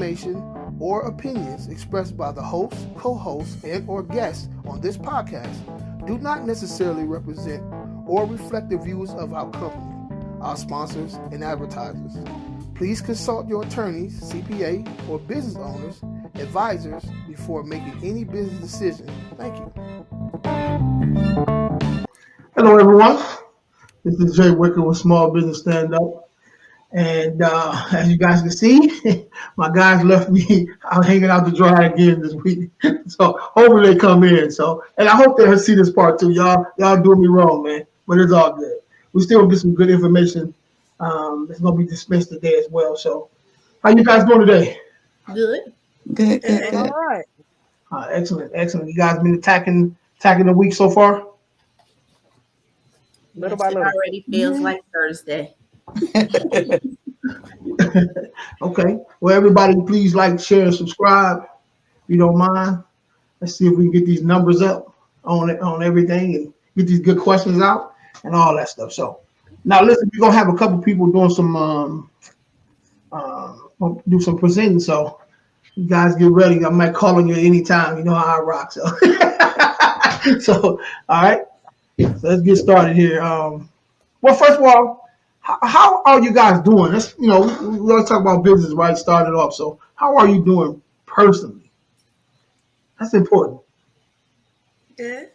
information or opinions expressed by the host, co-host, and or guests on this podcast do not necessarily represent or reflect the views of our company, our sponsors, and advertisers. Please consult your attorneys, CPA, or business owners, advisors before making any business decision. Thank you. Hello, everyone. This is Jeamain Wicker with Small Business Stand-Up. And as you guys can see, my guys left me out hanging out to dry again this week. So hopefully they come in. And I hope they'll see this part too. Y'all doing me wrong, man. But it's all good. We still get some good information. It's going to be dispensed today as well. So how you guys doing today? Good. All right. Excellent. You guys been attacking the week so far? Little by little. It already feels like Thursday. Okay. Well, everybody, please like, share, and subscribe. If you don't mind. Let's see if we can get these numbers up on everything and get these good questions out and all that stuff. So now listen, we're gonna have a couple people doing some do some presenting. So you guys get ready. I might call on you anytime. You know how I rock. So so all right. So let's get started here. Well, first of all, how are you guys doing? Let's, we always talk about business, right? Started off. So how are you doing personally? That's important. Good.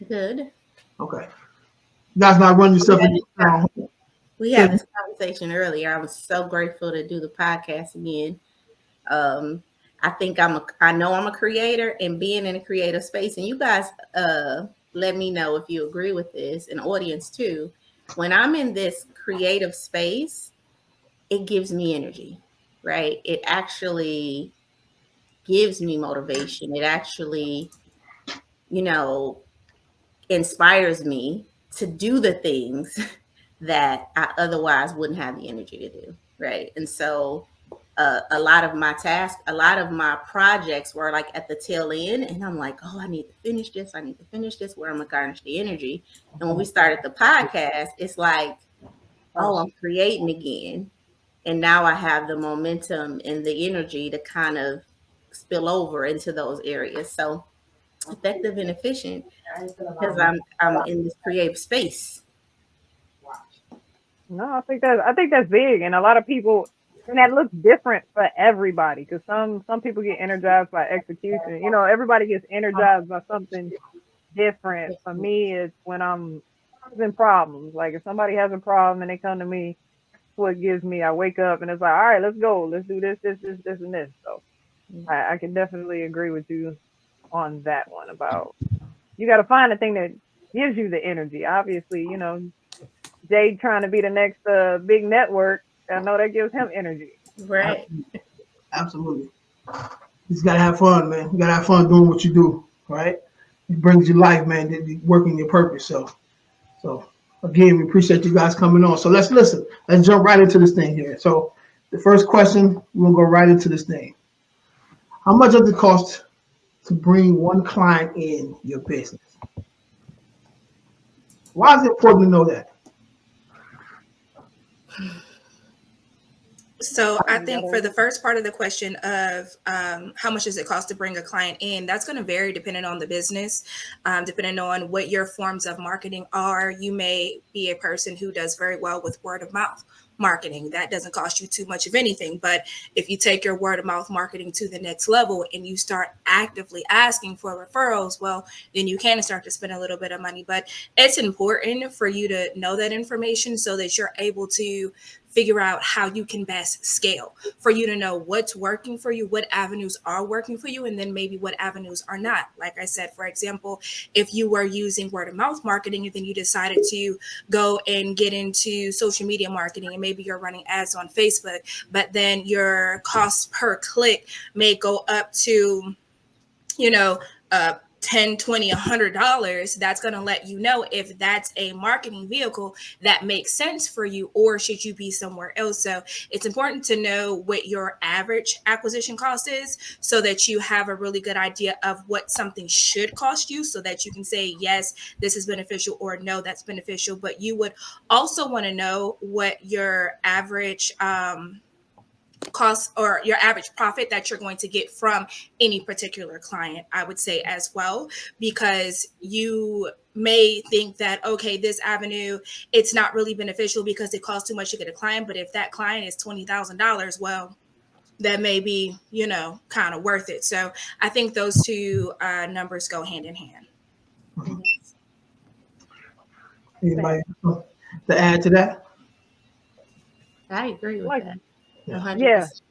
Okay. You guys not run yourself into We had this conversation earlier. I was so grateful to do the podcast again. I think I know I'm a creator, and being in a creative space, and you guys let me know if you agree with this, and audience too. When I'm in this creative space, it gives me energy, right? It actually gives me motivation. It actually, inspires me to do the things that I otherwise wouldn't have the energy to do, right? And so a lot of my tasks, a lot of my projects were like at the tail end, and I'm like, oh, I need to finish this, where I'm gonna garnish the energy. And when we started the podcast, it's like, oh, I'm creating again. And now I have the momentum and the energy to kind of spill over into those areas. So effective and efficient, because I'm in this creative space. No, I think that's big, and a lot of people, and that looks different for everybody, because some people get energized by execution. Everybody gets energized by something different. For me, it's when I'm having problems. Like if somebody has a problem and they come to me, what gives me, I wake up and it's like, all right, let's go, let's do this, and this. So I can definitely agree with you on that one about you got to find the thing that gives you the energy. Obviously, Jay trying to be the next big network, I know that gives him energy. Right. Absolutely. You just gotta have fun, man. You gotta have fun doing what you do, right? It brings you life, man. Working your purpose. So again, we appreciate you guys coming on. So let's listen. Let's jump right into this thing here. So the first question, we're gonna go right into this thing. How much does it cost to bring one client in your business? Why is it important to know that? So I think for the first part of the question of how much does it cost to bring a client in, that's going to vary depending on the business, depending on what your forms of marketing are. You may be a person who does very well with word of mouth marketing. That doesn't cost you too much of anything. But if you take your word of mouth marketing to the next level and you start actively asking for referrals, well, then you can start to spend a little bit of money. But it's important for you to know that information so that you're able to figure out how you can best scale, for you to know what's working for you, what avenues are working for you, and then maybe what avenues are not. Like I said, for example, if you were using word of mouth marketing and then you decided to go and get into social media marketing, and maybe you're running ads on Facebook, but then your cost per click may go up to, $10, $20, $100, that's going to let you know if that's a marketing vehicle that makes sense for you, or should you be somewhere else. So it's important to know what your average acquisition cost is so that you have a really good idea of what something should cost you, so that you can say, yes, this is beneficial, or no, that's beneficial. But you would also want to know what your average cost or your average profit that you're going to get from any particular client, I would say as well, because you may think that, okay, this avenue, it's not really beneficial because it costs too much to get a client. But if that client is $20,000, well, that may be, kind of worth it. So I think those two numbers go hand in hand. Anybody else to add to that? I agree with that. Yeah. 100%.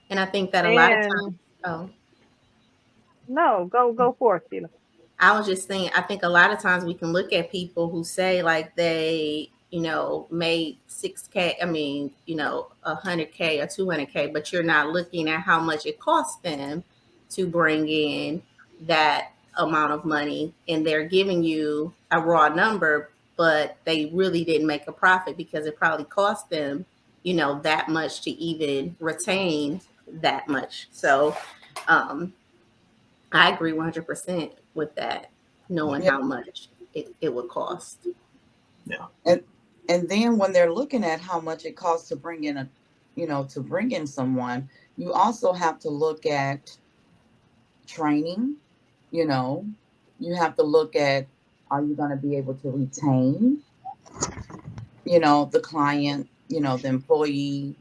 And I think that a lot of times, no, go for it, Sheila. I was just saying, I think a lot of times we can look at people who say like they, made 6K, 100K or 200K, but you're not looking at how much it costs them to bring in that amount of money, and they're giving you a raw number, but they really didn't make a profit because it probably cost them, that much to even retain that much. So, I agree 100% with that, knowing how much it would cost. Yeah. And then when they're looking at how much it costs to bring in to bring in someone, you also have to look at training. You have to look at, are you going to be able to retain, the client, the employee,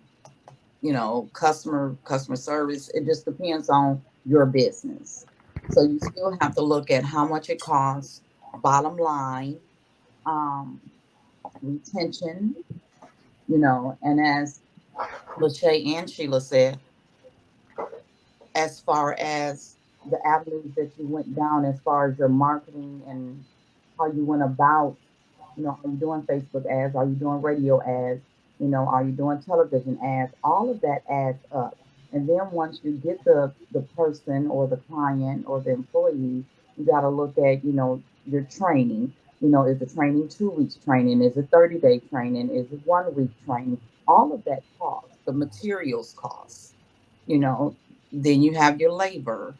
customer service. It just depends on your business. So you still have to look at how much it costs, bottom line, retention, and as LaShay and Sheila said, as far as the avenues that you went down, as far as your marketing and how you went about, are you doing Facebook ads? Are you doing radio ads? Are you doing television ads? All of that adds up. And then once you get the person or the client or the employee, you got to look at, your training. Is the training 2 weeks training? Is it 30-day training? Is it 1 week training? All of that costs, the materials costs, then you have your labor,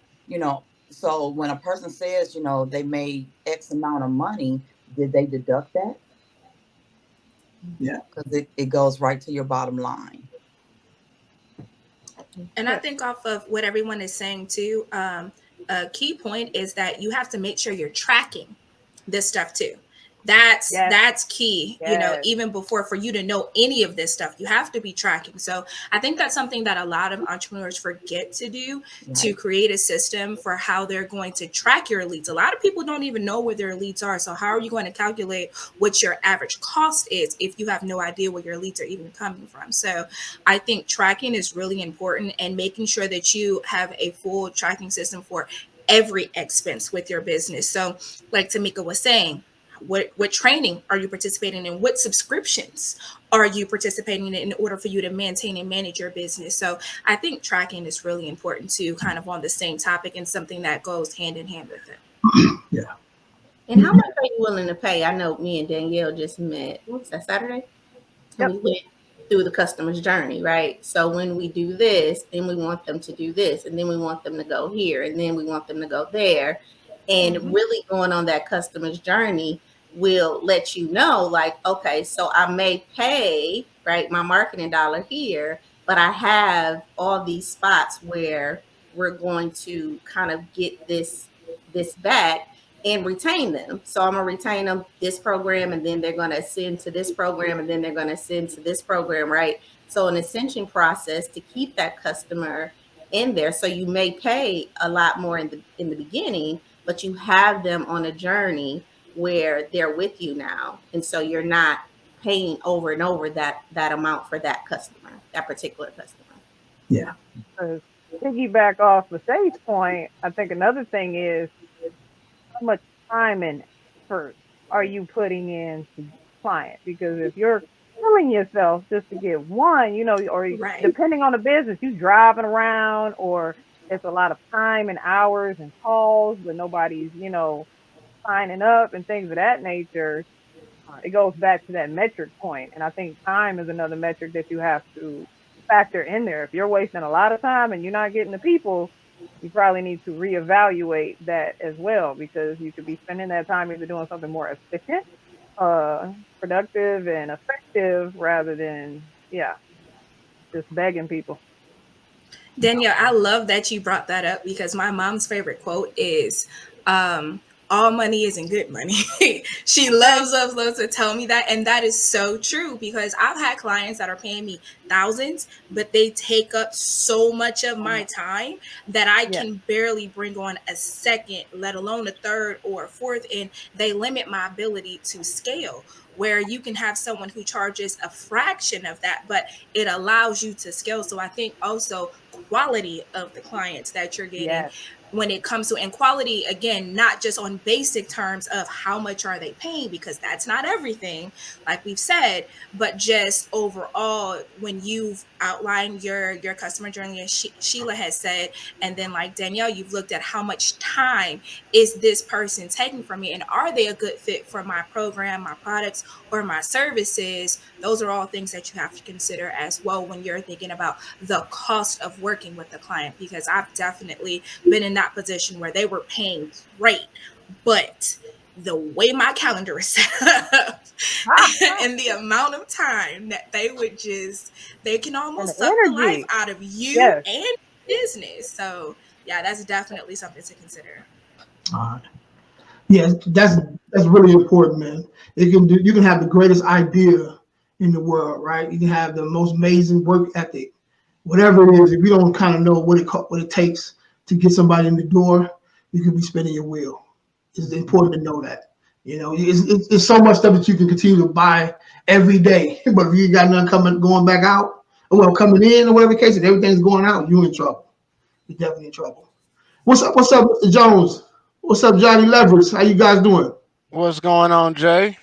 So when a person says, they made X amount of money, did they deduct that? Yeah. Because it goes right to your bottom line. And I think off of what everyone is saying too, a key point is that you have to make sure you're tracking this stuff too. That's key, even before, for you to know any of this stuff, you have to be tracking. So I think that's something that a lot of entrepreneurs forget to do, to create a system for how they're going to track your leads. A lot of people don't even know where their leads are. So how are you going to calculate what your average cost is if you have no idea where your leads are even coming from? So I think tracking is really important, and making sure that you have a full tracking system for every expense with your business. So like Tamika was saying, what training are you participating in? What subscriptions are you participating in order for you to maintain and manage your business? So I think tracking is really important too, kind of on the same topic, and something that goes hand in hand with it. Yeah. And how much are you willing to pay? I know me and Danielle just met, what was that, Saturday? Yep. We went through the customer's journey, right? So when we do this, then we want them to do this, and then we want them to go here, and then we want them to go there. And really going on that customer's journey will let you know, like, okay, so I may pay, right, my marketing dollar here, but I have all these spots where we're going to kind of get this back and retain them. So I'm gonna retain them this program, and then they're gonna ascend to this program, and then they're gonna ascend to this program, right? So an ascension process to keep that customer in there. So you may pay a lot more in the beginning, but you have them on a journey where they're with you now. And so you're not paying over and over that amount for that customer, that particular customer. Yeah. To piggyback off LaShay's point, I think another thing is, how much time and effort are you putting in to the client? Because if you're killing yourself just to get one, or depending on the business, you driving around, or it's a lot of time and hours and calls, but nobody's, signing up and things of that nature, it goes back to that metric point. And I think time is another metric that you have to factor in there. If you're wasting a lot of time and you're not getting the people, you probably need to reevaluate that as well, because you could be spending that time either doing something more efficient, productive and effective, rather than just begging people. Danielle, I love that you brought that up because my mom's favorite quote is, all money isn't good money. She loves to tell me that. And that is so true because I've had clients that are paying me thousands, but they take up so much of my time that I Yeah. can barely bring on a second, let alone a third or a fourth. And they limit my ability to scale. Where you can have someone who charges a fraction of that, but it allows you to scale. So I think also quality of the clients that you're getting Yes. when it comes to, and quality again, not just on basic terms of how much are they paying, because that's not everything, like we've said, but just overall when you've outlined your customer journey, as Sheila has said, and then like Danielle, you've looked at how much time is this person taking from me, and are they a good fit for my program, my products, or my services. Those are all things that you have to consider as well when you're thinking about the cost of working with the client, because I've definitely been in that position where they were paying great, but the way my calendar is set up and the amount of time that they can And the almost suck the life energy. out of you Yes. and business. So yeah, that's definitely something to consider. All right. Yeah, that's really important, man. You can have the greatest idea in the world, right? You can have the most amazing work ethic, whatever it is. If you don't kind of know what it takes to get somebody in the door, you could be spinning your wheel. It's important to know that. It's so much stuff that you can continue to buy every day, but if you got none going back out, or well, coming in, or whatever the case, and everything's going out, you're in trouble. You're definitely in trouble. What's up? What's up, Mr. Jones? What's up, Johnny Leverage? How you guys doing? What's going on, Jay?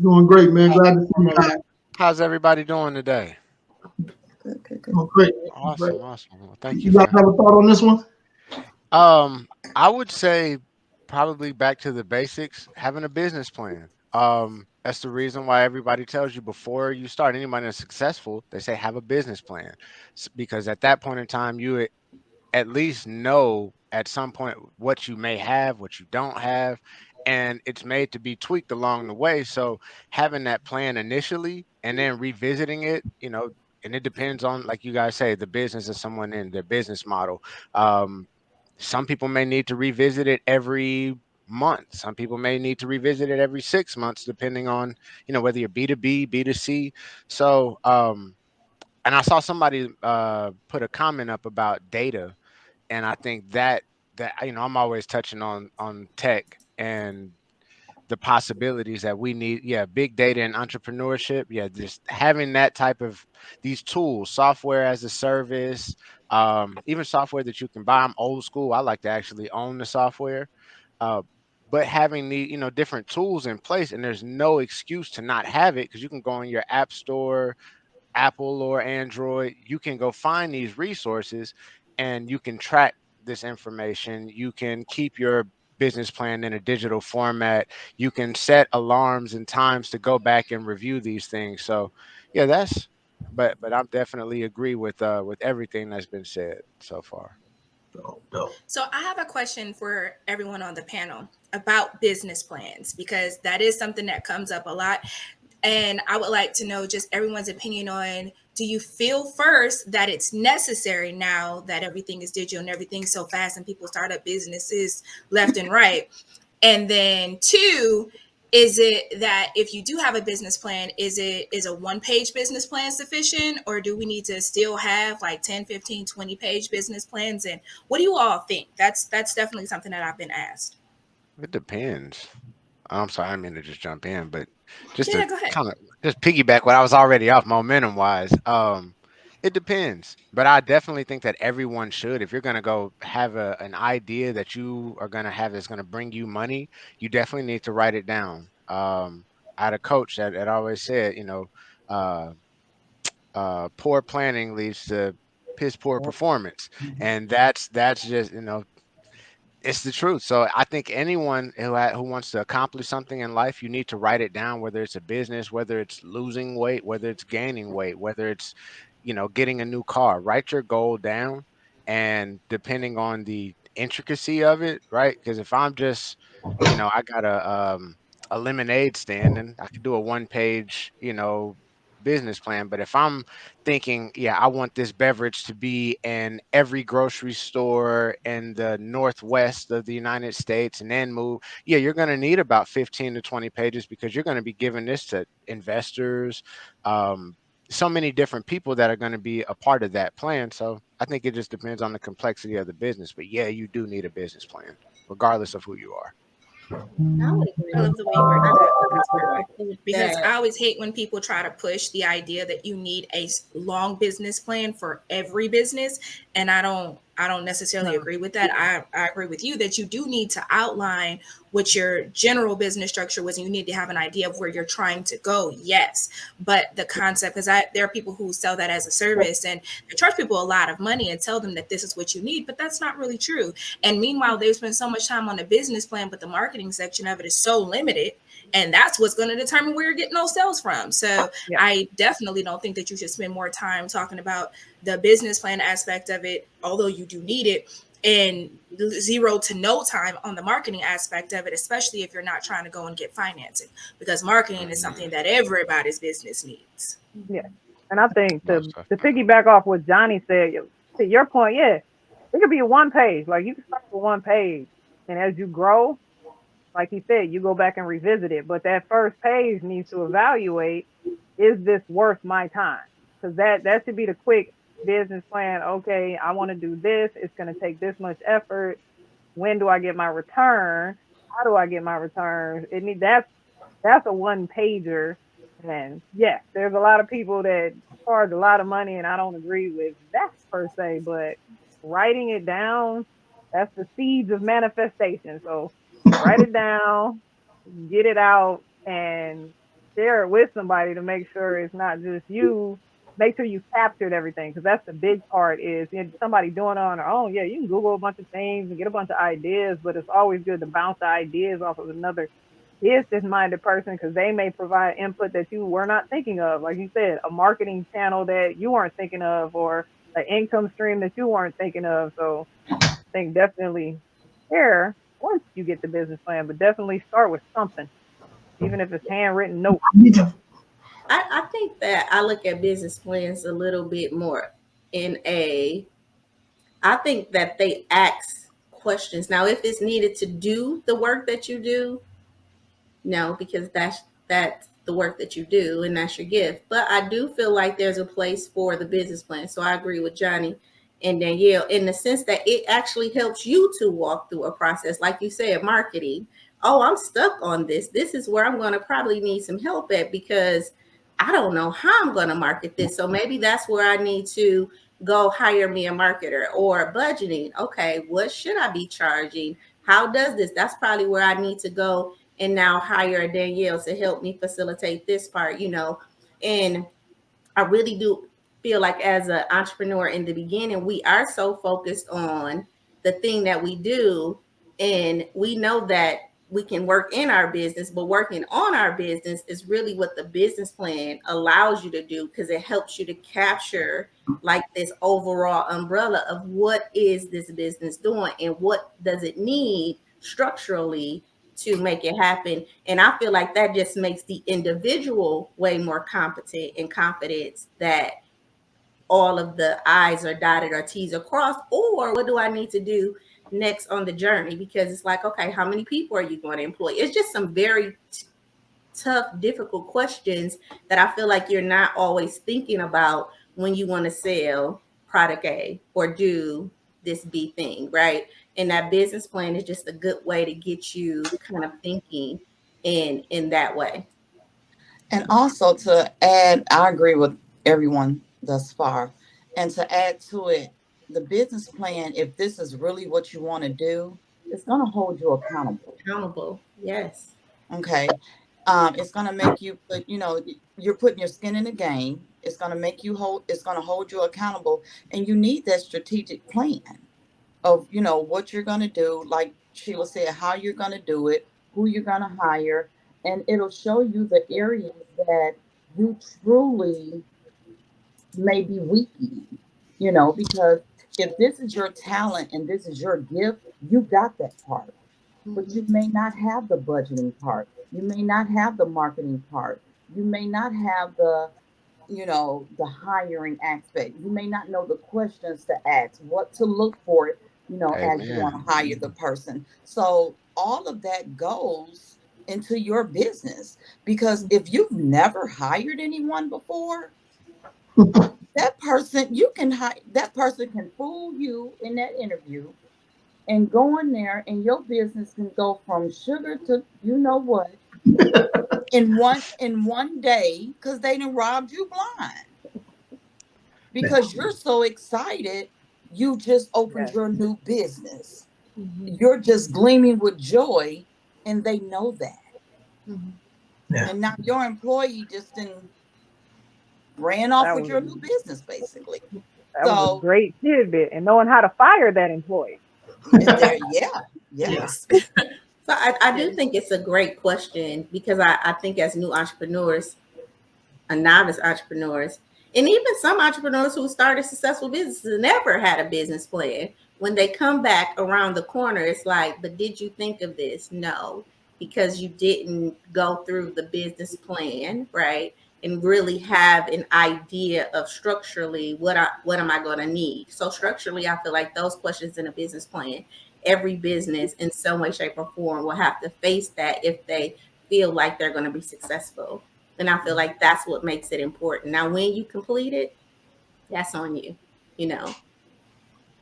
Doing great, man. How- Glad to see you guys. How's everybody doing today? Doing great. Great. Awesome, awesome. Well, thank you, You guys sir. have a thought on this one? I would say probably back to the basics, having a business plan. That's the reason why everybody tells you before you start anybody that's successful, they say have a business plan. Because at that point in time, you at least know at some point what you may have, what you don't have, and it's made to be tweaked along the way. So having that plan initially and then revisiting it, and it depends on, like you guys say, the business of someone in their business model. Um, some people may need to revisit it every month. Some people may need to revisit it every 6 months, depending on, whether you're B2B, B2C. So, and I saw somebody put a comment up about data, and I think that I'm always touching on tech and the possibilities that we need. Yeah, big data and entrepreneurship. Yeah, just having that type of these tools, software as a service, even software that you can buy. I'm old school. I like to actually own the software. uh, but having the different tools in place, and there's no excuse to not have it, because you can go on your app store, Apple or Android, you can go find these resources and you can track this information. You can keep your business plan in a digital format. You can set alarms and times to go back and review these things. So, yeah, but I definitely agree with everything that's been said so far. Dope. So I have a question for everyone on the panel about business plans, because that is something that comes up a lot. And I would like to know just everyone's opinion on, do you feel first that it's necessary now that everything is digital and everything's so fast and people start up businesses left and right? And then two, is it that if you do have a business plan, is a one-page business plan sufficient, or do we need to still have like 10, 15, 20-page business plans? And what do you all think? That's definitely something that I've been asked. It depends. I'm sorry, I didn't mean to just jump in, but just Yeah, to yeah, go ahead. kind of just piggyback what I was already off momentum wise. It depends, but I definitely think that everyone should. If you're gonna go have an idea that you are gonna have that's gonna bring you money, you definitely need to write it down. I had a coach that always said, uh, poor planning leads to piss poor performance, and that's just it's the truth. So I think anyone who wants to accomplish something in life, you need to write it down. Whether it's a business, whether it's losing weight, whether it's gaining weight, whether it's getting a new car. Write your goal down, and depending on the intricacy of it, right? Because if I'm just, I got a lemonade stand, and I could do a one page, business plan. But if I'm thinking, yeah, I want this beverage to be in every grocery store in the Northwest of the United States and then move, yeah, you're going to need about 15 to 20 pages because you're going to be giving this to investors, so many different people that are going to be a part of that plan. So I think it just depends on the complexity of the business. But yeah, you do need a business plan, regardless of who you are. I would agree I with love the way you worded I that. definitely That's agree. I perfect. think Because that I always hate when people try to push the idea that you need a long business plan for every business. And I don't necessarily agree with that. I agree with you that you do need to outline what your general business structure was, and you need to have an idea of where you're trying to go. Yes. But the concept, because there are people who sell that as a service and they charge people a lot of money and tell them that this is what you need, but that's not really true. And meanwhile, they've spent so much time on the business plan, but the marketing section of it is so limited. And that's what's going to determine where you're getting those sales from. So Yeah. I definitely don't think that you should spend more time talking about the business plan aspect of it, although you do need it, and 0 to no time on the marketing aspect of it, especially if you're not trying to go and get financing, because marketing is something that everybody's business needs. Yeah. And I think Most to definitely. piggyback off what Johnny said, to your point, yeah, it could be a one page. Like you can start with one page. And as you grow, like he said, you go back and revisit it. But that first page needs to evaluate, is this worth my time? Because that should be the quick business plan. Okay, I want to do this. It's going to take this much effort. When do I get my return? How do I get my returns? That's a one pager. And yes, there's a lot of people that charge a lot of money, and I don't agree with that per se. But writing it down, that's the seeds of manifestation. So write it down, get it out, and share it with somebody to make sure it's not just you. Make sure you captured everything, because that's the big part. Is somebody doing it on their own. Yeah, you can Google a bunch of things and get a bunch of ideas, but it's always good to bounce the ideas off of another business-minded person, because they may provide input that you were not thinking of. Like you said, a marketing channel that you weren't thinking of, or an income stream that you weren't thinking of. So I think definitely share once you get the business plan, but definitely start with something, even if it's handwritten notes. I think that I look at business plans a little bit more in a I think that they ask questions. Now, if it's needed to do the work that you do, no, because that's the work that you do and that's your gift. But I do feel like there's a place for the business plan. So I agree with Johnny and Danielle in the sense that it actually helps you to walk through a process. Like you said, marketing. Oh, I'm stuck on this. This is where I'm going to probably need some help at because I don't know how I'm going to market this. So maybe that's where I need to go hire me a marketer or budgeting. Okay, what should I be charging? How does this? That's probably where I need to go and now hire Danielle to help me facilitate this part, And I really do feel like as an entrepreneur in the beginning, we are so focused on the thing that we do. And we know that we can work in our business, but working on our business is really what the business plan allows you to do, because it helps you to capture like this overall umbrella of what is this business doing and what does it need structurally to make it happen. And I feel like that just makes the individual way more competent and confident that all of the I's are dotted or T's are crossed, or what do I need to do next on the journey? Because it's like, okay, how many people are you going to employ? It's just some very tough, difficult questions that I feel like you're not always thinking about when you want to sell product A or do this B thing, right? And that business plan is just a good way to get you kind of thinking in that way. And also to add, I agree with everyone thus far. And to add to it, the business plan, if this is really what you want to do, it's going to hold you accountable. Accountable, yes. Okay. It's going to make you put, you're putting your skin in the game. It's going to make you it's going to hold you accountable. And you need that strategic plan of, what you're going to do. Like Sheila said, how you're going to do it, who you're going to hire. And it'll show you the areas that you truly may be weak in, because if this is your talent and this is your gift, you got that part. But you Mhm. may not have the budgeting part. You may not have the marketing part. You may not have the the hiring aspect. You may not know the questions to ask, what to look for, as you want Amen. to hire the person. So all of that goes into your business, because if you've never hired anyone before, that person that person can fool you in that interview and go in there, and your business can go from sugar to what in one day, because they done robbed you blind, because you're so excited you just opened Yes. your new business. Mhm. You're just gleaming with joy, and they know that. Mhm. Yeah. And now your employee just ran off That with was your new business, basically. a So great tidbit, and knowing how to fire that employee. there, yeah. So I do think it's a great question, because I think as new entrepreneurs, novice entrepreneurs, and even some entrepreneurs who started successful businesses never had a business plan. When they come back around the corner, it's like, but did you think of this? No, because you didn't go through the business plan, right? And really have an idea of structurally what am I going to need. So structurally, I feel like those questions in a business plan, every business in some way, shape, or form will have to face that if they feel like they're going to be successful. And I feel like that's what makes it important. Now, when you complete it, that's on you, you know.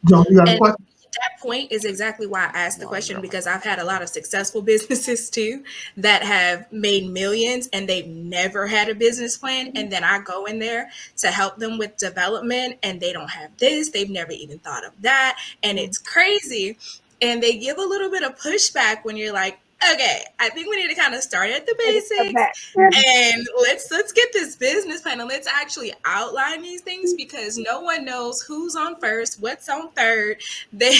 John, you got a And question? that point is exactly why I asked the Come on, question, girl. because I've had a lot of successful businesses too that have made millions and they've never had a business plan. And then I go in there to help them with development and they don't have this, they've never even thought of that. And it's crazy. And they give a little bit of pushback when you're like, okay, I think we need to kind of start at the Take a step basics back. and let's get this business plan and let's actually outline these things, because no one knows who's on first, what's on third. They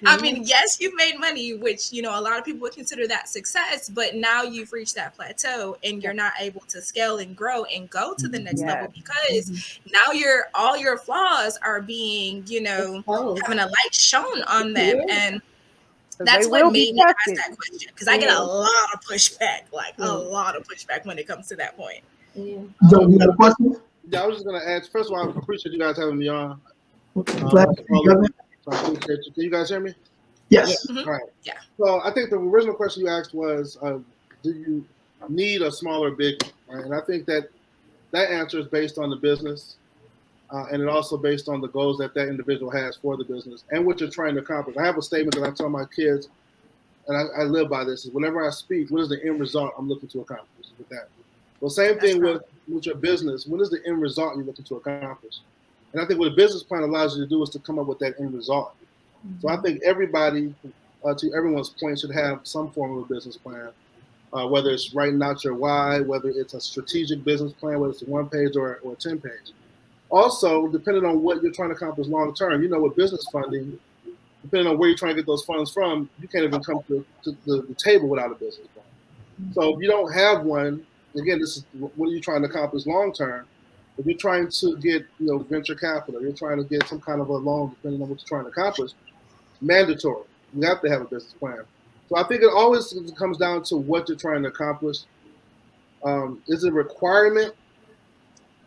I mean, yes, you've made money, which a lot of people would consider that success, but now you've reached that plateau and you're not able to scale and grow and go to the next Yes. level, because now all your flaws are being, Exposed. having a light shown on them. Yeah. And Because they that's what will be made me ask tested. that question, because I get a Yeah. lot of pushback, like a Yeah. lot of pushback when it comes to that point. Yeah. John, you got a question? Yeah, I was just gonna ask. First of all, I appreciate you guys having me on. Glad to see you, brother. So I appreciate you. Can you guys hear me? Yes. Mhm. All right. Yeah. So I think the original question you asked was, do you need a small or big one? Right? And I think that answer is based on the business, and it also based on the goals that individual has for the business and what you're trying to accomplish. I have a statement that I tell my kids, and I live by this: is whenever I speak, what is the end result I'm looking to accomplish with that? Well, same That's thing right. with your business. What is the end result you're looking to accomplish? And I think what a business plan allows you to do is to come up with that end result. So I think everybody, to everyone's point, should have some form of a business plan, whether it's writing out your why, whether it's a strategic business plan, whether it's a 1 page or a 10 page. Also, depending on what you're trying to accomplish long term, with business funding, depending on where you're trying to get those funds from, you can't even come to the table without a business plan. So if you don't have one, again, this is what are you trying to accomplish long term? If you're trying to get venture capital, you're trying to get some kind of a loan, depending on what you're trying to accomplish, mandatory. You have to have a business plan. So I think it always comes down to what you're trying to accomplish. Is it a requirement?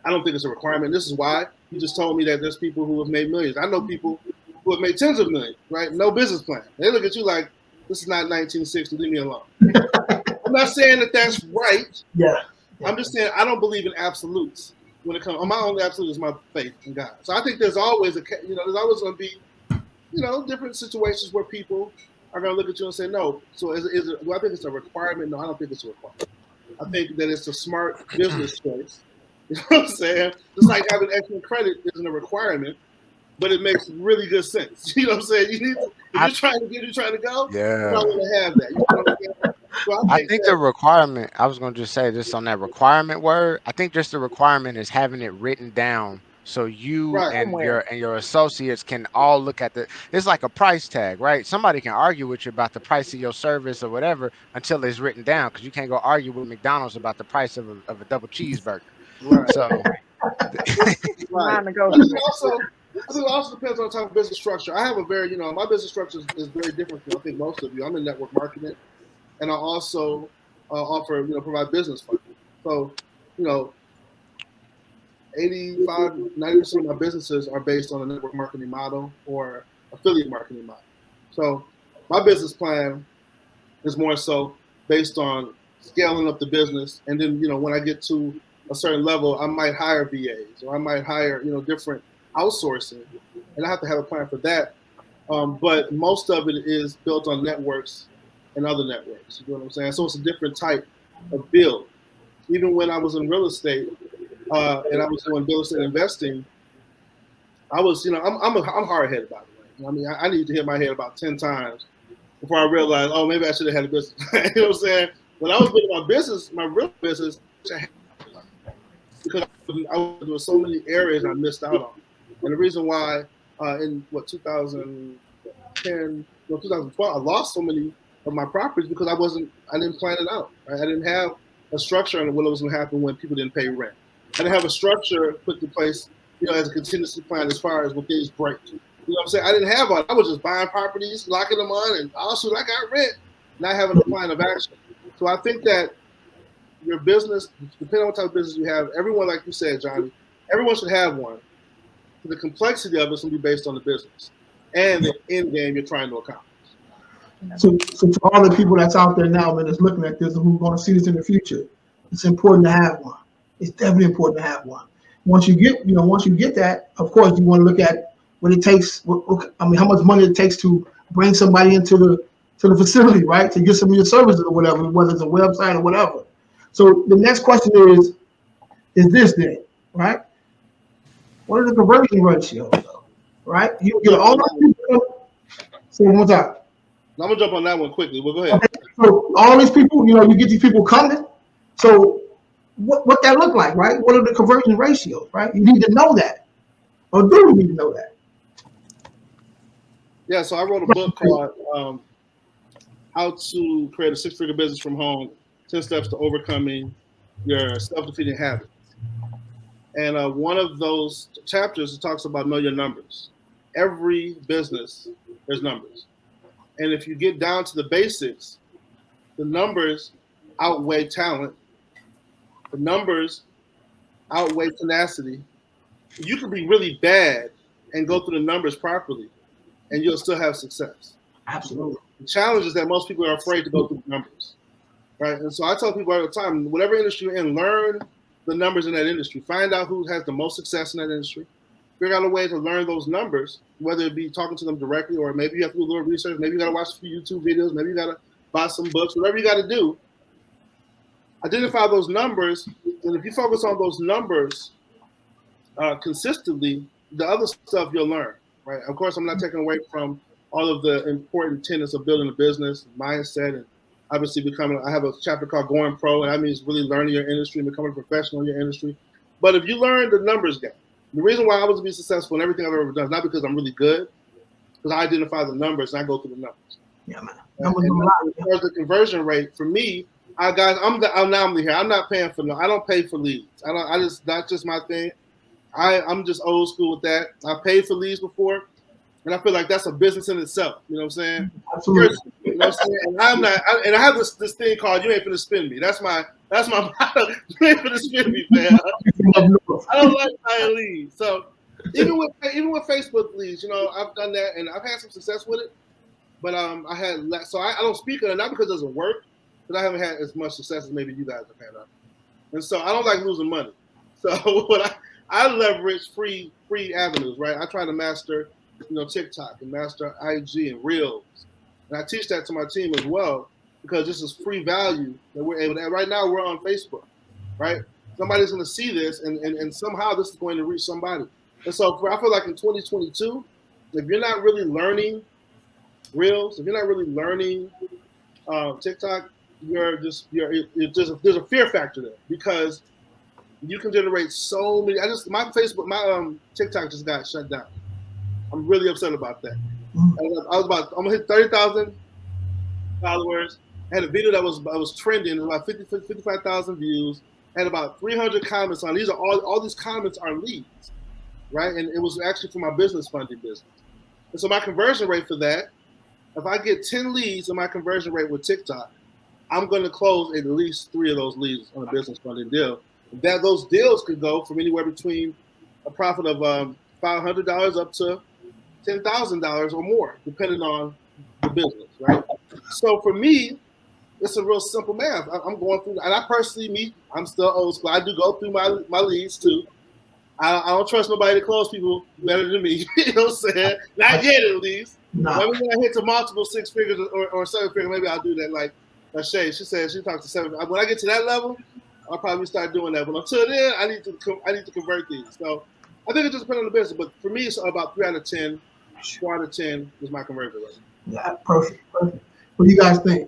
I don't think it's a requirement. This is why you just told me that there's people who have made millions. I know people who have made tens of millions, right? No business plan. They look at you like, this is not 1960. Leave me alone. I'm not saying that that's right. Yeah. I'm just saying I don't believe in absolutes when it comes. My only absolute is my faith in God. So I think there's always there's always going to be different situations where people are going to look at you and say no. So is it? Do I think it's a requirement? No, I don't think it's a requirement. I think that it's a smart business choice. You know what I'm saying? Just like having excellent credit isn't a requirement, but it makes really good sense. You know what I'm saying? You need to, if you're trying to go, you might Yeah. want to have that. You know what I'm saying? So I think the requirement, I was going to just say this on that requirement word. I think just the requirement is having it written down so you right. and Somewhere. your associates can all look at it's like a price tag, right? Somebody can argue with you about the price of your service or whatever until it's written down, because you can't go argue with McDonald's about the price of a double cheeseburger. Right. So Right. Non-negotiable. I think it also depends on the type of business structure. I have a very, my business structure is very different from I think most of you. I'm in network marketing, and I also offer, provide business funding. So, 85, 90% of my businesses are based on a network marketing model or affiliate marketing model. So my business plan is more so based on scaling up the business. And then, when I get to a certain level, I might hire VAs or I might hire, different outsourcing. And I have to have a plan for that. But most of it is built on networks and other networks. You know what I'm saying? So it's a different type of build. Even when I was in real estate and I was doing real estate investing, I was, I'm hard-headed about it. Right? I mean, I need to hit my head about 10 times before I realized, oh, maybe I should have had a business. You know what I'm saying? When I was building my business, my real business, because I was doing so many areas I missed out on. And the reason why in 2010, 2012, I lost so many of my properties because I didn't plan it out. Right? I didn't have a structure on what was going to happen when people didn't pay rent. I didn't have a structure put in place, as a contingency plan as far as when things break. You know what I'm saying? I didn't have one. I was just buying properties, locking them on, and also I got rent, not having a plan of action. So I think that your business, depending on what type of business you have, everyone, like you said, Johnny, everyone should have one. The complexity of it will be based on the business and the end game you're trying to accomplish. So to all the people that's out there now, man, that's looking at this and who's going to see this in the future, it's important to have one. It's definitely important to have one. Once you get that, of course, you want to look at what it takes. How much money it takes to bring somebody into the facility, right? To get some of your services or whatever, whether it's a website or whatever. So the next question is this then, right? What are the conversion ratios, though, right? You get all these people. Say it one more time. I'm gonna jump on that one quickly. Well, go ahead. Okay. So all these people, you get these people coming. So what that look like, right? What are the conversion ratios, right? You need to know that, or do you need to know that? Yeah. So I wrote a book called "How to Create a Six-Figure Business from Home: 10 Steps to Overcoming Your Self-Defeating Habits." And one of those chapters talks about know your numbers. Every business, there's numbers. And if you get down to the basics, the numbers outweigh talent. The numbers outweigh tenacity. You can be really bad and go through the numbers properly, and you'll still have success. Absolutely. The challenge is that most people are afraid to go through the numbers, right? And so I tell people all the time, whatever industry you're in, learn the numbers in that industry. Find out who has the most success in that industry. Figure out a way to learn those numbers, whether it be talking to them directly, or maybe you have to do a little research. Maybe you got to watch a few YouTube videos. Maybe you got to buy some books. Whatever you got to do, identify those numbers. And if you focus on those numbers consistently, the other stuff you'll learn, right? Of course, I'm not taking away from all of the important tenets of building a business, mindset, and obviously I have a chapter called Going Pro, and that means really learning your industry and becoming a professional in your industry. But if you learn the numbers game, the reason why I was to be successful in everything I've ever done is not because I'm really good, because I identify the numbers and I go through the numbers. Yeah, man. As far as the conversion rate, for me, I'm here. I'm not paying for I don't pay for leads. That's just my thing. I'm just old school with that. I paid for leads before, and I feel like that's a business in itself. You know what I'm saying? Absolutely. You know what I'm saying? And I'm not. And I have this thing called "You ain't finna spend me." That's my motto. You ain't finna spend me, man. I don't like buying leads. So even with Facebook leads, I've done that and I've had some success with it. But I don't speak on it, not because it doesn't work, because I haven't had as much success as maybe you guys have had. And so I don't like losing money. So what I leverage free avenues, right? I try to master, TikTok and master IG and Reels. And I teach that to my team as well, because this is free value that we're able to. Right now we're on Facebook, right? Somebody's going to see this and somehow this is going to reach somebody. And so I feel like in 2022, if you're not really learning Reels, if you're not really learning TikTok, there's a fear factor there, because you can generate so many. My TikTok just got shut down. I'm really upset about that. I'm gonna hit 30,000 followers. I had a video that was trending, about 55,000 views. I had about 300 comments on. These are all these comments are leads, right? And it was actually for my business funding business. And so my conversion rate for that, if I get 10 leads in my conversion rate with TikTok, I'm going to close at least 3 of those leads on a business funding deal. That those deals could go from anywhere between a profit of $500 up to $10,000 or more, depending on the business, right? So for me, it's a real simple math. I'm going through, and I personally, I'm still old school. I do go through my leads too. I don't trust nobody to close people better than me. You know what I'm saying? Not yet, at least. No. Maybe when I hit to multiple six figures or seven figures, maybe I'll do that. Like LaShay, she said she talks to seven. When I get to that level, I'll probably start doing that. But until then, I need to convert these. So I think it just depends on the business. But for me, it's about 3 out of 10, 4 out of 10 is my conversion rate. Yeah, perfect. What do you guys think?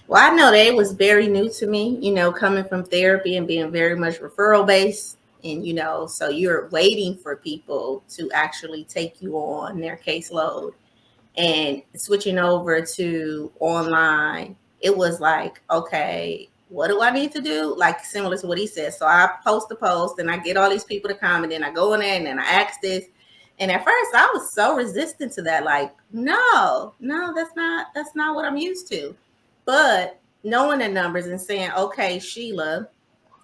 Well, I know that it was very new to me, coming from therapy and being very much referral based. And, so you're waiting for people to actually take you on their caseload, and switching over to online. It was like, okay, what do I need to do? Like similar to what he said. So I post a post and I get all these people to comment, and I go in there and then I ask this. And at first I was so resistant to that. Like, no, that's not what I'm used to. But knowing the numbers and saying, okay, Sheila,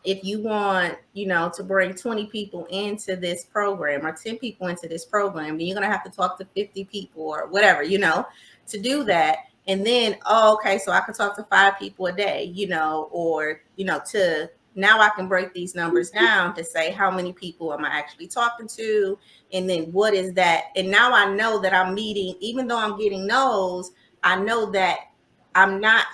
if you want, to bring 20 people into this program or 10 people into this program, then you're going to have to talk to 50 people or whatever, to do that. And then, okay, so I can talk to 5 people a day, or, to now I can break these numbers down to say how many people am I actually talking to? And then what is that? And now I know that I'm meeting, even though I'm getting those, I know that I'm not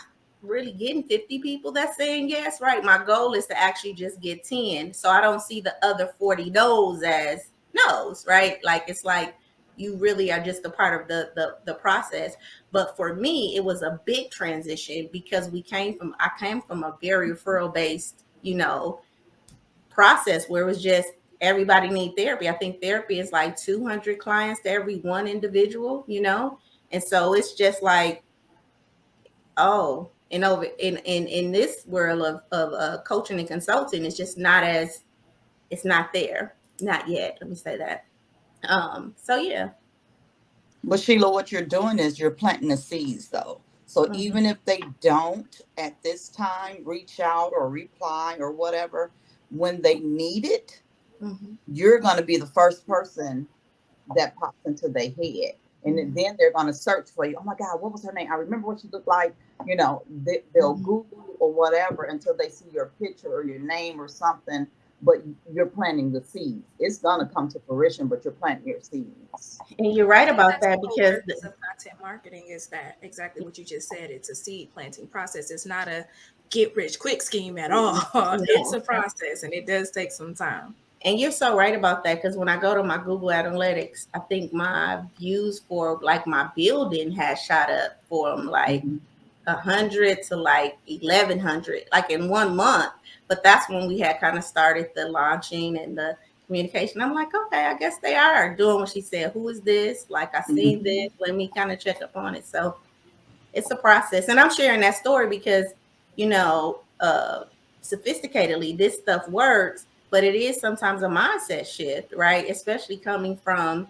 really getting 50 people that's saying yes, right? My goal is to actually just get 10. So I don't see the other 40 no's as no's, right? Like, it's like you really are just a part of the process. But for me, it was a big transition because I came from a very referral based, process where it was just everybody need therapy. I think therapy is like 200 clients to every one individual, and so it's just like, oh, and over in this world of coaching and consulting, it's just it's not there, not yet. Let me say that. So yeah. But Sheila, what you're doing is you're planting the seeds, though. So even if they don't at this time reach out or reply or whatever, when they need it, you're going to be the first person that pops into their head. And then they're going to search for you. Oh my God, what was her name? I remember what she looked like. They'll Google or whatever until they see your picture or your name or something. But you're planting the seeds. It's going to come to fruition, but you're planting your seeds. And you're right about that, because the purpose of content marketing is that exactly what you just said. It's a seed planting process. It's not a get rich quick scheme at all. It's a process, and it does take some time. And you're so right about that, because when I go to my Google Analytics, I think my views for like my building has shot up from like 100 to like 1,100, like in 1 month. But that's when we had kind of started the launching and the communication. I'm like, okay, I guess they are doing what she said. Who is this? Like, I seen this. Let me kind of check up on it. So it's a process. And I'm sharing that story because, sophisticatedly, this stuff works, but it is sometimes a mindset shift, right? Especially coming from,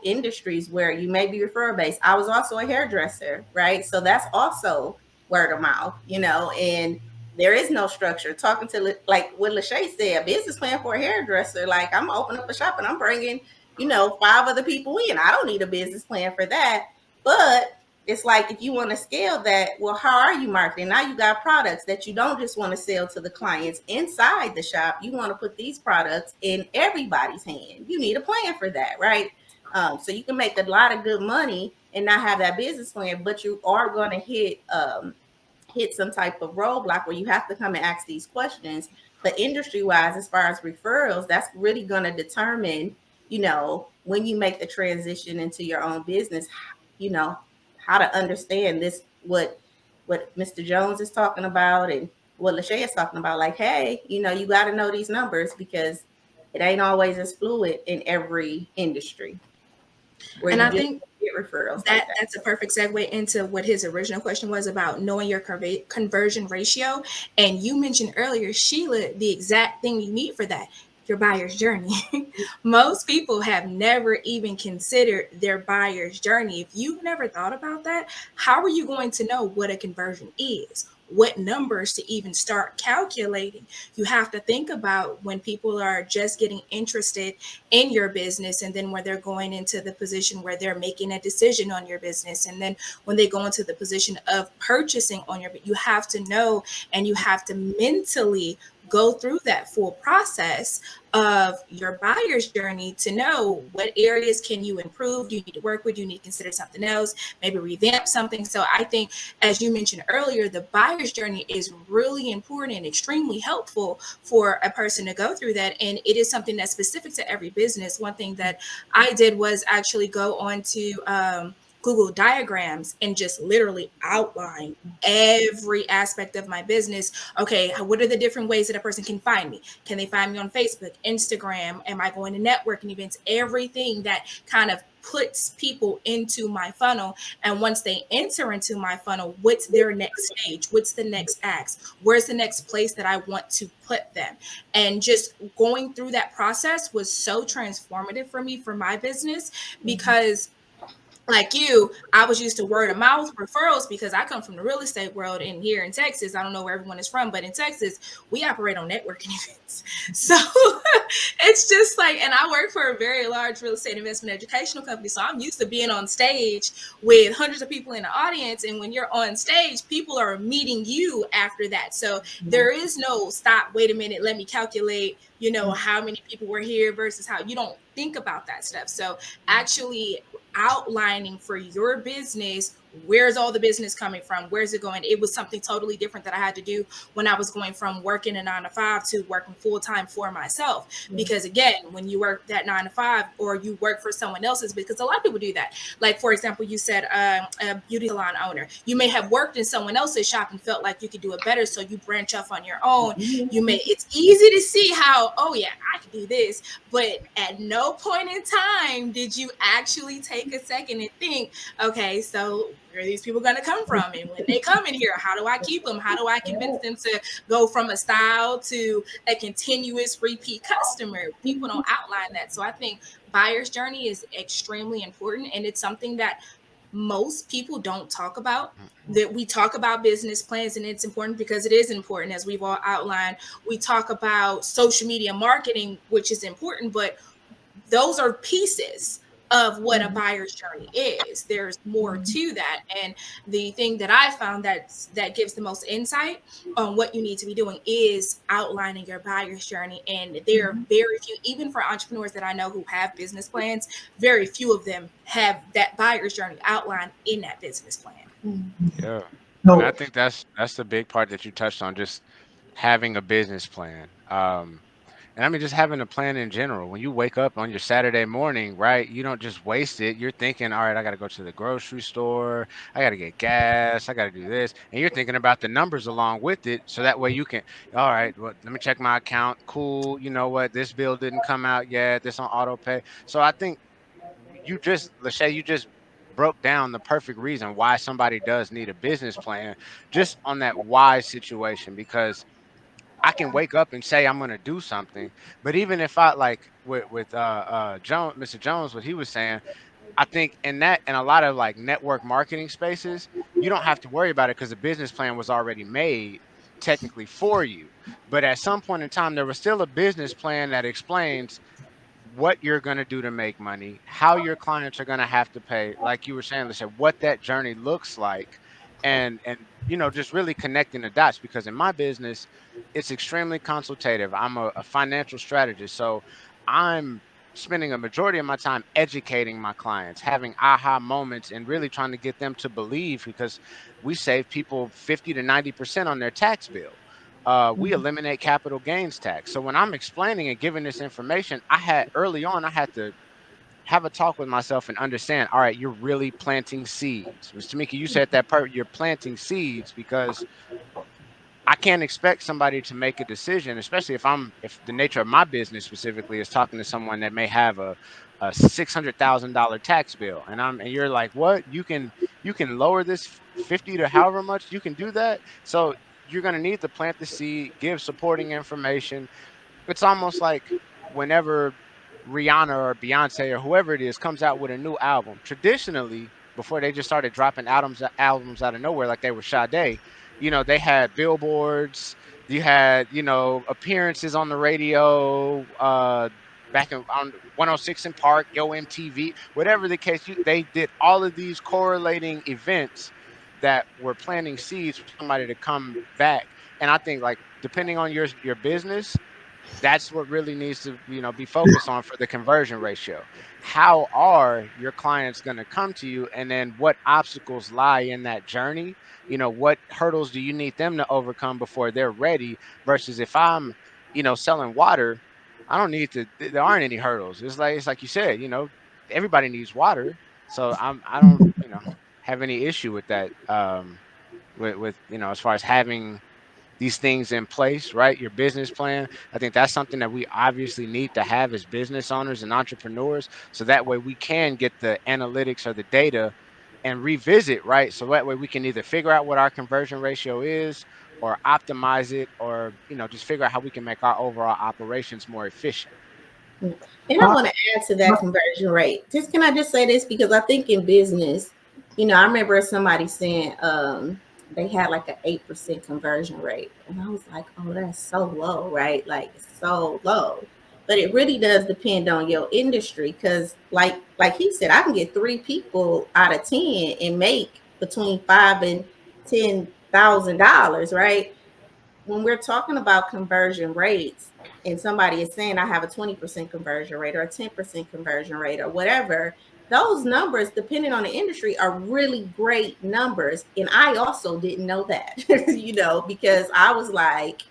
industries where you may be referral based. I was also a hairdresser, right? So that's also word of mouth, and there is no structure. Talking to, like what LaShay said, a business plan for a hairdresser, like I'm opening up a shop and I'm bringing, 5 other people in. I don't need a business plan for that. But it's like, if you want to scale that, well, how are you marketing? Now you got products that you don't just want to sell to the clients inside the shop. You want to put these products in everybody's hand. You need a plan for that, right? So you can make a lot of good money and not have that business plan, but you are going to hit some type of roadblock where you have to come and ask these questions. But industry wise, as far as referrals, that's really going to determine, when you make the transition into your own business, how to understand this, what Mr. Jones is talking about and what LaShay is talking about. Like, hey, you got to know these numbers, because it ain't always as fluid in every industry. And I think get referrals. That's a perfect segue into what his original question was about, knowing your conversion ratio. And you mentioned earlier, Sheila, the exact thing you need for that, your buyer's journey. Most people have never even considered their buyer's journey. If you've never thought about that, how are you going to know what a conversion is? what numbers to even start calculating. You have to think about when people are just getting interested in your business, and then when they're going into the position where they're making a decision on your business, and then when they go into the position of purchasing on your, you have to know, and you have to mentally go through that full process of your buyer's journey to know what areas can you improve, do you need to work with, do you need to consider something else, maybe revamp something. So I think, as you mentioned earlier, the buyer's journey is really important and extremely helpful for a person to go through that. And it is something that's specific to every business. One thing that I did was actually go on to Google Diagrams and just literally outline every aspect of my business. Okay, what are the different ways that a person can find me? Can they find me on Facebook, Instagram? Am I going to networking events? Everything that kind of puts people into my funnel. And once they enter into my funnel, what's their next stage? What's the next ask? Where's the next place that I want to put them? And just going through that process was so transformative for me, for my business, because like you, I was used to word of mouth referrals because I come from the real estate world. And here in Texas, I don't know where everyone is from, but in Texas, we operate on networking events. So it's just like, and I work for a very large real estate investment educational company. So I'm used to being on stage with hundreds of people in the audience. And when you're on stage, people are meeting you after that. So there is no stop, wait a minute, let me calculate, how many people were here versus how. You don't think about that stuff. So actually outlining for your business, where's all the business coming from, where's it going, it was something totally different that I had to do when I was going from working a 9-to-5 to working full-time for myself. Because again, when you work that 9-to-5 or you work for someone else's, because a lot of people do that. Like, for example, you said a beauty salon owner, you may have worked in someone else's shop and felt like you could do it better, so you branch off on your own. It's easy to see how, oh yeah, I can do this, but at no point in time did you actually take a second and think, okay, so where are these people going to come from? And when they come in here, how do I keep them? How do I convince them to go from a style to a continuous repeat customer? People don't outline that. So I think buyer's journey is extremely important. And it's something that most people don't talk about. That we talk about business plans, and it's important because it is important, as we've all outlined. We talk about social media marketing, which is important, but those are pieces of what a buyer's journey is. There's more to that. And the thing that I found that gives the most insight on what you need to be doing is outlining your buyer's journey. And there are very few, even for entrepreneurs that I know who have business plans, very few of them have that buyer's journey outlined in that business plan. Yeah. No. And I think that's the big part that you touched on, just having a business plan. And I mean, just having a plan in general. When you wake up on your Saturday morning, right, you don't just waste it. You're thinking, all right, I got to go to the grocery store. I got to get gas. I got to do this. And you're thinking about the numbers along with it. So that way you can, all right, well, let me check my account. Cool. You know what? This bill didn't come out yet. This on auto pay. So I think LaShay, you just broke down the perfect reason why somebody does need a business plan, just on that why situation, because I can wake up and say I'm gonna do something, but even if I like with Jones, Mr. Jones, what he was saying, I think in a lot of like network marketing spaces, you don't have to worry about it because the business plan was already made technically for you. But at some point in time, there was still a business plan that explains what you're going to do to make money, how your clients are going to have to pay, like you were saying, let's say what that journey looks like, and just really connecting the dots. Because in my business, it's extremely consultative. I'm a financial strategist, so I'm spending a majority of my time educating my clients, having aha moments, and really trying to get them to believe, because we save people 50 to 90% on their tax bill. We eliminate capital gains tax. So when I'm explaining and giving this information, I had to have a talk with myself and understand, all right, you're really planting seeds. Ms. Tamika, you said that part, you're planting seeds, because I can't expect somebody to make a decision, especially if the nature of my business specifically is talking to someone that may have a $600,000 tax bill, and you're like, what? You can lower this 50 to however much, you can do that. So you're gonna need to plant the seed, give supporting information. It's almost like whenever Rihanna or Beyonce or whoever it is comes out with a new album. Traditionally, before they just started dropping albums out of nowhere like they were Sade, they had billboards, you had, appearances on the radio, back on 106 in Park, Yo MTV, whatever the case. They did all of these correlating events that were planting seeds for somebody to come back. And I think, like, depending on your business, that's what really needs to, be focused on for the conversion ratio. How are your clients going to come to you, and then what obstacles lie in that journey? What hurdles do you need them to overcome before they're ready? Versus if I'm, selling water, I don't need to. There aren't any hurdles. It's like you said. Everybody needs water, so I don't, have any issue with that. With as far as having these things in place, right? Your business plan. I think that's something that we obviously need to have as business owners and entrepreneurs. So that way we can get the analytics or the data and revisit, right? So that way we can either figure out what our conversion ratio is, or optimize it, or, just figure out how we can make our overall operations more efficient. And I want to add to that conversion rate. Can I just say this? Because I think in business, I remember somebody saying they had like an 8% conversion rate. And I was like, oh, that's so low, right? Like, it's so low. But it really does depend on your industry. Because like he said, I can get 3 people out of 10 and make between $5,000 and $10,000, right? When we're talking about conversion rates, and somebody is saying I have a 20% conversion rate or a 10% conversion rate or whatever, those numbers, depending on the industry, are really great numbers. And I also didn't know that, because I was like,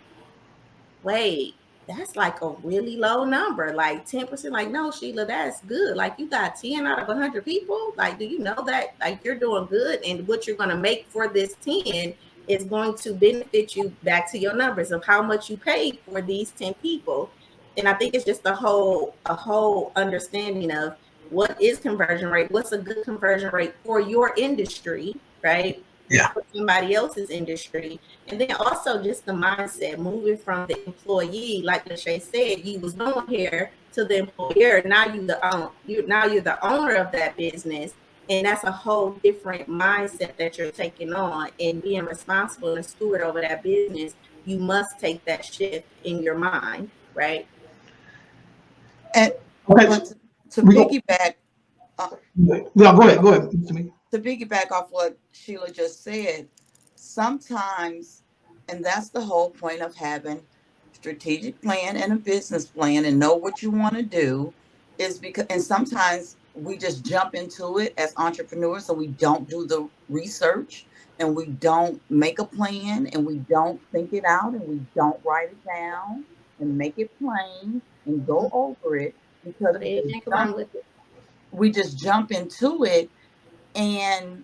wait, that's like a really low number, like 10%. Like, no, Sheila, that's good. Like, you got 10 out of 100 people. Like, do you know that? Like, you're doing good, and what you're going to make for this 10 is going to benefit you back to your numbers of how much you paid for these 10 people. And I think it's just a whole understanding of what is conversion rate, what's a good conversion rate for your industry, right? Yeah. For somebody else's industry. And then also just the mindset, moving from the employee, like LaShay said, you was doing here, to the employer. Now you're the owner of that business. And that's a whole different mindset that you're taking on, and being responsible and steward over that business. You must take that shift in your mind, right? And Okay. to piggyback, Yeah, go ahead. To piggyback off what Sheila just said, sometimes, and that's the whole point of having strategic plan and a business plan and know what you want to do, is because, and sometimes we just jump into it as entrepreneurs, so we don't do the research, and we don't make a plan, and we don't think it out, and we don't write it down and make it plain and go over it, because we just jump into it, and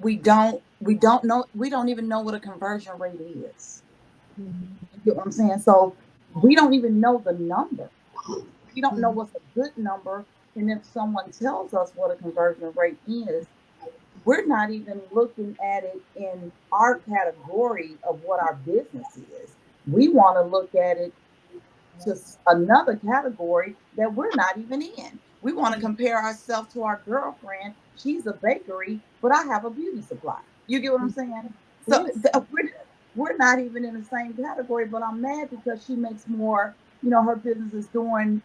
we don't even know what a conversion rate is. You get what I'm saying? So we don't even know the number. We don't know what's a good number. And if someone tells us what a conversion rate is, we're not even looking at it in our category of what our business is. We want to look at it to another category that we're not even in. We want to compare ourselves to our girlfriend. She's a bakery, but I have a beauty supply. You get what I'm saying? So we're not even in the same category, but I'm mad because she makes more, her business is doing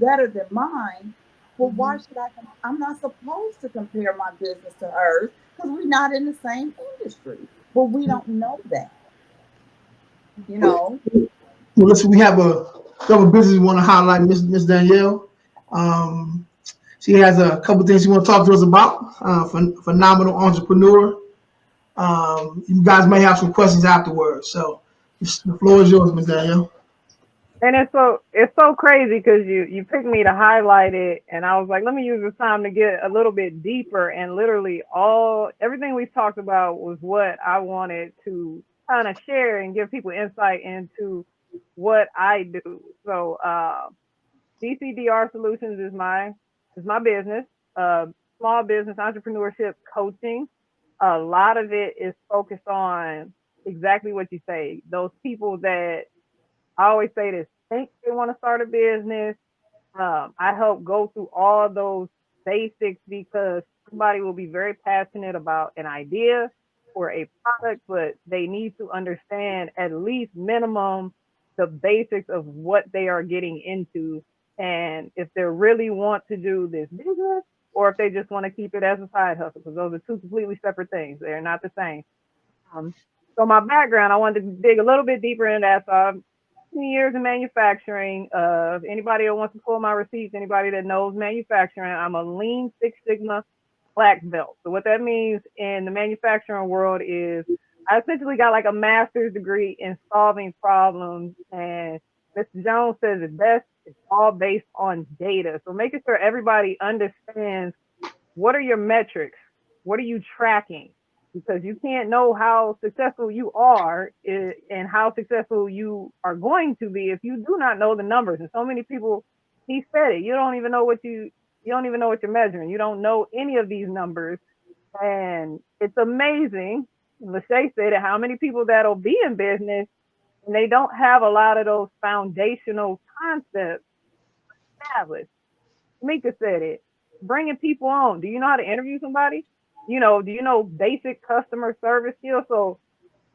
better than mine. Well, why should I'm not supposed to compare my business to hers, because we're not in the same industry. But we don't know that. Well, listen, we have a business we want to highlight, Miss Danielle. She has a couple things she want to talk to us about. Phenomenal entrepreneur. You guys may have some questions afterwards, so the floor is yours, Miss Danielle. And it's so crazy because you picked me to highlight it, and I was like, let me use this time to get a little bit deeper. And literally everything we talked about was what I wanted to kind of share and give people insight into what I do. So DCDR Solutions is my business. Small business entrepreneurship coaching. A lot of it is focused on exactly what you say. Those people that, I always say this, think they want to start a business. I help go through all those basics, because somebody will be very passionate about an idea, for a product, but they need to understand at least minimum the basics of what they are getting into, and if they really want to do this business or if they just want to keep it as a side hustle, because those are two completely separate things. They're not the same. So my background, I wanted to dig a little bit deeper into that. So I'm 20 years in manufacturing. Anybody that wants to pull my receipts, anybody that knows manufacturing, I'm a Lean Six Sigma black belt. So what that means in the manufacturing world is I essentially got like a master's degree in solving problems. And Mr. Jones says it best, it's all based on data. So making sure everybody understands what are your metrics? What are you tracking? Because you can't know how successful you are and how successful you are going to be if you do not know the numbers. And so many people, he said it, you don't even know what you're measuring. You don't know any of these numbers. And it's amazing. LaShay said it, how many people that'll be in business and they don't have a lot of those foundational concepts established. Mika said it, bringing people on. Do you know how to interview somebody? Do you know basic customer service skills? So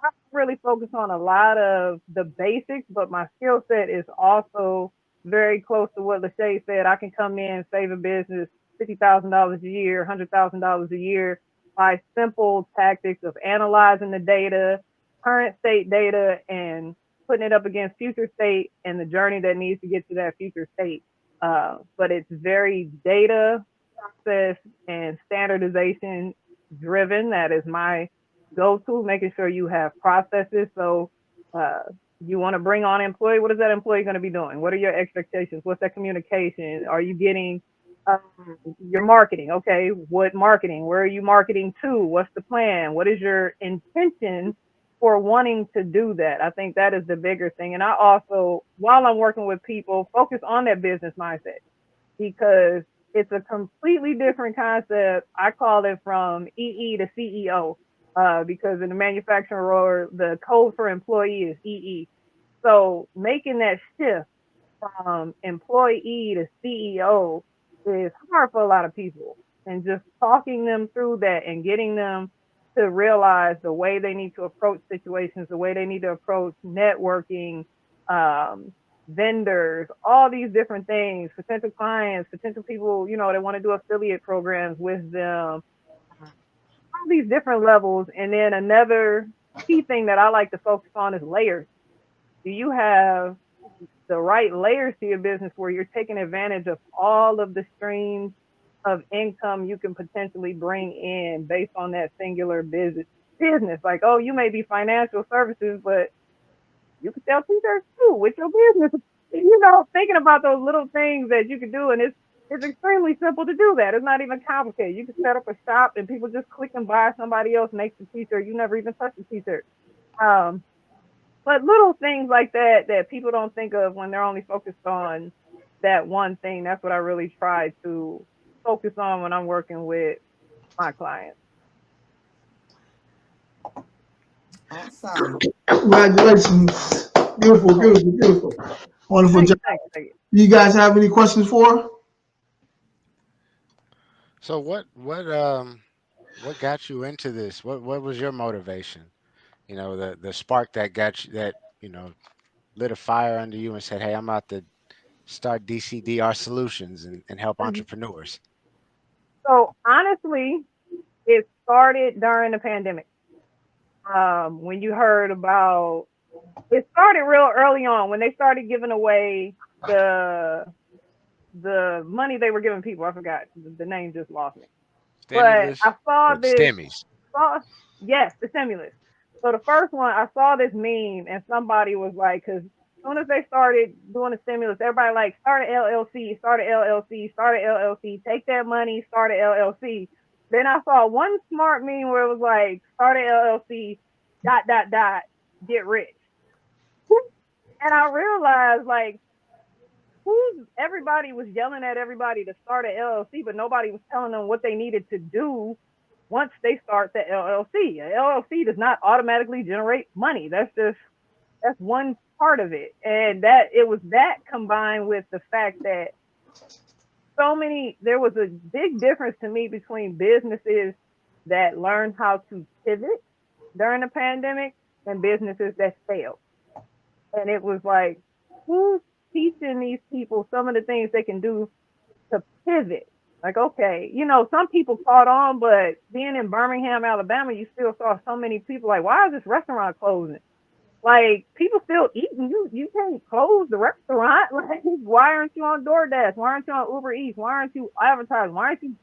I really focus on a lot of the basics, but my skill set is also very close to what LaShay said. I can come in, save a business $50,000 a year, $100,000 a year by simple tactics of analyzing the data, current state data, and putting it up against future state and the journey that needs to get to that future state. But it's very data, process, and standardization driven. That is my go-to, making sure you have processes. So you want to bring on an employee. What is that employee going to be doing? What are your expectations? What's that communication? Are you getting your marketing? Okay, what marketing? Where are you marketing to? What's the plan? What is your intention for wanting to do that? I think that is the bigger thing. And I also, while I'm working with people, focus on that business mindset, because it's a completely different concept. I call it from EE to CEO, because in the manufacturing world, the code for employee is EE. So making that shift from employee to CEO is hard for a lot of people. And just talking them through that and getting them to realize the way they need to approach situations, the way they need to approach networking, vendors, all these different things, potential clients, potential people, they want to do affiliate programs with them, all these different levels. And then another key thing that I like to focus on is layers. Do you have the right layers to your business where you're taking advantage of all of the streams of income you can potentially bring in based on that singular business? Like, oh, you may be financial services, but you can sell t-shirts too with your business. Thinking about those little things that you can do, and it's extremely simple to do that. It's not even complicated. You can set up a shop and people just click and buy. Somebody else makes the t-shirt. You never even touch the t-shirt. But little things like that people don't think of when they're only focused on that one thing. That's what I really try to focus on when I'm working with my clients. Awesome. Congratulations. Beautiful. Wonderful job. Thank you. Do you guys have any questions for her? So what got you into this? What was your motivation? The spark that got you, that lit a fire under you and said, "Hey, I'm out to start DCDR Solutions and help entrepreneurs." So honestly, it started during the pandemic. When you heard about, it started real early on when they started giving away the money they were giving people. I forgot, the name just lost me. Stimulus, but I saw or this. Stimmies. Yes, the stimulus. So the first one, I saw this meme, and somebody was like, because as soon as they started doing the stimulus, everybody like, start an LLC, take that money, start an LLC. Then I saw one smart meme where it was like, start an LLC, ... get rich. And I realized, like, everybody was yelling at everybody to start an LLC, but nobody was telling them what they needed to do once they start the LLC. An LLC does not automatically generate money. That's one part of it. And it was that combined with the fact that there was a big difference to me between businesses that learn how to pivot during the pandemic and businesses that failed. And it was like, who's teaching these people some of the things they can do to pivot? Like, okay, you know, some people caught on, but being in Birmingham, Alabama, you still saw so many people like, why is this restaurant closing? Like, people still eating. You can't close the restaurant. Like, why aren't you on DoorDash? Why aren't you on Uber Eats? Why aren't you advertising? Why aren't you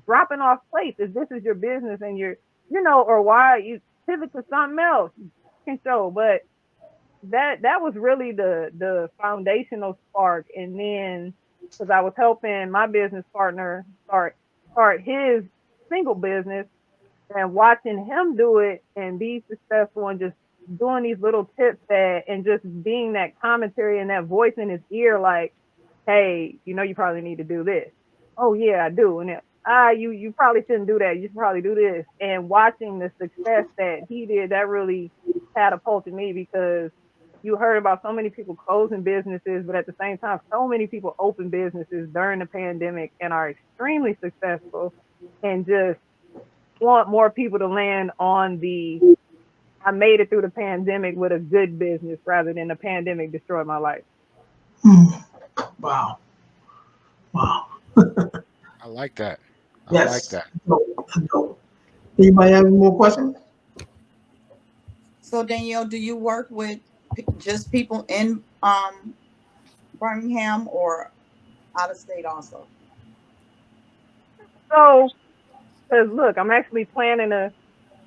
dropping off plates if this is your business and you're, you know, or why you pivot to something else? And so, but that was really the foundational spark. And then, because I was helping my business partner start his single business and watching him do it and be successful and just doing these little tips and just being that commentary and that voice in his ear, like, hey, you know, you probably need to do this. Oh yeah, I do. And you probably shouldn't do that. You should probably do this. And watching the success that he did, that really catapulted me, because you heard about so many people closing businesses, but at the same time, so many people open businesses during the pandemic and are extremely successful, and just want more people to land on I made it through the pandemic with a good business rather than the pandemic destroyed my life. Wow. Wow. I like that. Yes. I like that. No. Anybody have any more questions? So Danielle, do you work with just people in Birmingham or out of state also? So, because look, I'm actually planning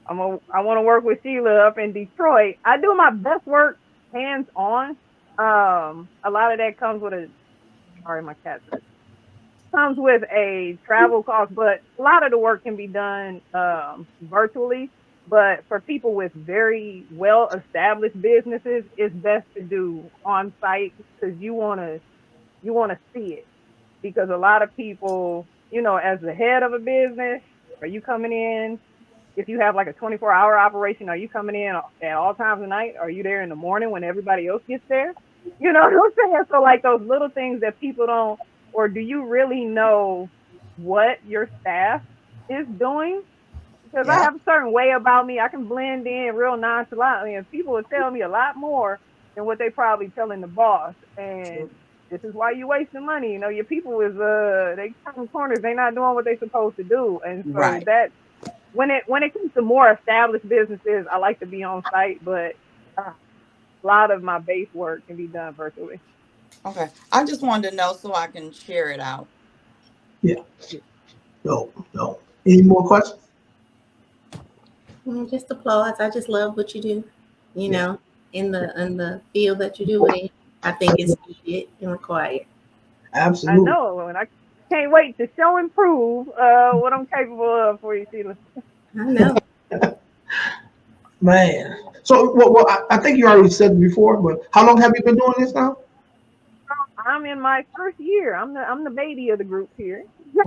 I want to work with Sheila up in Detroit. I do my best work hands-on. A lot of that comes with comes with a travel cost, but a lot of the work can be done virtually. But for people with very well-established businesses, it's best to do on-site, because you want to see it. Because a lot of people, you know, as the head of a business, are you coming in? If you have like a 24-hour operation, are you coming in at all times of night? Are you there in the morning when everybody else gets there? You know what I'm saying? So like those little things that people don't, or do you really know what your staff is doing? Because I have a certain way about me. I can blend in real nonchalantly, and people will tell me a lot more than what they probably telling the boss. And this is why you're wasting money. You know, your people is they cutting corners. They're not doing what they're supposed to do. And so that when it comes to more established businesses, I like to be on site, but a lot of my base work can be done virtually. Okay. I just wanted to know so I can share it out. Yeah. No. Any more questions? Just applause. I just love what you do. You know, in the field that you do it in. I think it's needed and required. Absolutely. I know, and I can't wait to show and prove what I'm capable of for you, Sheila. I know. Man. So, well, I think you already said it before, but how long have you been doing this now? I'm in my first year. I'm the baby of the group here.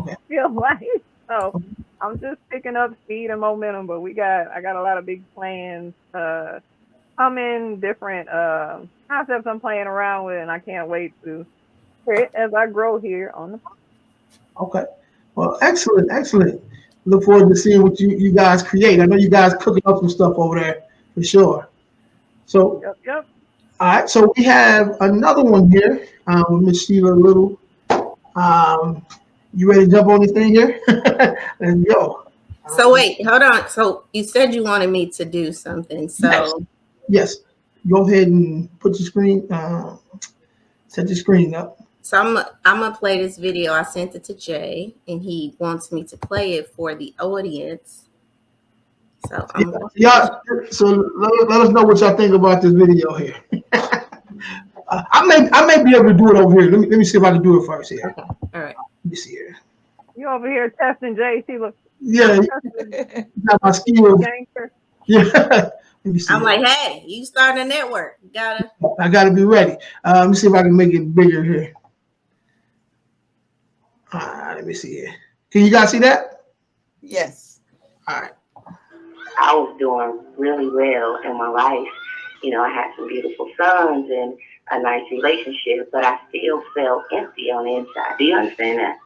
I feel like so. I'm just picking up speed and momentum, but I got a lot of big plans coming, different concepts I'm playing around with, and I can't wait to hear it as I grow here on the podcast. Okay. Well, excellent. Look forward to seeing what you guys create. I know you guys cooking up some stuff over there for sure. So, Yep. All right. So we have another one here with Miss Sheila Little. You ready to jump on this thing here? Let's go. So wait, hold on. So you said you wanted me to do something. So yes. Go ahead and put your screen. Set your screen up. So I'm gonna play this video. I sent it to Jay, and he wants me to play it for the audience. So So let us know what y'all think about this video here. I may be able to do it over here. Let me see if I can do it first here. Okay. All right. Let me see here. You over here testing Jay? Sheila. Yeah. Got my skills. Yeah. I'm like, hey, you starting a network. I gotta be ready. Let me see if I can make it bigger here. Let me see here. Can you guys see that? Yes. All right. I was doing really well in my life. You know, I had some beautiful sons and a nice relationship, but I still felt empty on the inside. Do you understand that?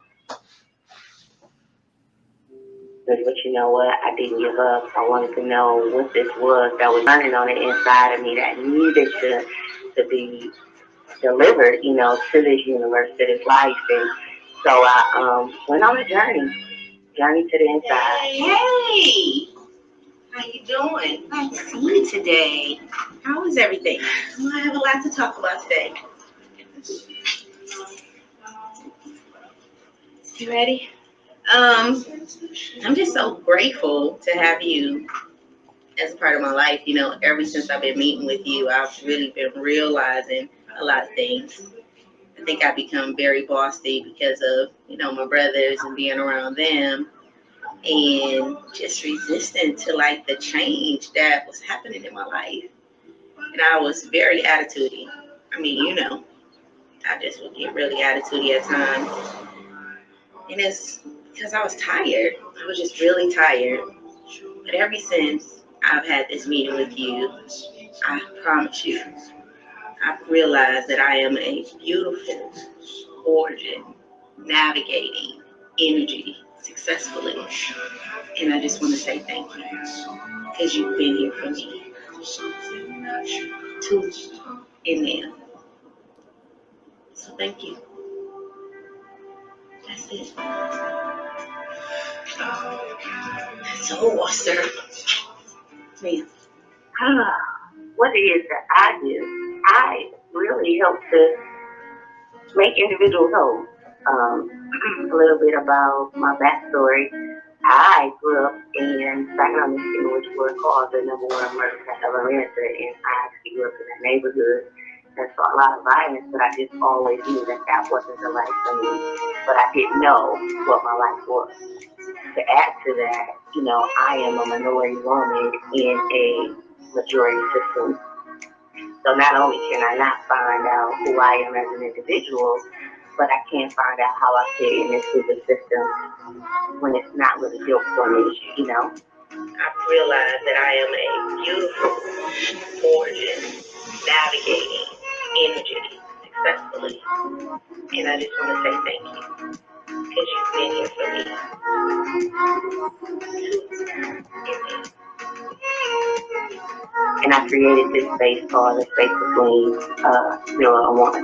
But you know what? I didn't give up. I wanted to know what this was that was burning on the inside of me that needed to be delivered, to this universe, to this life. And so I went on a journey to the inside. Hey, how you doing? Nice to see you today. How is everything? I have a lot to talk about today. You ready? I'm just so grateful to have you as a part of my life. Ever since I've been meeting with you, I've really been realizing a lot of things. I think I've become very bossy because of, my brothers and being around them and just resistant to like the change that was happening in my life. And I was very attitudey. I mean, I just would get really attitudey at times. And it's because I was tired. I was just really tired. But ever since I've had this meeting with you, I promise you, I've realized that I am a beautiful, gorgeous, navigating energy successfully. And I just want to say thank you because you've been here for me. Too, Ennead. So thank you. That's it. So awesome. Man. What it is that I do, I really help to make individuals whole. A little bit about my backstory. I grew up in Saginaw, Michigan, which was called the #1 murder capital of America, and I actually grew up in that neighborhood that saw a lot of violence, but I just always knew that wasn't the life for me, but I didn't know what my life was. To add to that, I am a minority woman in a majority system. So not only can I not find out who I am as an individual, but I can't find out how I fit in this stupid system when it's not really built for me, I've realized that I am a beautiful, gorgeous, navigating energy successfully. And I just want to say thank you because you've been here for me. And I created this space called the space between 0 and 1.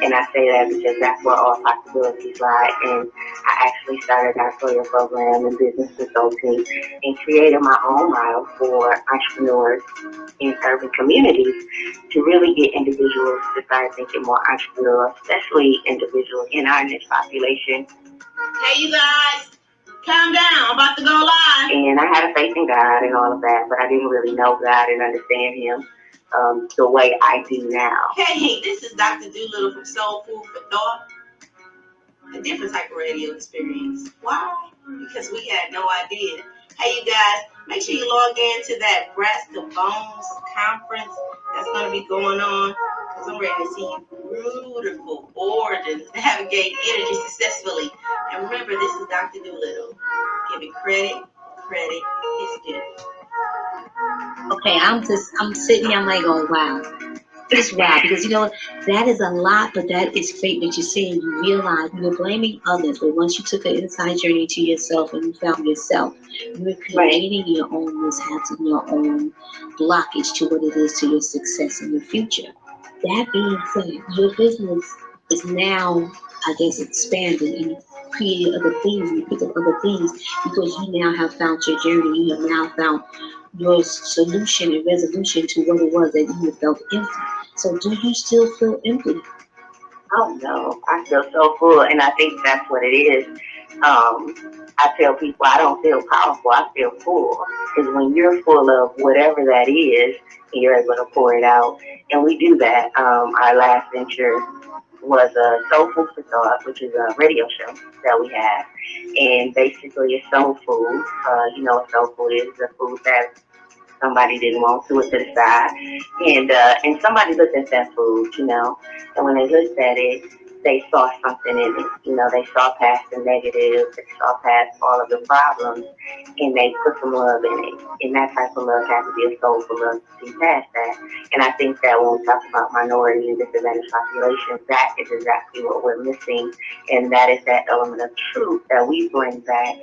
And I say that because that's where all possibilities lie. And I actually started our career program in business consulting and created my own model for entrepreneurs in urban communities to really get individuals to start thinking more entrepreneurial, especially individuals in our niche population. Hey, you guys. Calm down, I'm about to go live. And I had a faith in God and all of that, but I didn't really know God and understand Him the way I do now. Hey, this is Dr. Doolittle from Soul Food for Thought. A different type of radio experience. Why? Because we had no idea. Hey, you guys, make sure you log in to that Breast to Bones conference that's going to be going on. Because I'm ready to see you beautiful, gorgeous, navigate energy successfully. And remember, this is Dr. Doolittle. Giving credit is due. Okay, I'm sitting here, I'm like, oh, wow. It's wow, because that is a lot, but that is great what you're saying. You realize you were blaming others, but once you took an inside journey to yourself and you found yourself, you were creating your own mishaps and your own blockage to what it is to your success in the future. That being said, your business is now, I guess, expanding and you created other things, you picked up other things because you now have found your journey, you have now found your solution and resolution to what it was that you felt empty. So do you still feel empty? Oh no, I feel so full, and I think that's what it is. I tell people I don't feel powerful, I feel full. Because when you're full of whatever that is, you're able to pour it out. And we do that. Our last venture was Soul Food for Thought, which is a radio show that we have. And basically it's soul food. Soul food is the food that somebody didn't want to it to the side. And somebody looked at that food, and when they looked at it, they saw something in it. They saw past the negatives, they saw past all of the problems, and they put some love in it. And that type of love has to be a soulful love to see past that. And I think that when we talk about minority and disadvantaged populations, that is exactly what we're missing. And that is that element of truth that we bring back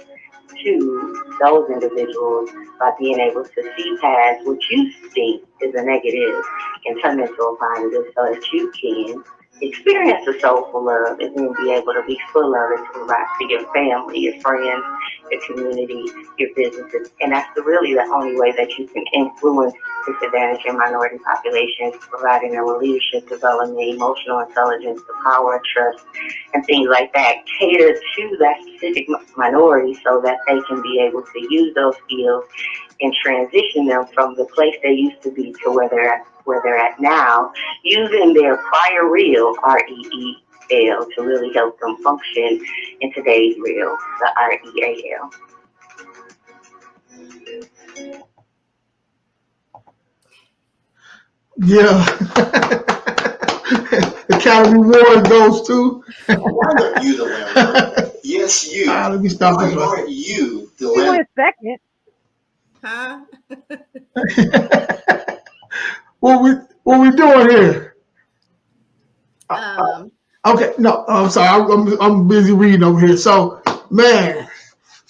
to those individuals by being able to see past what you think is a negative and turn it into a positive so that you can experience the soulful love and then be able to be full of it to provide to your family, your friends, your community, your businesses. And that's really the only way that you can influence disadvantaged and minority populations, providing them with leadership development, emotional intelligence, the power of trust, and things like that. Cater to that specific minority so that they can be able to use those skills and transition them from the place they used to be to where they're at now, using their prior real, REEL, to really help them function in today's real, the REAL. Yeah. The Academy Award goes to. Why aren't you the landlord? Yes, you. Let me stop Why this one. aren't you the He landlord? went second. Huh? What we doing here? Um, Okay, no, I'm sorry. I'm busy reading over here. So, man,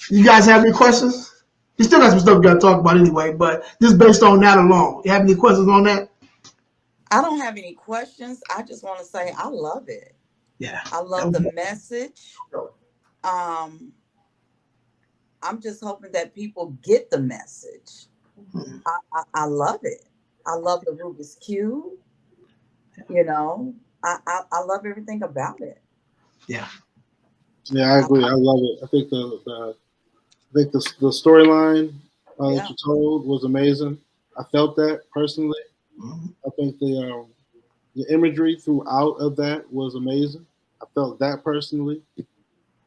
you guys have any questions? You still got some stuff you got to talk about anyway, but just based on that alone, you have any questions on that? I don't have any questions. I just want to say I love it. Yeah. I love the message. I'm just hoping that people get the message. I love it. I love the Rubik's Cube. You know, I love everything about it. Yeah. Yeah, I agree. I love it. I think the storyline that you told was amazing. I felt that personally. Mm-hmm. I think the imagery throughout of that was amazing. I felt that personally,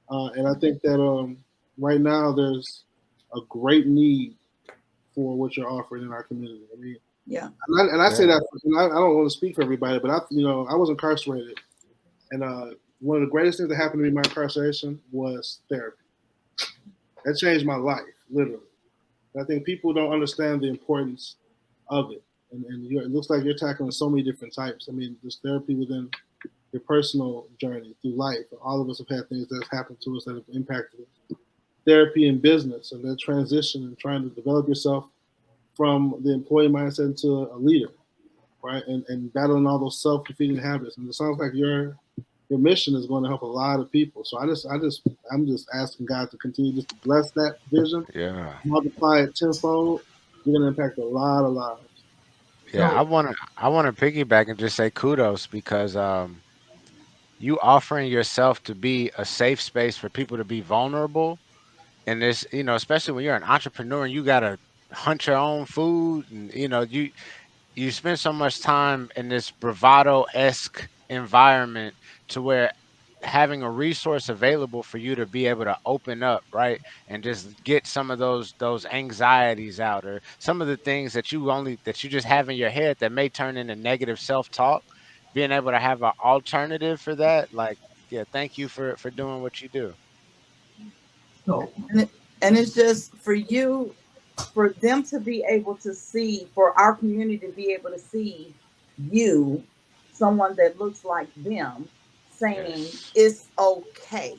and I think that right now there's a great need for what you're offering in our community. I mean, yeah, and I say that, and I don't want to speak for everybody, but I was incarcerated, and one of the greatest things that happened to me in my incarceration was therapy. That changed my life, literally. And I think people don't understand the importance of it. And it looks like you're tackling so many different types. I mean, there's therapy within your personal journey through life. All of us have had things that have happened to us that have impacted us. Therapy in business and that transition and trying to develop yourself from the employee mindset into a leader, right? And battling all those self-defeating habits. And it sounds like your mission is going to help a lot of people. So I'm just asking God to continue just to bless that vision. Yeah. Multiply it tenfold. You're going to impact a lot of lives. Yeah, I want to piggyback and just say kudos because you offering yourself to be a safe space for people to be vulnerable, and this, especially when you're an entrepreneur and you gotta hunt your own food, and you spend so much time in this bravado-esque environment to where having a resource available for you to be able to open up, right, and just get some of those anxieties out, or some of the things that you just have in your head that may turn into negative self-talk, being able to have an alternative for that, like, yeah, thank you for doing what you do. And it's just for them to be able to see, for our community to be able to see you, someone that looks like them, saying it's okay.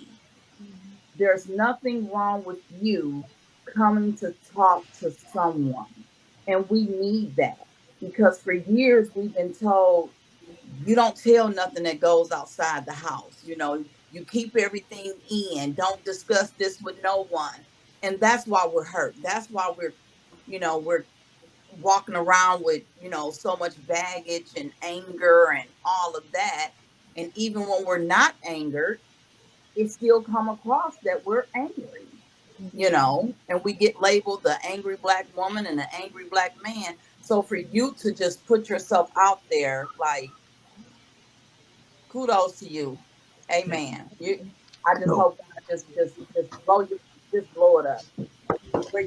There's nothing wrong with you coming to talk to someone. And we need that because for years we've been told you don't tell nothing that goes outside the house. You keep everything in. Don't discuss this with no one. And that's why we're hurt. That's why we're walking around with, so much baggage and anger and all of that. And even when we're not angered, it still come across that we're angry, and we get labeled the angry Black woman and the angry Black man. So for you to just put yourself out there, like, kudos to you. Amen. I just hope God just blow it up.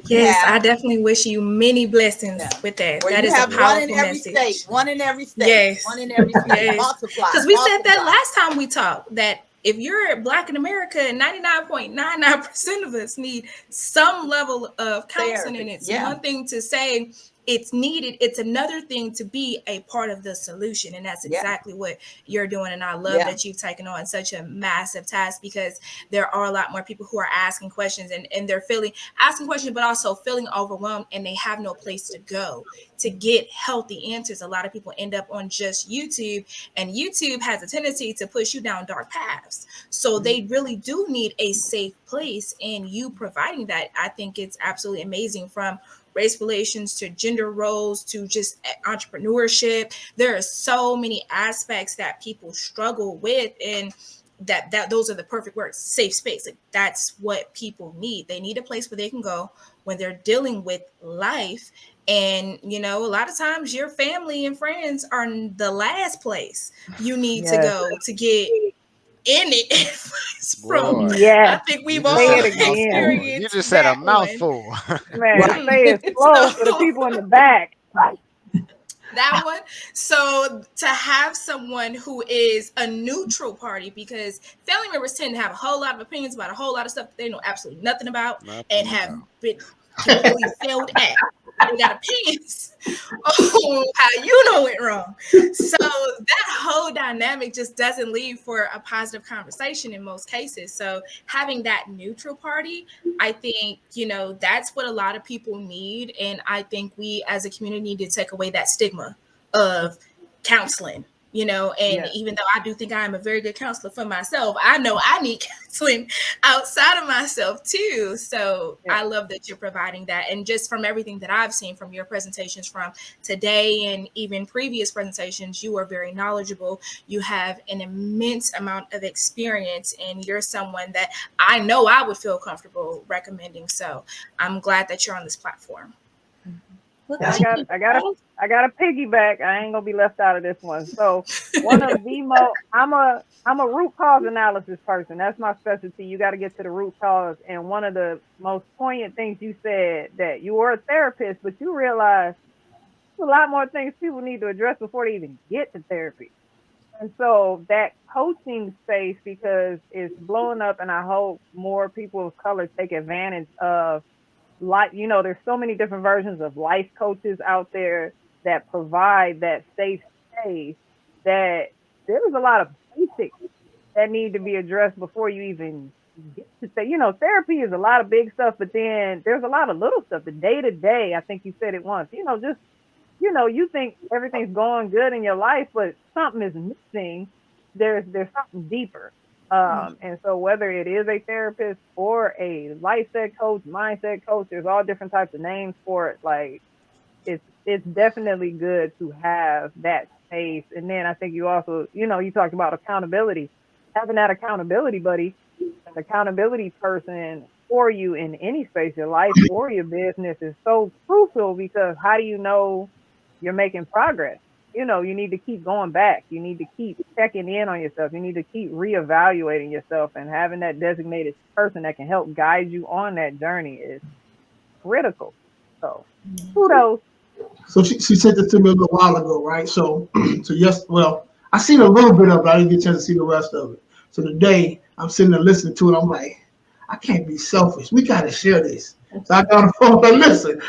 Yes, I definitely wish you many blessings with that. Where that you is have a powerful one in every message. state. One in every state. Yes. One in every state. Yes. Multiply. Because we said that last time we talked, that if you're Black in America, 99.99% of us need some level of counseling. And it's one thing to say, it's needed. It's another thing to be a part of the solution. And that's exactly what you're doing. And I love that you've taken on such a massive task, because there are a lot more people who are asking questions, and they're asking questions, but also feeling overwhelmed, and they have no place to go to get healthy answers. A lot of people end up on just YouTube, and YouTube has a tendency to push you down dark paths. So they really do need a safe place, and you providing that, I think it's absolutely amazing. From race relations to gender roles to just entrepreneurship, there are so many aspects that people struggle with, and that those are the perfect words: safe space. Like, that's what people need. They need a place where they can go when they're dealing with life. And a lot of times your family and friends are the last place you need to go to get any advice from. I think we've all experienced You just said a mouthful. Man, say it slow for the people in the back. That one. So to have someone who is a neutral party, because family members tend to have a whole lot of opinions about a whole lot of stuff that they know absolutely nothing about, and have been completely failed at. They got opinions on how went wrong. So that whole dynamic just doesn't lead for a positive conversation in most cases. So having that neutral party, I think, that's what a lot of people need. And I think we as a community need to take away that stigma of counseling. And even though I do think I am a very good counselor for myself, I know I need counseling outside of myself too. So I love that you're providing that. And just from everything that I've seen from your presentations from today and even previous presentations, you are very knowledgeable. You have an immense amount of experience, and you're someone that I know I would feel comfortable recommending. So I'm glad that you're on this platform. I got a piggyback. I ain't gonna be left out of this one. So one of the most, I'm a root cause analysis person. That's my specialty. You got to get to the root cause. And one of the most poignant things you said, that you were a therapist, but you realize there's a lot more things people need to address before they even get to therapy. And so that coaching space, because it's blowing up, and I hope more people of color take advantage of. There's so many different versions of life coaches out there that provide that safe space, that there's a lot of basics that need to be addressed before you even get to say, therapy is a lot of big stuff, but then there's a lot of little stuff, the day to day. I think you said it once, you think everything's going good in your life, but something is missing. There's something deeper. And so whether it is a therapist or a life set coach, mindset coach, there's all different types of names for it. Like, it's definitely good to have that space. And then I think you also, you talked about accountability. Having that accountability buddy, an accountability person for you in any space, your life or your business, is so crucial, because how do you know you're making progress? You need to keep going back. You need to keep checking in on yourself. You need to keep reevaluating yourself, and having that designated person that can help guide you on that journey is critical. So kudos. So she sent it to me a little while ago, right? So yes, well, I seen a little bit of it. I didn't get a chance to see the rest of it. So today I'm sitting there listening to it. I'm like, I can't be selfish. We got to share this. So I got on the phone and listen.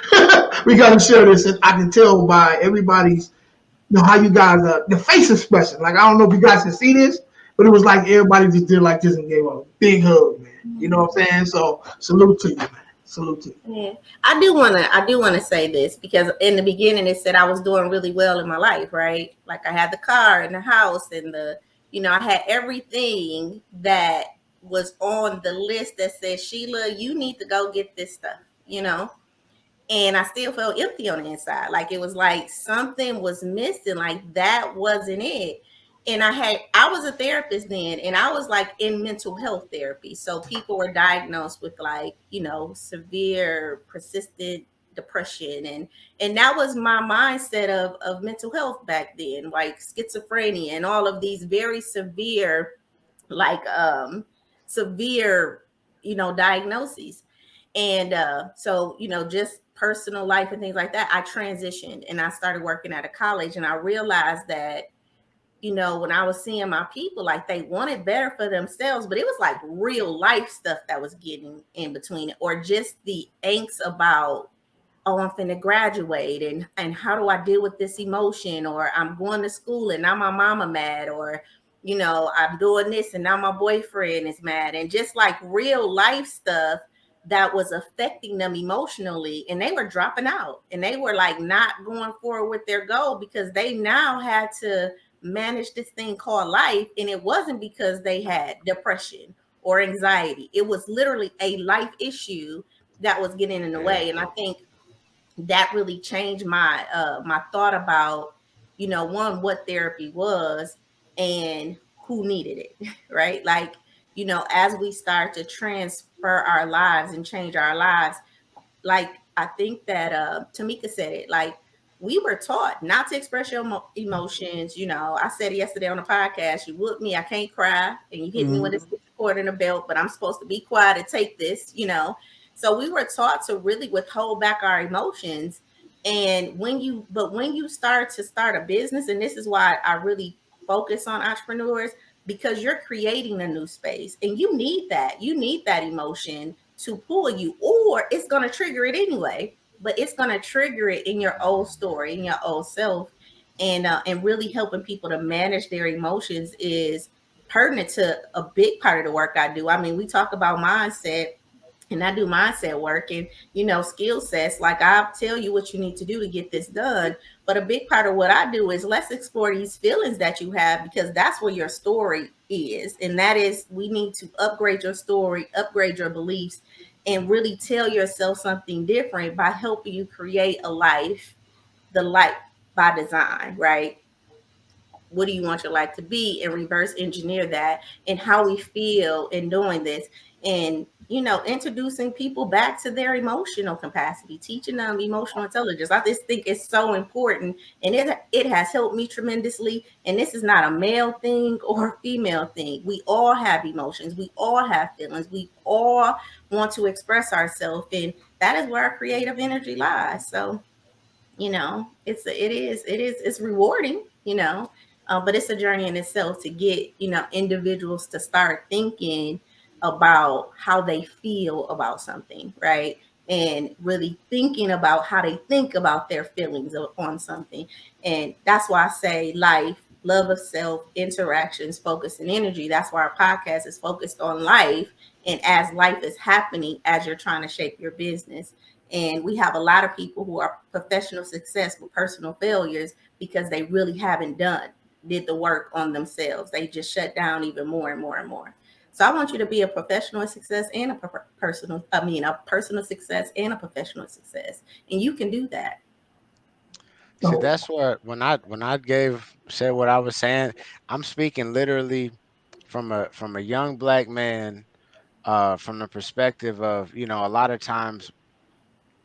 We got to share this. And I can tell by everybody's, how you guys, the face expression. Like, I don't know if you guys can see this, but it was like everybody just did like this and gave a big hug, man. You know what I'm saying? So salute to you, man. Salute to you. Yeah, I do want to say this, because in the beginning it said I was doing really well in my life, right? Like, I had the car and the house and I had everything that was on the list that said, Sheila, you need to go get this stuff, and I still felt empty on the inside. Like, it was like something was missing. Like, that wasn't it. And I was a therapist then, and I was like in mental health therapy. So people were diagnosed with severe persistent depression. And that was my mindset of mental health back then, like schizophrenia and all of these very severe, diagnoses. And so, just personal life and things like that, I transitioned and I started working at a college, and I realized that, when I was seeing my people, like, they wanted better for themselves, but it was like real life stuff that was getting in between it, or just the angst about, oh, I'm finna graduate, and how do I deal with this emotion? Or I'm going to school and now my mama mad, or I'm doing this and now my boyfriend is mad, and just like real life stuff that was affecting them emotionally, and they were dropping out and they were like not going forward with their goal because they now had to manage this thing called life. And it wasn't because they had depression or anxiety. It was literally a life issue that was getting in the way. And I think that really changed my thought about, one, what therapy was and who needed it, right? Like, as we start to transfer our lives and change our lives, like I think that Tamika said it, like we were taught not to express your emotions. I said it yesterday on the podcast, you whoop me, I can't cry, and you hit me with a cord in a belt, but I'm supposed to be quiet and take this. So we were taught to really withhold back our emotions. And when you start a business, and this is why I really focus on entrepreneurs, because you're creating a new space and you need that emotion to pull you, or it's going to trigger it anyway, but it's going to trigger it in your old story, in your old self. And really helping people to manage their emotions is pertinent to a big part of the work I do. I mean, we talk about mindset, and I do mindset work and, skill sets. Like I'll tell you what you need to do to get this done. But a big part of what I do is let's explore these feelings that you have, because that's where your story is. And that is, we need to upgrade your story, upgrade your beliefs, and really tell yourself something different by helping you create a life, the life by design, right? What do you want your life to be, and reverse engineer that and how we feel in doing this. And introducing people back to their emotional capacity, teaching them emotional intelligence. I just think it's so important, and it has helped me tremendously. And this is not a male thing or a female thing. We all have emotions, we all have feelings, we all want to express ourselves, and that is where our creative energy lies. So it's rewarding, but it's a journey in itself to get, individuals to start thinking about how they feel about something, right? And really thinking about how they think about their feelings on something. And that's why I say life, love of self, interactions, focus, and energy. That's why our podcast is focused on life. And as life is happening, as you're trying to shape your business. And we have a lot of people who are professional success with personal failures because they really haven't did the work on themselves. They just shut down even more and more and more. So I want you to be a professional success and a personal success and a professional success. And you can do that. See, that's what when I said what I was saying, I'm speaking literally from a young black man, from the perspective of, a lot of times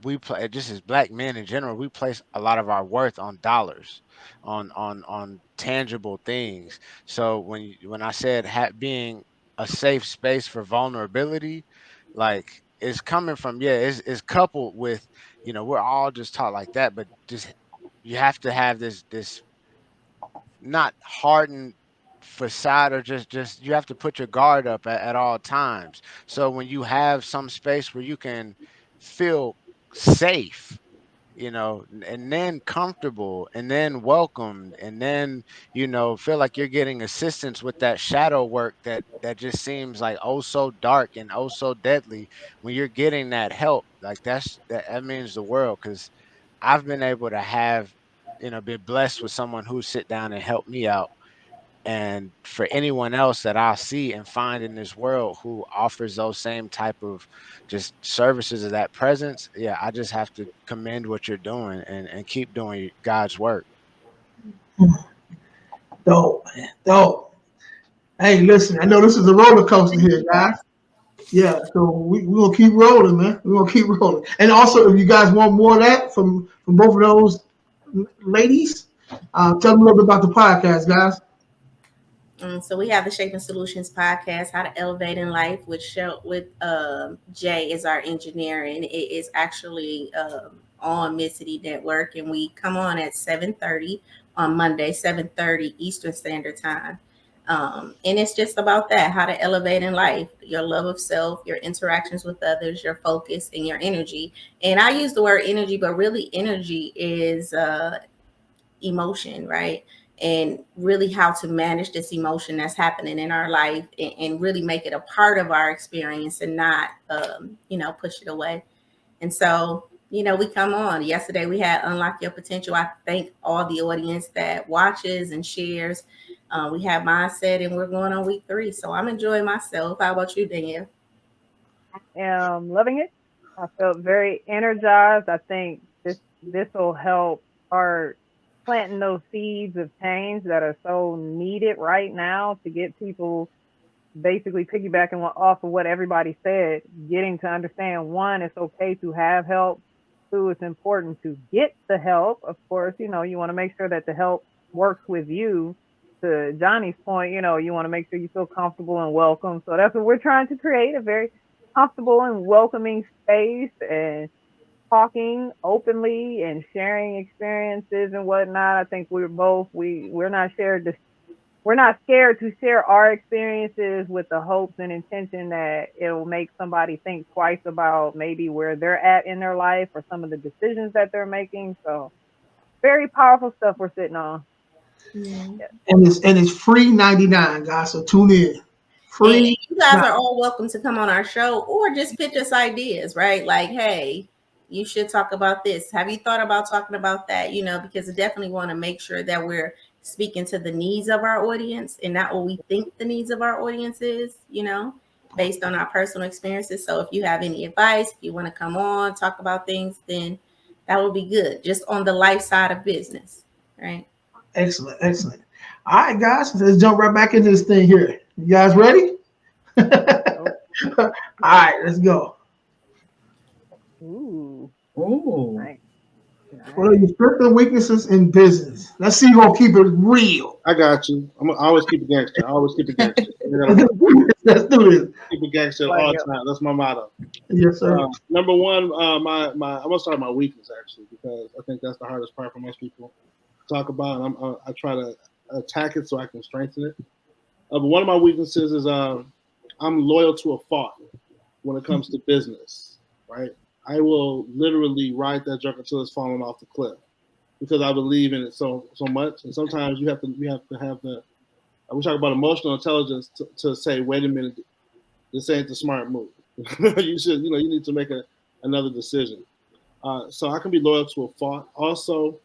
we play, just as black men in general, we place a lot of our worth on dollars, on tangible things. So when I said being a safe space for vulnerability, like it's coming from, it's coupled with, we're all just taught like that, but just you have to have this not hardened facade, or just you have to put your guard up at all times. So when you have some space where you can feel safe, and then comfortable, and then welcomed, and then feel like you're getting assistance with that shadow work that just seems like oh so dark and oh so deadly. When you're getting that help, like that means the world, because I've been able to have, been blessed with someone who sit down and help me out. And for anyone else that I see and find in this world who offers those same type of just services of that presence, yeah, I just have to commend what you're doing and keep doing God's work. Dope, man. Dope. Hey, listen, I know this is a roller coaster here, guys. Yeah, so we're gonna keep rolling, man. We're gonna keep rolling. And also, if you guys want more of that from both of those ladies, tell them a little bit about the podcast, guys. So we have the Shaping Solutions podcast, How to Elevate in Life, with Jay is our engineer, and it is actually on Mid City Network, and we come on at 7:30 on Monday, 7:30 Eastern Standard Time. And it's just about that, how to elevate in life, your love of self, your interactions with others, your focus, and your energy. And I use the word energy, but really energy is emotion, right? And really how to manage this emotion that's happening in our life, and really make it a part of our experience and not, push it away. And so, we come on. Yesterday we had Unlock Your Potential. I thank all the audience that watches and shares. We have Mindset, and we're going on week 3. So I'm enjoying myself. How about you, Danielle? Am loving it. I felt very energized. I think this will help start planting those seeds of change that are so needed right now to get people basically piggybacking off of what everybody said, getting to understand, one, it's okay to have help. 2, it's important to get the help. Of course, you want to make sure that the help works with you. To Johnny's point, you want to make sure you feel comfortable and welcome. So that's what we're trying to create, a very comfortable and welcoming space, and talking openly and sharing experiences and whatnot. I think we're not scared to share our experiences with the hopes and intention that it will make somebody think twice about maybe where they're at in their life or some of the decisions that they're making. So very powerful stuff we're sitting on. Yeah. And it's free 99, guys. So tune in. Free. And you guys are all welcome to come on our show or just pitch us ideas, right? Like, hey, you should talk about this. Have you thought about talking about that? Because I definitely want to make sure that we're speaking to the needs of our audience and not what we think the needs of our audience is, based on our personal experiences. So if you have any advice, if you want to come on, talk about things, then that would be good. Just on the life side of business, right? Excellent. All right, guys, let's jump right back into this thing here. You guys ready? All right, let's go. Ooh. Nice. What are your strengths and weaknesses in business? Let's see who's gonna keep it real. I got you. I always keep it gangster. Let's Let's do this. keep it gangster all the time. That's my motto. Yes, sir. Number one, I'm gonna start with my weakness actually, because I think that's the hardest part for most people to talk about. And I try to attack it so I can strengthen it. But one of my weaknesses is I'm loyal to a fault when it comes to business. Right, I will literally ride that joke until it's falling off the cliff because I believe in it so much. And sometimes we have to have the. We talk about emotional intelligence to say, wait a minute, this ain't the smart move. You should, you need to make another decision. So I can be loyal to a fault. Also,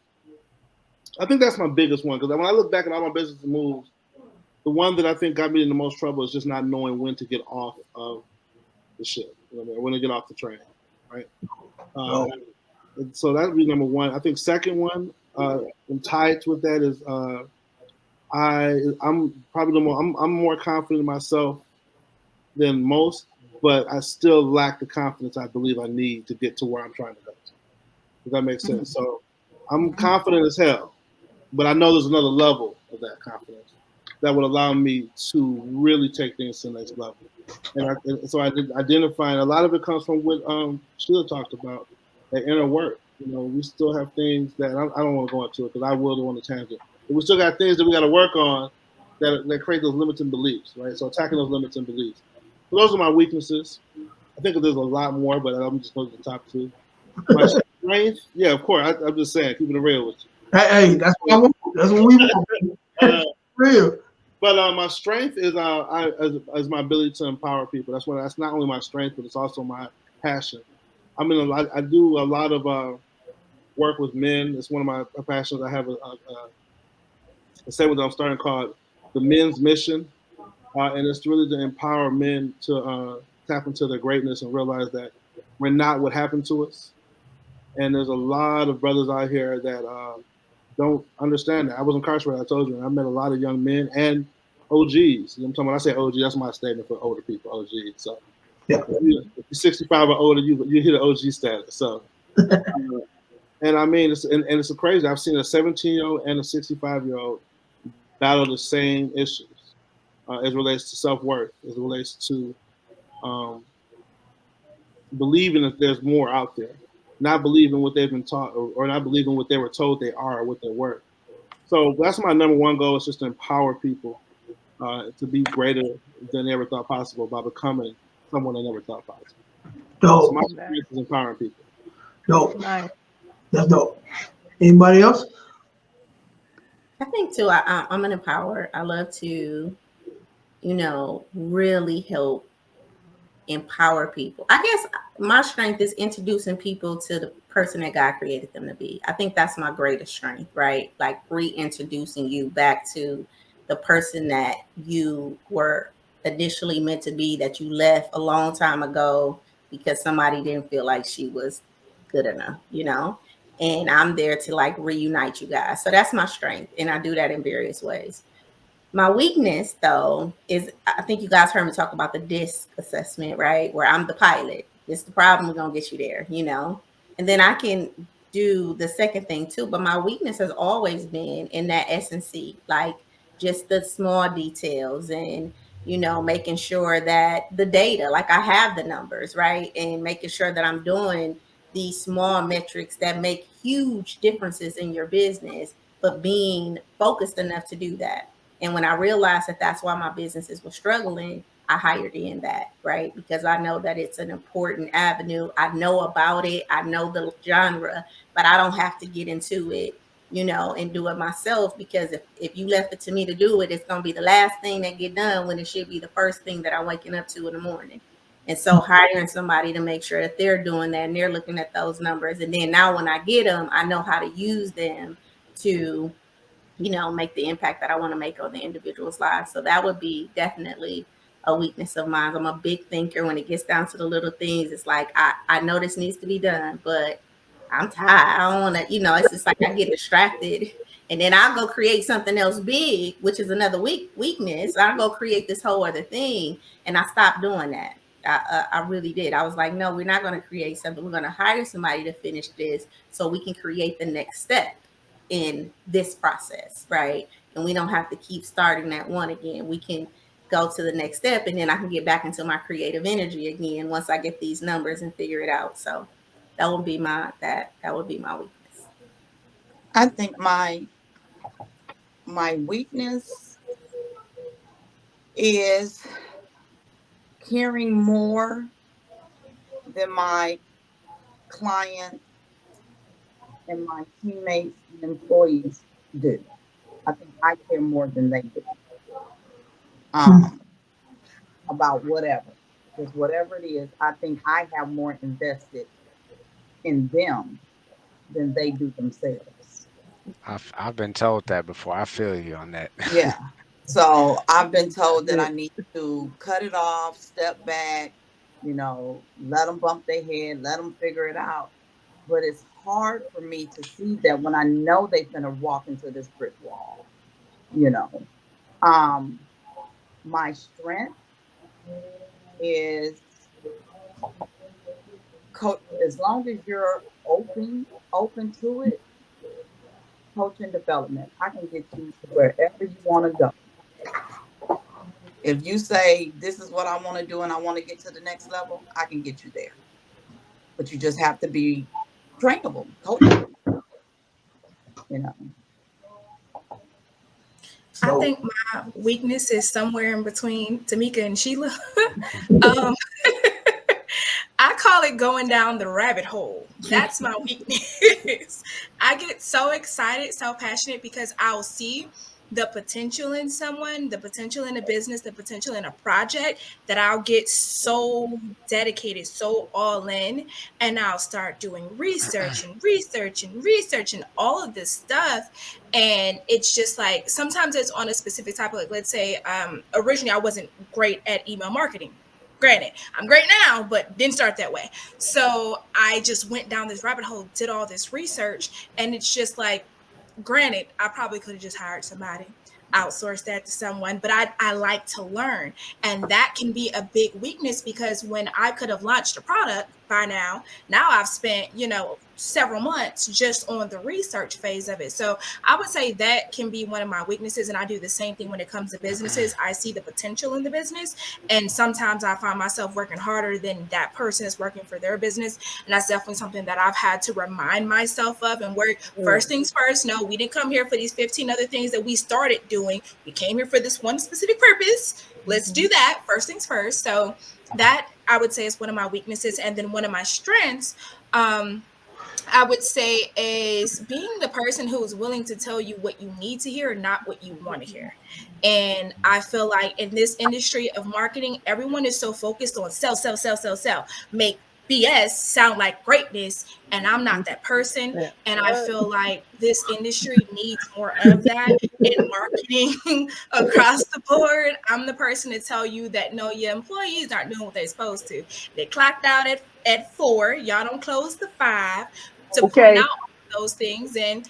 I think that's my biggest one, because when I look back at all my business moves, the one that I think got me in the most trouble is just not knowing when to get off of the ship, when to get off the train, right? So that would be number one. I think second one, and tied with that is I'm probably I'm more confident in myself than most, but I still lack the confidence I believe I need to get to where I'm trying to go. Does that make sense? So I'm confident as hell, but I know there's another level of that confidence that would allow me to really take things to the next level. And so I did identify, and a lot of it comes from what Sheila talked about, that inner work. We still have things that I don't want to go into it because I will go on a tangent. But we still got things that we got to work on that create those limiting beliefs, right? So attacking those limiting beliefs. So those are my weaknesses. I think there's a lot more, but I'm just going to the top two. My strength, yeah, of course. I'm just saying, keeping it real with you. Hey, that's what I want. That's what we want. Real. But my strength is my ability to empower people. That's not only my strength, but it's also my passion. I do a lot of work with men. It's one of my passions. I have a segment that I'm starting called The Men's Mission. And it's really to empower men to tap into their greatness and realize that we're not what happened to us. And there's a lot of brothers out here that don't understand that. I was incarcerated, I told you, and I met a lot of young men and OGs. I'm talking when I say OG, that's my statement for older people, OGs. So yeah. If you're 65 or older, you hit an OG status. So, and I mean, it's crazy. I've seen a 17-year-old and a 65-year-old battle the same issues as it relates to self-worth, as it relates to believing that there's more out there, not believing what they've been taught or not believing what they were told they are or what they're worth. So that's my number one goal, is just to empower people to be greater than they ever thought possible by becoming someone they never thought possible. Dope. So my experience is empowering people. Dope. Nice. That's dope. Anybody else? I think too, I'm an empower. I love to, really help empower people. I guess my strength is introducing people to the person that God created them to be. I think that's my greatest strength, right? Like reintroducing you back to the person that you were initially meant to be, that you left a long time ago because somebody didn't feel like she was good enough, and I'm there to like reunite you guys. So that's my strength. And I do that in various ways. My weakness, though, is I think you guys heard me talk about the DISC assessment, right? Where I'm the pilot. It's the problem, we're going to get you there, And then I can do the second thing, too. But my weakness has always been in that S&C, like just the small details and, making sure that the data, like I have the numbers, right? And making sure that I'm doing these small metrics that make huge differences in your business, but being focused enough to do that. And when I realized that that's why my businesses were struggling, I hired in that, right? Because I know that it's an important avenue. I know about it. I know the genre, but I don't have to get into it, and do it myself. Because if you left it to me to do it, it's going to be the last thing that get done when it should be the first thing that I'm waking up to in the morning. And so hiring somebody to make sure that they're doing that and they're looking at those numbers. And then now when I get them, I know how to use them to make the impact that I want to make on the individual's lives. So that would be definitely a weakness of mine. I'm a big thinker. When it gets down to the little things, it's like, I know this needs to be done, but I'm tired. I don't want to, it's just like I get distracted. And then I'll go create something else big, which is another weakness. I'll go create this whole other thing. And I stopped doing that. I really did. I was like, no, we're not going to create something. We're going to hire somebody to finish this so we can create the next step in this process, right? And we don't have to keep starting that one again. We can go to the next step, and then I can get back into my creative energy again once I get these numbers and figure it out. So that would be my weakness. I think my weakness is caring more than my clients and my teammates and employees do. I think I care more than they do about whatever. Because whatever it is, I think I have more invested in them than they do themselves. I've been told that before. I feel you on that. Yeah. So I've been told that I need to cut it off, step back, let them bump their head, let them figure it out. But it's hard for me to see that when I know they're going to walk into this brick wall, My strength is as long as you're open to it, coaching development. I can get you to wherever you want to go. If you say, this is what I want to do and I want to get to the next level, I can get you there. But you just have to be trainable, coachable, I think my weakness is somewhere in between Tamika and Sheila. I call it going down the rabbit hole. That's my weakness. I get so excited, so passionate because I'll see the potential in someone, the potential in a business, the potential in a project, that I'll get so dedicated, so all in, and I'll start doing research and all of this stuff. And it's just like, sometimes it's on a specific topic. Like, let's say originally I wasn't great at email marketing. Granted, I'm great now, but didn't start that way. So I just went down this rabbit hole, did all this research, and it's just like, granted, I probably could have just hired somebody, outsourced that to someone, but I like to learn. And that can be a big weakness, because when I could have launched a product by now. Now I've spent, several months just on the research phase of it. So I would say that can be one of my weaknesses. And I do the same thing when it comes to businesses. I see the potential in the business. And sometimes I find myself working harder than that person is working for their business. And that's definitely something that I've had to remind myself of and work. First things first. No, we didn't come here for these 15 other things that we started doing. We came here for this one specific purpose. Let's do that. First things first. So that I would say is one of my weaknesses. And then one of my strengths, I would say, is being the person who is willing to tell you what you need to hear and not what you want to hear. And I feel like in this industry of marketing, everyone is so focused on sell, sell, sell, sell, sell, make BS sound like greatness. And I'm not that person. And I feel like this industry needs more of that in marketing across the board. I'm the person to tell you that no, your employees aren't doing what they're supposed to. They clocked out at 4. Y'all don't close the 5 to point out those things. And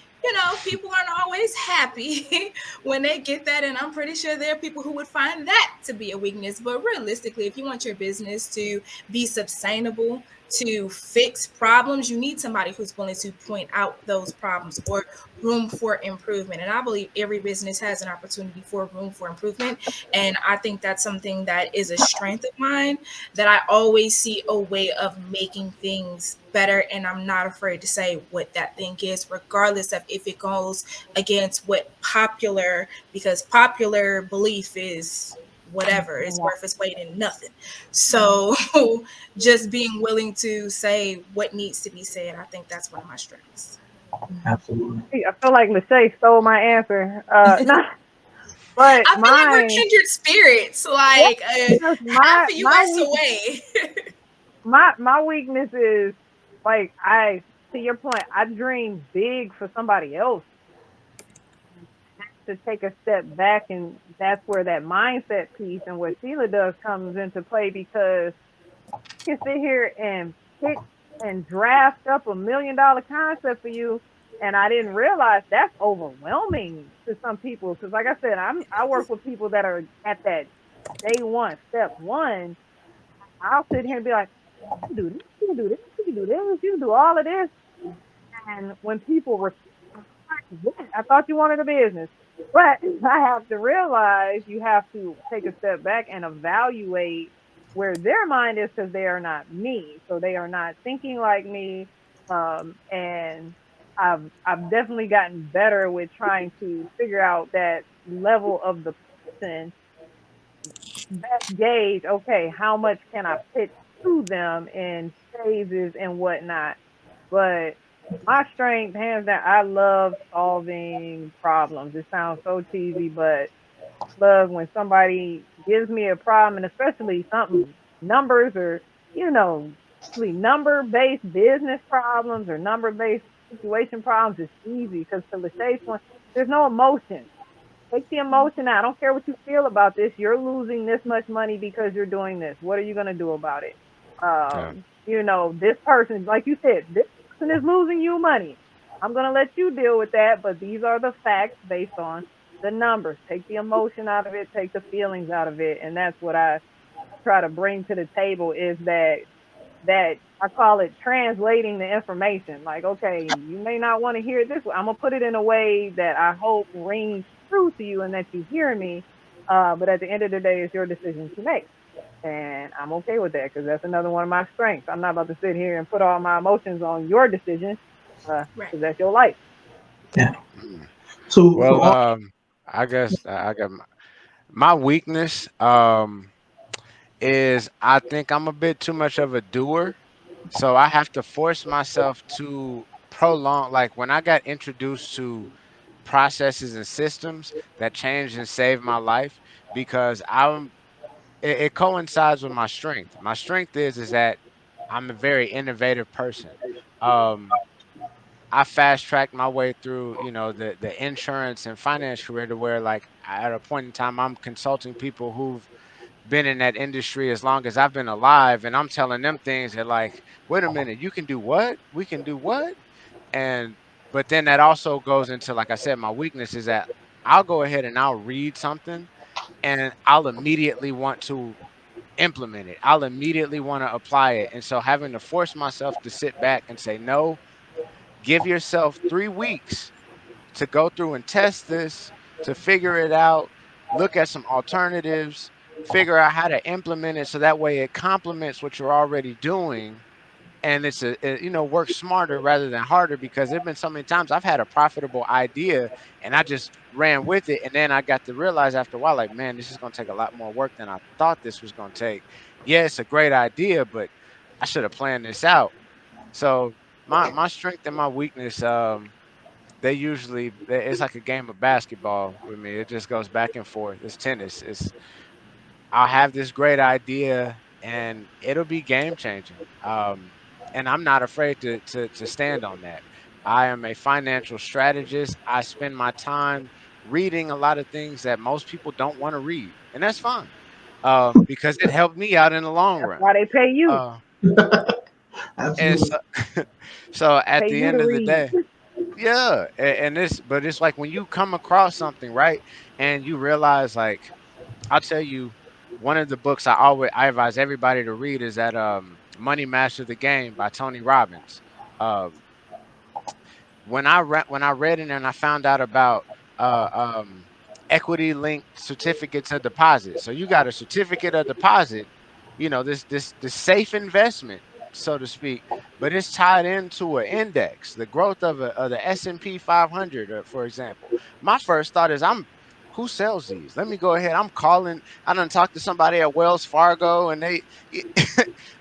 people aren't always happy when they get that. And I'm pretty sure there are people who would find that to be a weakness. But realistically, if you want your business to be sustainable, to fix problems, you need somebody who's willing to point out those problems or room for improvement. And I believe every business has an opportunity for room for improvement. And I think that's something that is a strength of mine, that I always see a way of making things better. And I'm not afraid to say what that thing is, regardless of if it goes against what because popular belief is whatever, it's worth its weight in nothing. So just being willing to say what needs to be said, I think that's one of my strengths. Absolutely. I feel like LaShay stole my answer. No, but I feel like we're kindred spirits. Like half of you away. my weakness is, like, to your point, I dream big for somebody else. To take a step back, and that's where that mindset piece and what Sheila does comes into play, because you can sit here and pick and draft up $1 million concept for you, and I didn't realize that's overwhelming to some people. Because like I said, I work with people that are at that day one, step one. I'll sit here and be like, you can do this, you can do this, you can do this, you can do all of this. And when people were, I thought you wanted a business. But I have to realize you have to take a step back and evaluate where their mind is, because they are not me. So they are not thinking like me. And I've definitely gotten better with trying to figure out that level of the person, that gauge, okay, how much can I pitch to them in phases and whatnot. But my strength, hands down, I love solving problems. It sounds so cheesy, but I love when somebody gives me a problem, and especially something numbers, or number-based business problems or number-based situation problems is easy, because to LaShay's one, there's no emotion. Take the emotion out. I don't care what you feel about this. You're losing this much money because you're doing this. What are you going to do about it? This person, like you said, this person is losing you money. I'm going to let you deal with that, but these are the facts based on the numbers. Take the emotion out of it, take the feelings out of it. And that's what I try to bring to the table, is that I call it translating the information. Like, okay, you may not want to hear it this way. I'm going to put it in a way that I hope rings true to you and that you hear me. But at the end of the day, it's your decision to make. And I'm okay with that, because that's another one of my strengths. I'm not about to sit here and put all my emotions on your decision, because that's your life. Yeah. I guess I got my weakness is I think I'm a bit too much of a doer. So I have to force myself to prolong, like when I got introduced to processes and systems that changed and saved my life, because it coincides with my strength. My strength is that I'm a very innovative person. I fast tracked my way through, the insurance and finance career, to where, like, at a point in time, I'm consulting people who've been in that industry as long as I've been alive, and I'm telling them things that, like, wait a minute, you can do what? We can do what? And but then that also goes into, like I said, my weakness is that I'll go ahead and I'll read something and I'll immediately want to implement it. I'll immediately want to apply it. And so having to force myself to sit back and say, no, give yourself 3 weeks to go through and test this, to figure it out, look at some alternatives, figure out how to implement it so that way it complements what you're already doing. And work smarter rather than harder, because there've been so many times I've had a profitable idea and I just ran with it. And then I got to realize after a while, like, man, this is going to take a lot more work than I thought this was going to take. Yeah, it's a great idea, but I should have planned this out. So my strength and my weakness, it's like a game of basketball with me. It just goes back and forth. It's tennis. I'll have this great idea and it'll be game changing. And I'm not afraid to stand on that. I am a financial strategist. I spend my time reading a lot of things that most people don't want to read, and that's fine, because it helped me out in the long That's run. why they pay you. Uh, and Absolutely. so at Pay the you to end of the read. day, yeah, but it's like when you come across something, right, and you realize, like, I'll tell you, one of the books I advise everybody to read is that Money Master the Game by Tony Robbins. Um, when I read it and I found out about uh, um, equity linked certificates of deposit. So you got a certificate of deposit, this safe investment, so to speak, but it's tied into an index, the growth of the S&P 500, for example. My first thought is, who sells these? Let me go ahead. I'm calling. I done talked to somebody at Wells Fargo, and they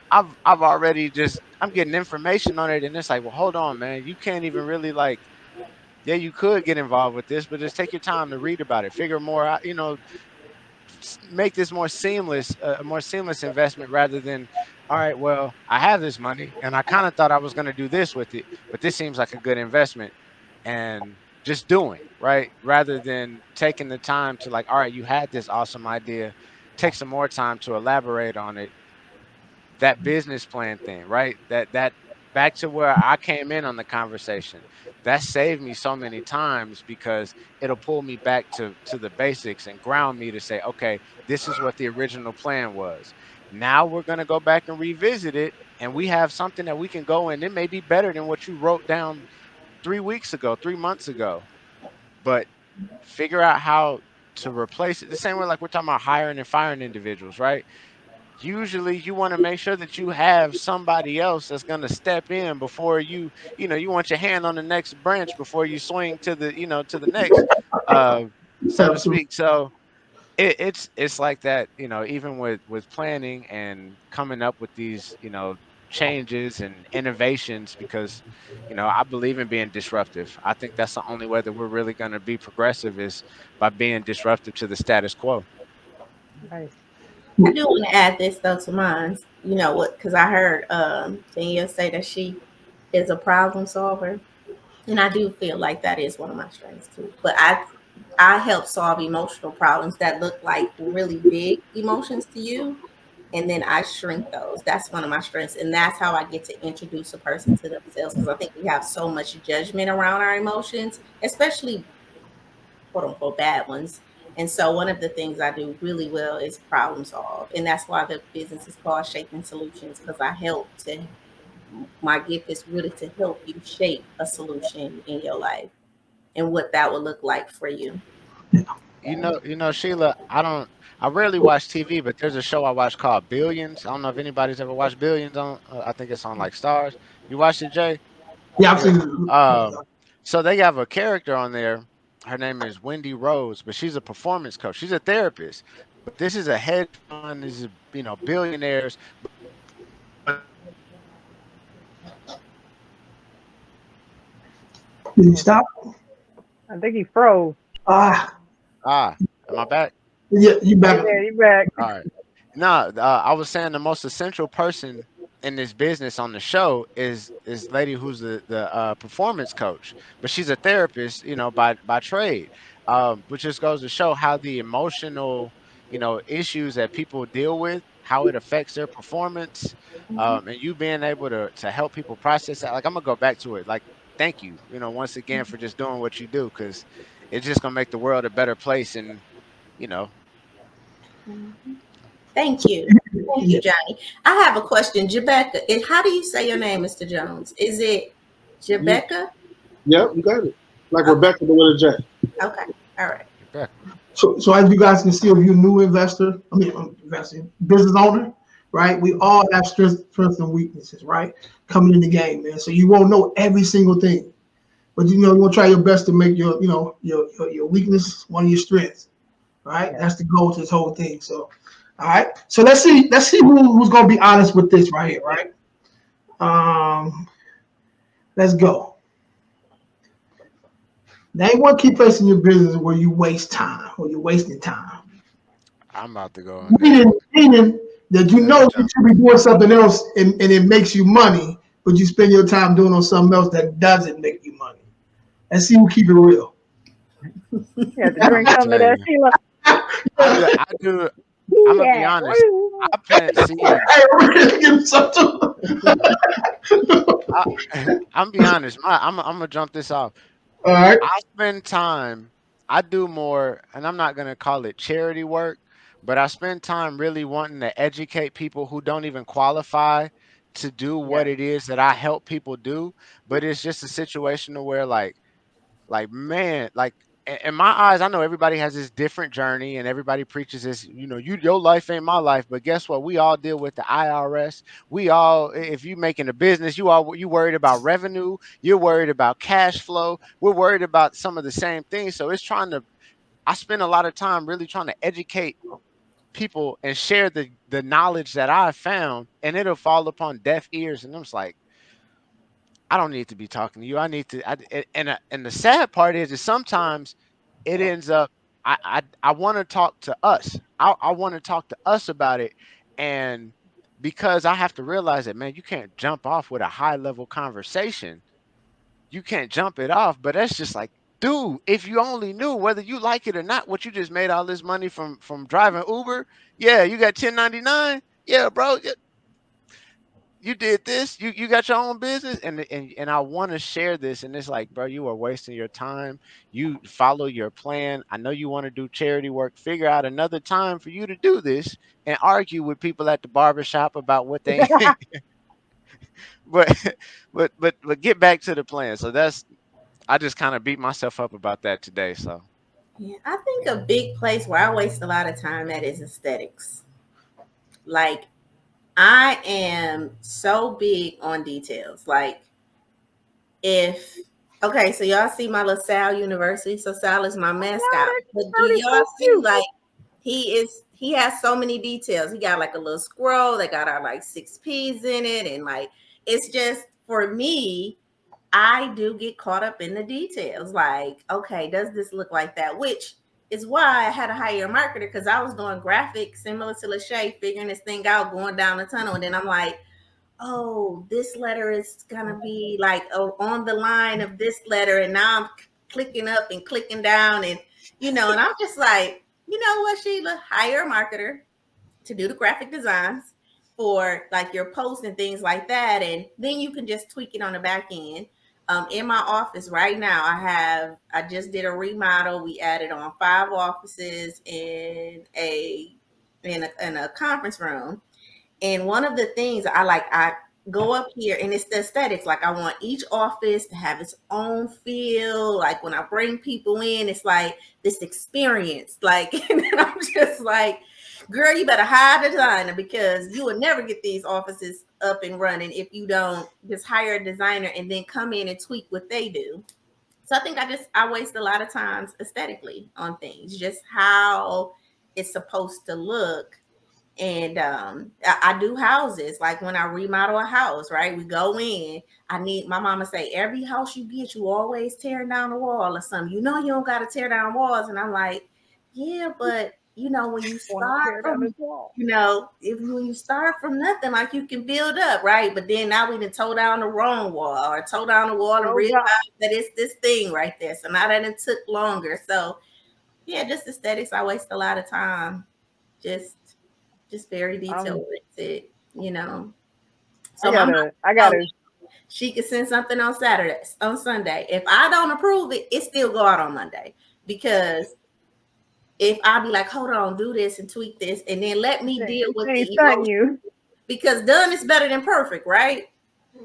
I've already just I'm getting information on it, and it's like, well, hold on, man, you can't even really, like, yeah, you could get involved with this, but just take your time to read about it, figure more out, make this a more seamless investment rather than, all right, well, I have this money and I kind of thought I was going to do this with it, but this seems like a good investment, and just doing right rather than taking the time to, like, all right, you had this awesome idea, take some more time to elaborate on it, that business plan thing, right? That back to where I came in on the conversation. That saved me so many times because it'll pull me back to the basics and ground me to say, okay, this is what the original plan was. Now we're gonna go back and revisit it, and we have something that we can go in. It may be better than what you wrote down 3 weeks ago, 3 months ago, but figure out how to replace it. The same way, like, we're talking about hiring and firing individuals, right? Usually you want to make sure that you have somebody else that's going to step in before you want your hand on the next branch before you swing to the next, uh so to Absolutely. speak. So it's like that, even with planning and coming up with these, changes and innovations, because I believe in being disruptive. I think that's the only way that we're really going to be progressive, is by being disruptive to the status quo. Right. I do want to add this though to mine. You know what? Because I heard Danielle say that she is a problem solver, and I do feel like that is one of my strengths too. But I help solve emotional problems that look like really big emotions to you, and then I shrink those. That's one of my strengths, and that's how I get to introduce a person to themselves, because I think we have so much judgment around our emotions, especially quote unquote bad ones. And so one of the things I do really well is problem solve. And that's why the business is called Shaping Solutions, because I help to, my gift is really to help you shape a solution in your life and what that would look like for you. Sheila, I rarely watch TV, but there's a show I watch called Billions. I don't know if anybody's ever watched Billions on. I think it's on, like, Stars. You watched it, Jay? Yeah, I've Yeah. seen. Um, so they have a character on there. Her name is Wendy Rose, but she's a performance coach. She's a therapist, but this is a hedge fund. This is, billionaires. Did you stop? I think he froze. Ah, Ah, am I back? yeah, you Right back. there, you back. All right. No, I was saying the most essential person in this business on the show is lady who's the performance coach, but she's a therapist, by trade. Which just goes to show how the emotional, issues that people deal with, how it affects their performance, and you being able to help people process that. Like, I'm gonna go back to it. Like, thank you, once again, for just doing what you do, because it's just gonna make the world a better place, and you know, Thank you. Thank you, Johnny. I have a question. Jabbecca, how do you say your name, Mr. Jones? Is it Jabbecca? Yep, you got it. Like Okay. Rebecca, but with a J. Okay. All right. So as you guys can see, if you're a new investor, business owner, right? We all have strengths and weaknesses, right? Coming in the game, man. So you won't know every single thing, but you want to try your best to make your weakness one of your strengths, right? That's the goal to this whole thing. So, all right. So let's see who's gonna be honest with this right here, right? Let's go. Name one key place in your business where you waste time, or you're wasting time. I'm about to go. Meaning that you know you should be doing something else and it makes you money, but you spend your time doing on something else that doesn't make you money. Let's see who keep it real. You have to drink some of that, Sheila. I do. I'm gonna be honest. I plant seeds. I'm be honest. I'm gonna jump this off. All right. I spend time. I do more, and I'm not gonna call it charity work, but I spend time really wanting to educate people who don't even qualify to do what it is that I help people do. But it's just a situation where man, in my eyes, I know everybody has this different journey and everybody preaches this, your life ain't my life. But guess what? We all deal with the IRS. We all, if you making a business, you worried about revenue. You're worried about cash flow. We're worried about some of the same things. So I spend a lot of time really trying to educate people and share the knowledge that I found, and it'll fall upon deaf ears. And I'm just like, I don't need to be talking to you. I need to. And the sad part is sometimes it ends up. I want to talk to us. I want to talk to us about it, and because I have to realize that, man, you can't jump off with a high level conversation. You can't jump it off. But that's just like, dude, if you only knew whether you like it or not, what you just made all this money from driving Uber. Yeah, you got 1099. Yeah, bro. You did this, you got your own business, and I want to share this, and it's like, bro, you are wasting your time. You follow your plan. I know you want to do charity work. Figure out another time for you to do this and argue with people at the barbershop about what they but but get back to the plan. So I just kind of beat myself up about that today. So yeah, I think a big place where I waste a lot of time at is aesthetics. Like, I am so big on details. Like, so y'all see my LaSalle University. So Sal is my mascot. But do y'all see, like, he has so many details. He got like a little scroll that got our like 6 P's in it. And like, it's just, for me, I do get caught up in the details. Like, okay, does this look like that? Which is why I had to hire a marketer, because I was doing graphics similar to LaShay, figuring this thing out, going down the tunnel. And then I'm like, oh, this letter is going to be like on the line of this letter. And now I'm clicking up and clicking down. And, and I'm just like, you know what, Sheila? Hire a marketer to do the graphic designs for like your posts and things like that. And then you can just tweak it on the back end. In my office right now, I just did a remodel. We added on 5 offices in a conference room. And one of the things I go up here, and it's the aesthetics. Like, I want each office to have its own feel. Like, when I bring people in, it's like this experience. Like, and then I'm just like, girl, you better hire a designer, because you will never get these offices up and running if you don't just hire a designer and then come in and tweak what they do. So I think I waste a lot of times aesthetically on things, just how it's supposed to look. And I do houses. Like, when I remodel a house, right? We go in. My mama say, every house you get, you always tearing down a wall or something. You don't got to tear down walls. And I'm like, yeah, but when you start from, when you start from nothing, like, you can build up, right? But then now we done tore down the wrong wall, or tore down the wall and realized that it's this thing right there. So now that it took longer. So yeah, just aesthetics. I waste a lot of time. Just very detailed oriented, So I gotta. She could send something on Sunday. If I don't approve it, it still go out on Monday, because if I'll be like, hold on, do this and tweak this, and then let me deal with She's the stunning emotion, you. because done is better than perfect, right?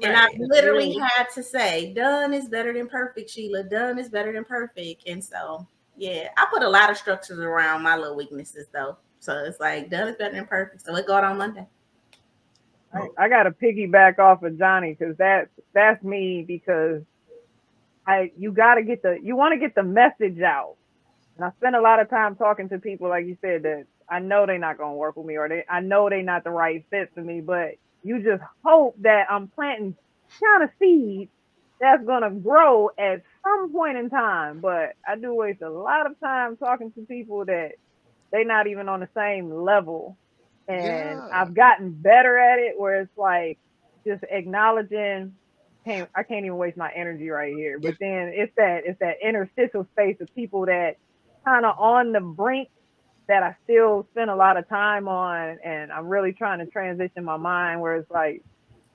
And I Right. literally had to say, done is better than perfect, Sheila. Done is better than perfect. And so, yeah, I put a lot of structures around my little weaknesses, though. So it's like, done is better than perfect. So it got on Monday. I got to piggyback off of Johnny because that's me, because you want to get the message out. And I spend a lot of time talking to people, like you said, that I know they're not going to work with me, or I know they're not the right fit for me, but you just hope that I'm planting kind of seeds that's going to grow at some point in time. But I do waste a lot of time talking to people that they're not even on the same level. And Yeah. I've gotten better at it, where it's like just acknowledging, hey, I can't even waste my energy right here. But then it's that interstitial space of people that kind of on the brink that I still spend a lot of time on, and I'm really trying to transition my mind where it's like,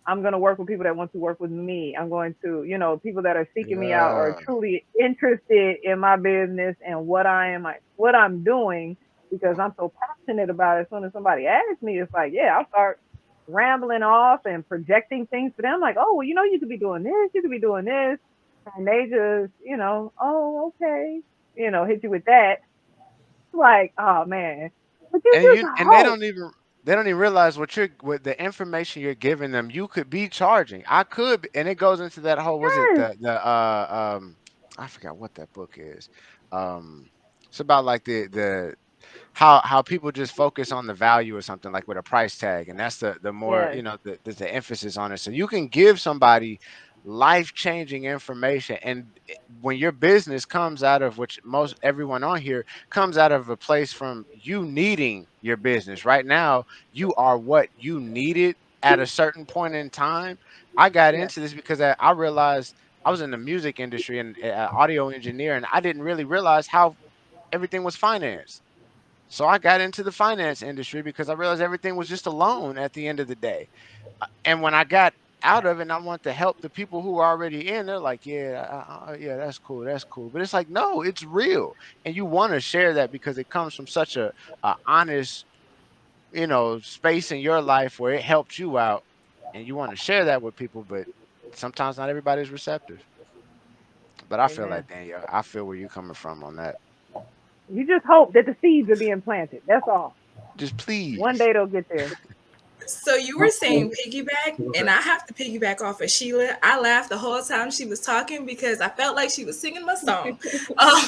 I'm going to work with people that want to work with me. I'm going to, people that are seeking me out or Yeah. truly interested in my business and what I'm doing, because I'm so passionate about it. As soon as somebody asks me, it's like, yeah, I'll start rambling off and projecting things to them. Like, oh, well, you could be doing this, you could be doing this. And they just, oh, okay, hit you with that. Like, oh man. But you just And they hope. don't even realize what the information you're giving them. You could be charging. I could, and it goes into that whole, was it Yes. I forgot what that book is. It's about like the how people just focus on the value or something, like with a price tag, and that's the more, Yes. the emphasis on it. So you can give somebody life-changing information, and when your business comes out of, which most everyone on here comes out of a place from you needing your business right now, you are what you needed at a certain point in time. I got Yes. into this because I realized I was in the music industry and audio engineer, and I didn't really realize how everything was financed. So I got into the finance industry because I realized everything was just a loan at the end of the day. And when I got out of it and I want to help the people who are already in, they're like, yeah, yeah, that's cool. That's cool. But it's like, no, it's real. And you want to share that because it comes from such a honest, space in your life where it helped you out. And you want to share that with people, but sometimes not everybody's receptive. But I feel Amen. like, Danielle, I feel where you're coming from on that. You just hope that the seeds are being planted. That's all. Just One please. day they'll get there. So you were saying piggyback, and I have to piggyback off of Sheila. I laughed the whole time she was talking because I felt like she was singing my song. Um,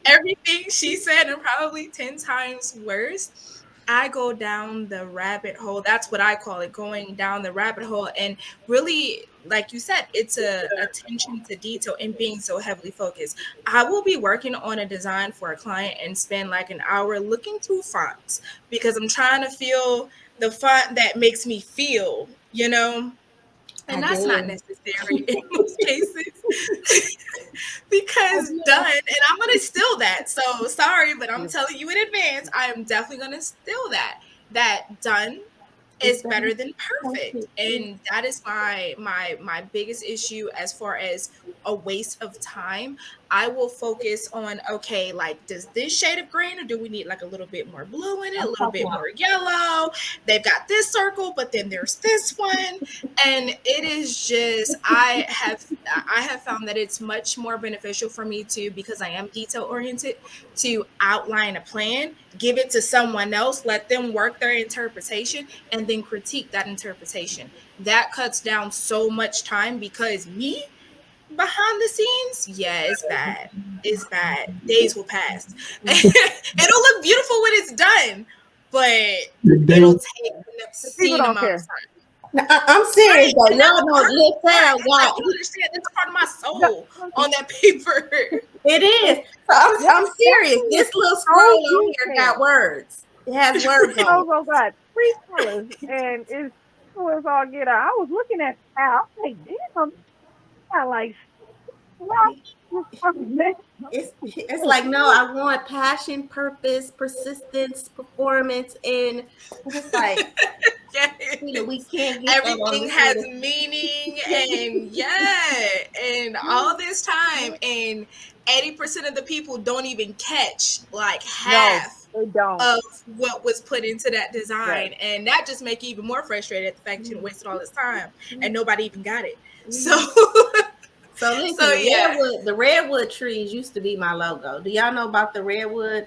everything she said, and probably 10 times worse. I go down the rabbit hole. That's what I call it, going down the rabbit hole. And really, like you said, it's a attention to detail and being so heavily focused. I will be working on a design for a client and spend like an hour looking through fonts because I'm trying to feel the font that makes me feel, and that's not necessary in most cases because done, and I'm going to steal that. So sorry, but I'm telling you in advance, I am definitely going to steal that done is better than perfect, and that is my biggest issue as far as a waste of time. I will focus on, okay, like, does this shade of green, or do we need like a little bit more blue in it, a little bit more yellow? They've got this circle, but then there's this one, and it is just, I have found that it's much more beneficial for me to, because I am detail oriented, to outline a plan, give it to someone else, let them work their interpretation, and then critique that interpretation. That cuts down so much time because me behind the scenes, yeah, it's bad. It's bad. Days will pass. It'll look beautiful when it's done, but it'll take an The people obscene don't amount of care. time. I'm serious Right. though. And that's Y'all know, part of the art. listen, It's like, y'all, you understand, that's part of my soul on that paper. it is. So I'm serious. That This little so scroll on here got detailed. words. It has words This on it. logo got 3 colors, and it's all get out. I was looking at how I was like, damn, got like It's like, no, I want passion, purpose, persistence, performance, and it's like, we can't get that on Everything the has creative. meaning, and and all this time, and 80% of the people don't even catch like half they don't. of what was put into that design, Right. and that just make you even more frustrated at the fact that you wasted all this time and nobody even got it. So So listen, So, yeah. the redwood trees used to be my logo. Do y'all know about the redwood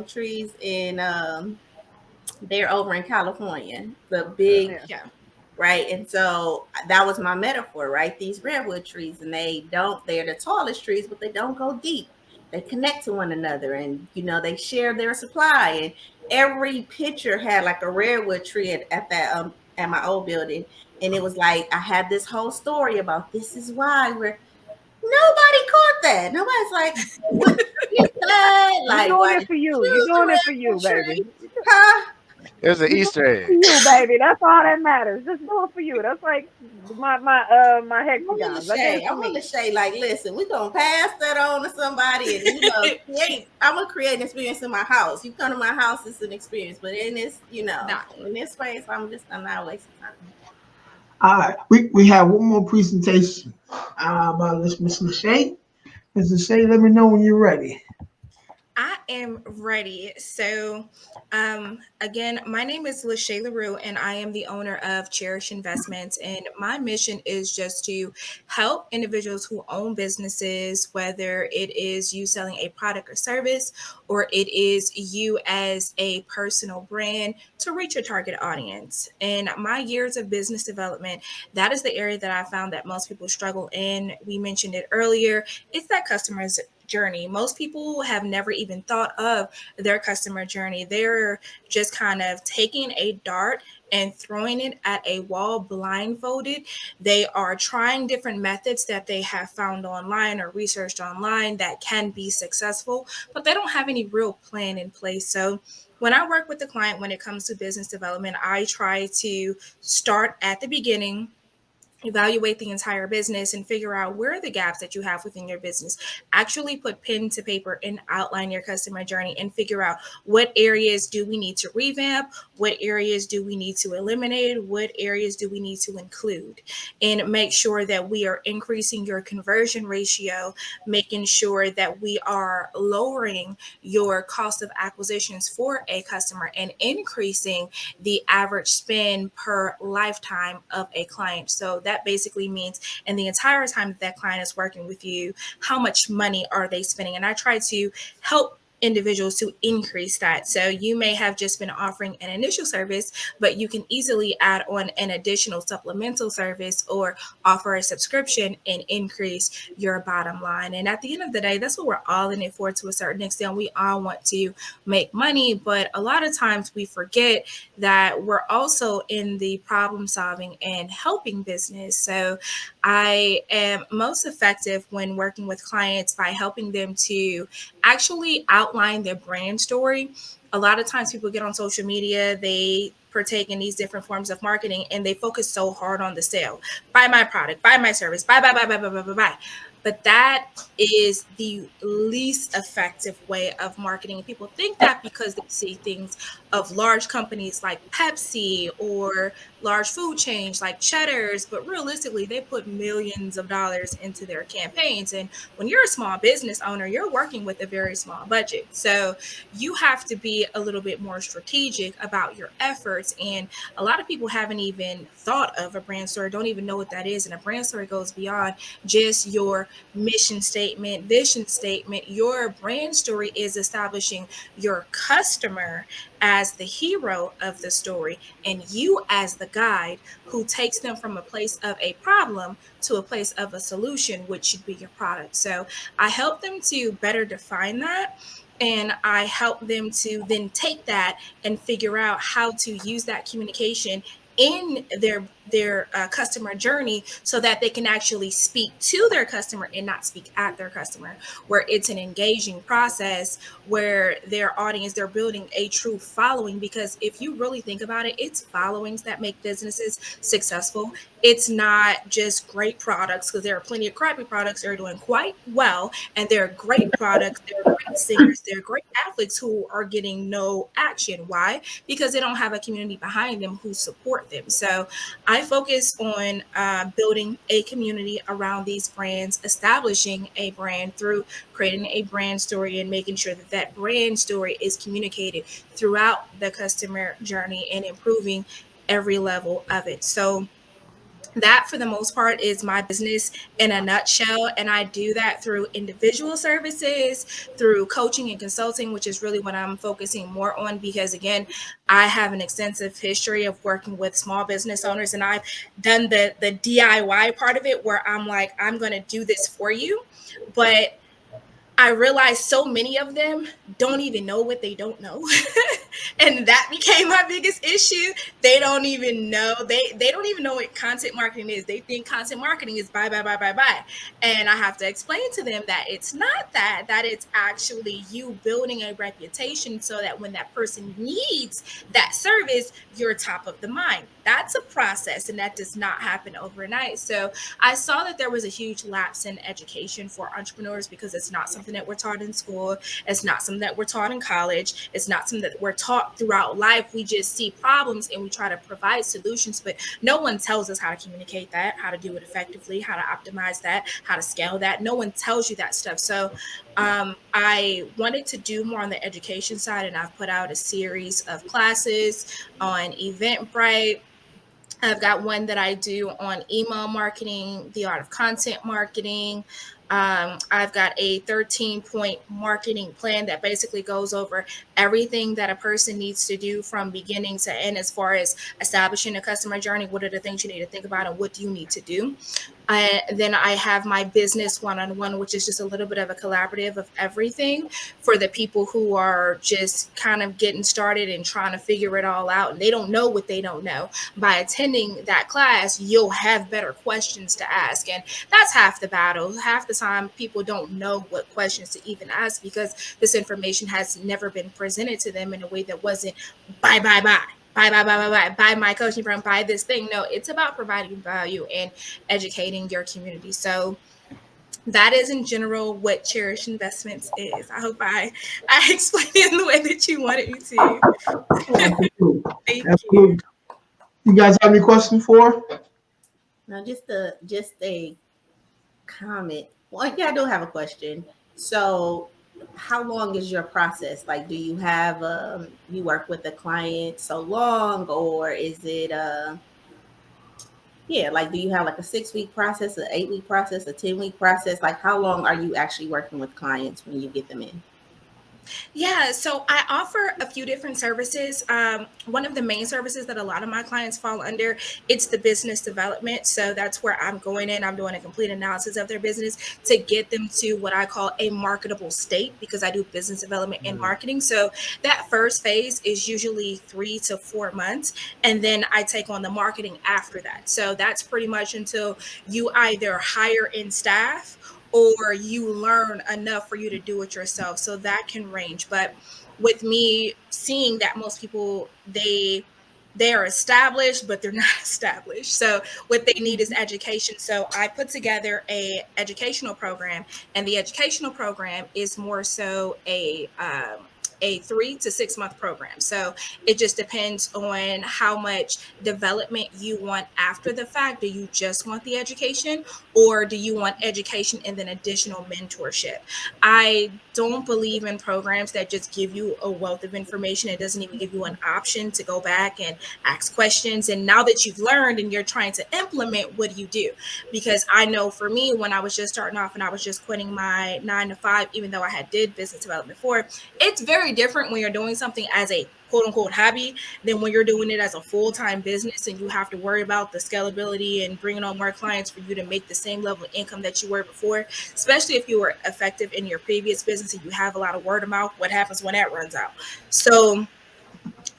trees in they're over in California, the big Yeah. right? And so that was my metaphor, right? These redwood trees, and they're the tallest trees, but they don't go deep. They connect to one another, and they share their supply. And every picture had like a redwood tree at that at my old building, and it was like I had this whole story about this is why nobody caught that. Nobody's like, what tree is that? You're Like, doing why it did for you you. You're choose the doing it for you, redwood baby. tree? Huh? It was an Easter egg. For you, baby. That's all that matters. Just do it for you. That's like my hexagons. I did it for I'm me. LaShay. Like, listen, we're gonna pass that on to somebody, and I'm gonna create an experience in my house. You come to my house, it's an experience. But in this, in this space, I'm not wasting time. All right, we have one more presentation by Miss LaShay. Miss LaShay, let me know when you're ready. I am ready. So, again, my name is LaShay LaRue, and I am the owner of Cherished Investments. And my mission is just to help individuals who own businesses, whether it is you selling a product or service, or it is you as a personal brand, to reach your target audience. In my years of business development, that is the area that I found that most people struggle in. We mentioned it earlier. It's that customer's journey. Most people have never even thought of their customer journey. They're just kind of taking a dart and throwing it at a wall blindfolded. They are trying different methods that they have found online or researched online that can be successful, but they don't have any real plan in place. So when I work with the client, when it comes to business development, I try to start at the beginning, evaluate the entire business, and figure out where are the gaps that you have within your business. Actually put pen to paper and outline your customer journey and figure out what areas do we need to revamp, what areas do we need to eliminate, what areas do we need to include, and make sure that we are increasing your conversion ratio, making sure that we are lowering your cost of acquisitions for a customer and increasing the average spend per lifetime of a client. So that basically means in the entire time that client is working with you, how much money are they spending? And I try to help individuals to increase that. So you may have just been offering an initial service, but you can easily add on an additional supplemental service or offer a subscription and increase your bottom line. And at the end of the day, that's what we're all in it for to a certain extent. We all want to make money, but a lot of times we forget that we're also in the problem solving and helping business. So I am most effective when working with clients by helping them to actually outline their brand story. A lot of times people get on social media, they partake in these different forms of marketing, and they focus so hard on the sale. Buy my product, buy my service, buy. But that is the least effective way of marketing. People think that because they see things of large companies like Pepsi or large food chains like Cheddar's, but realistically, they put millions of dollars into their campaigns. And when you're a small business owner, you're working with a very small budget. So you have to be a little bit more strategic about your efforts. And a lot of people haven't even thought of a brand story, don't even know what that is. And a brand story goes beyond just your mission statement, vision statement. Your brand story is establishing your customer as the hero of the story and you as the guide who takes them from a place of a problem to a place of a solution, which should be your product. So I help them to better define that. And I help them to then take that and figure out how to use that communication in their customer journey so that they can actually speak to their customer and not speak at their customer, where it's an engaging process where their audience, they're building a true following. Because if you really think about it, it's followings that make businesses successful. it's not just great products, because there are plenty of crappy products that are doing quite well, and there are great products, there are great singers, there are great athletes who are getting no action. Why? Because they don't have a community behind them who support them. So I focus on building a community around these brands, establishing a brand through creating a brand story and making sure that that brand story is communicated throughout the customer journey and improving every level of it. So that, for the most part, is my business in a nutshell. And I do that through individual services, through coaching and consulting, which is really what I'm focusing more on, because again, I have an extensive history of working with small business owners, and I've done the DIY part of it, where I'm like, I'm going to do this for you. But I realized so many of them don't even know what they don't know. And that became my biggest issue. They don't even know. They don't even know what content marketing is. They think content marketing is buy. And I have to explain to them that it's not that, that it's actually you building a reputation so that when that person needs that service, you're top of the mind. That's a process, and that does not happen overnight. So I saw that there was a huge lapse in education for entrepreneurs, because it's not something that we're taught in school. It's not something that we're taught in college. It's not something that we're taught throughout life. We just see problems and we try to provide solutions, but no one tells us how to communicate that, how to do it effectively, how to optimize that, how to scale that. No one tells you that stuff. So I wanted to do more on the education side, and I've put out a series of classes on Eventbrite. I've got one that I do on email marketing, the art of content marketing. I've got a 13-point marketing plan that basically goes over everything that a person needs to do from beginning to end, as far as establishing a customer journey. What are the things you need to think about, and what do you need to do? Then I have my business one-on-one, which is just a little bit of a collaborative of everything for the people who are just kind of getting started and trying to figure it all out, and they don't know what they don't know. By attending that class, you'll have better questions to ask, and that's half the battle. Half the time, people don't know what questions to even ask, because this information has never been presented to them in a way that wasn't buy my coaching program, buy this thing. No, it's about providing value and educating your community. So that is in general what Cherished Investments is. I hope I explained it in the way that you wanted me to. Absolutely. Thank Absolutely. you. You guys have any questions for? Now, just a comment. Well, yeah, I do have a question. So, how long is your process? Like, do you have you work with a client so long, or is it yeah, like, do you have like a 6-week process, an 8-week process, a 10-week process? Like, how long are you actually working with clients when you get them in? Yeah, so I offer a few different services. One of the main services that a lot of my clients fall under, it's the business development. So that's where I'm going in. I'm doing a complete analysis of their business to get them to what I call a marketable state, because I do business development and marketing. So that first phase is usually 3 to 4 months, and then I take on the marketing after that. So that's pretty much until you either hire in staff or you learn enough for you to do it yourself. So that can range. But with me seeing that most people, they are established, but they're not established. So what they need is education. So I put together a educational program, and the educational program is more so a 3 to 6 month program. So it just depends on how much development you want after the fact. Do you just want the education, or do you want education and then additional mentorship? I don't believe in programs that just give you a wealth of information. It doesn't even give you an option to go back and ask questions. And now that you've learned and you're trying to implement, what do you do? Because I know for me, when I was just starting off and I was just quitting my 9 to 5, even though I had did business development before, it's very different when you're doing something as a quote unquote hobby than when you're doing it as a full-time business, and you have to worry about the scalability and bringing on more clients for you to make the same level of income that you were before, especially if you were effective in your previous business and you have a lot of word of mouth. What happens when that runs out? So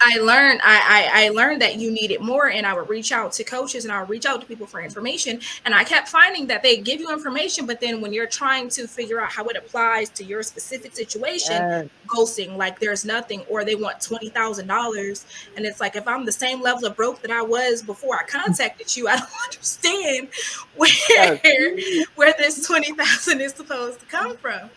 I learned I learned that you needed more, and I would reach out to coaches and I would reach out to people for information, and I kept finding that they give you information, but then when you're trying to figure out how it applies to your specific situation, ghosting, like there's nothing, or they want $20,000, and it's like, if I'm the same level of broke that I was before I contacted you, I don't understand where this 20,000 is supposed to come from.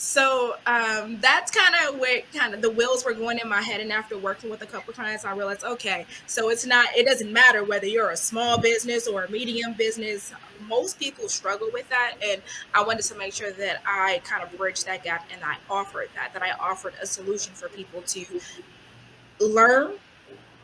So that's kind of where kind of the wheels were going in my head. And after working with a couple clients, I realized, okay, so it doesn't matter whether you're a small business or a medium business. Most people struggle with that. And I wanted to make sure that I kind of bridged that gap, and I offered I offered a solution for people to learn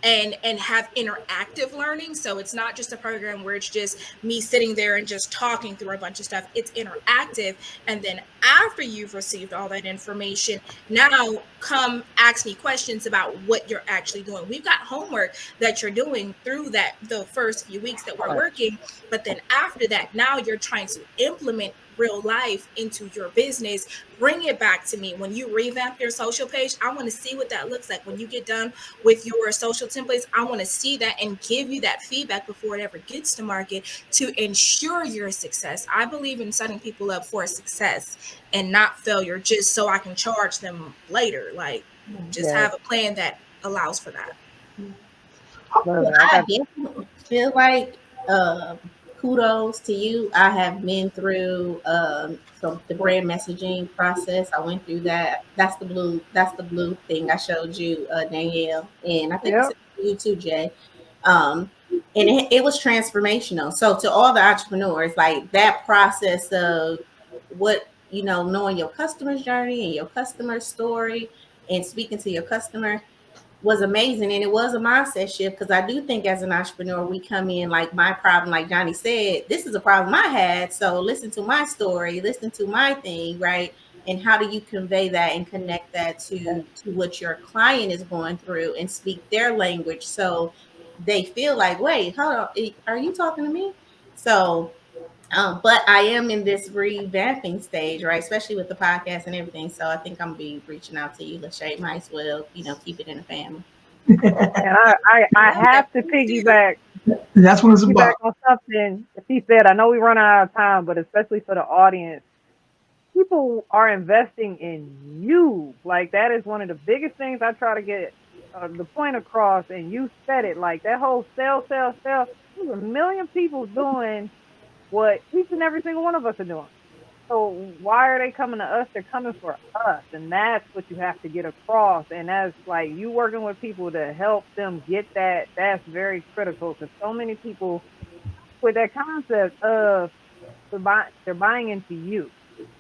and have interactive learning. So it's not just a program where it's just me sitting there and just talking through a bunch of stuff. It's interactive. And then after you've received all that information, now come ask me questions about what you're actually doing. We've got homework that you're doing through the first few weeks that we're working. But then after that, now you're trying to implement real life into your business. Bring it back to me. When you revamp your social page, I want to see what that looks like. When you get done with your social templates, I want to see that and give you that feedback before it ever gets to market to ensure your success. I believe in setting people up for success and not failure, just so I can charge them later. Like, just have a plan that allows for that. I definitely feel like kudos to you. I have been through the brand messaging process. I went through that. That's the blue thing I showed you, Danielle, and I think it's you too, Jay. And it was transformational. So to all the entrepreneurs, like that process of knowing your customer's journey and your customer story and speaking to your customer was amazing. And it was a mindset shift, because I do think as an entrepreneur, we come in like, my problem, like Johnny said, this is a problem I had. So listen to my story, listen to my thing, right? And how do you convey that and connect that to what your client is going through and speak their language, so they feel like, wait, hold on, are you talking to me? So but I am in this revamping stage, right? Especially with the podcast and everything. So I think I'm gonna be reaching out to you, LaShay. Might as well, keep it in the family. And I have to piggyback. That's what it's about. On something he said. I know we run out of time, but especially for the audience, people are investing in you. Like, that is one of the biggest things I try to get the point across. And you said it, like that whole sell. There's a million people doing what each and every single one of us are doing. So why are they coming to us? They're coming for us. And that's what you have to get across. And that's like, you working with people to help them get that. That's very critical, because so many people with that concept of they're buying into you.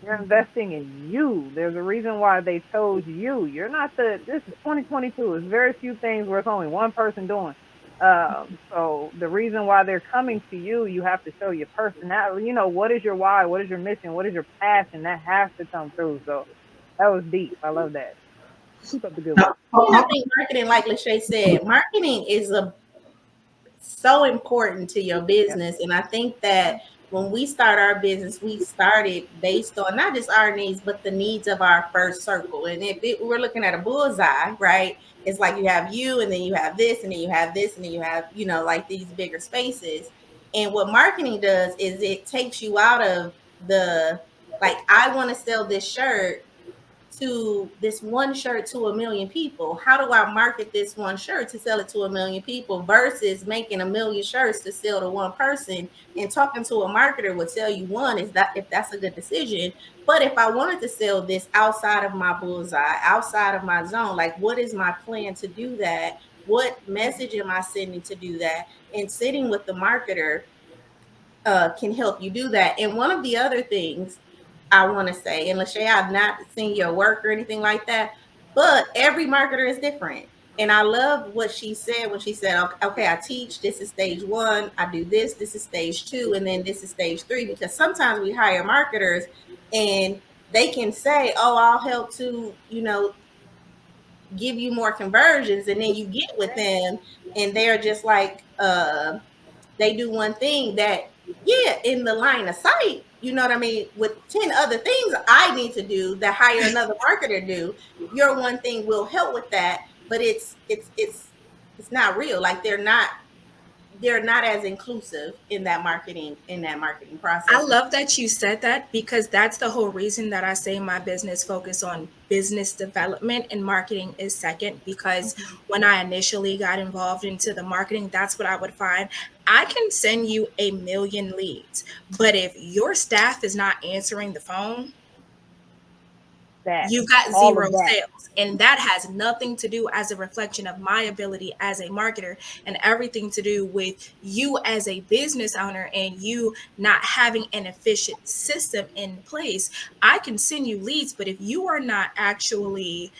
You're investing in you. There's a reason why they chose you. You're not this is 2022. There's very few things where it's only one person doing. So the reason why they're coming to you, you have to show your personality. What is your why? What is your mission? What is your passion? That has to come through. So that was deep. I love that. Keep up the good work. I think marketing, like LaShay said, marketing is so important to your business. And I think that when we start our business, we started based on not just our needs, but the needs of our first circle. And if we're looking at a bullseye, right? It's like you have you, and then you have this, and then you have this, and then you have, like these bigger spaces. And what marketing does is it takes you out of the, like, I want to sell this shirt to this one shirt to 1 million people. How do I market this one shirt to sell it to 1 million people versus making 1 million shirts to sell to one person? And talking to a marketer will tell you, one, is that if that's a good decision. But if I wanted to sell this outside of my bullseye, outside of my zone, like, what is my plan to do that? What message am I sending to do that? And sitting with the marketer can help you do that. And one of the other things I want to say, and LaShay, I've not seen your work or anything like that, but every marketer is different. And I love what she said when she said, okay, I teach, this is stage 1, I do this is stage 2, and then this is stage 3, because sometimes we hire marketers and they can say, oh, I'll help to, give you more conversions. And then you get with them and they're just like, they do one thing that, in the line of sight, you know what I mean, with 10 other things I need to do that hire another marketer do, your one thing will help with that. but it's not real. Like they're not as inclusive in that marketing process. I love that you said that, because that's the whole reason that I say my business focus on business development and marketing is second, because when I initially got involved into the marketing, that's what I would find. I can send you 1,000,000 leads, but if your staff is not answering the phone, you got zero sales. And that has nothing to do as a reflection of my ability as a marketer, and everything to do with you as a business owner and you not having an efficient system in place. I can send you leads, but if you are not actually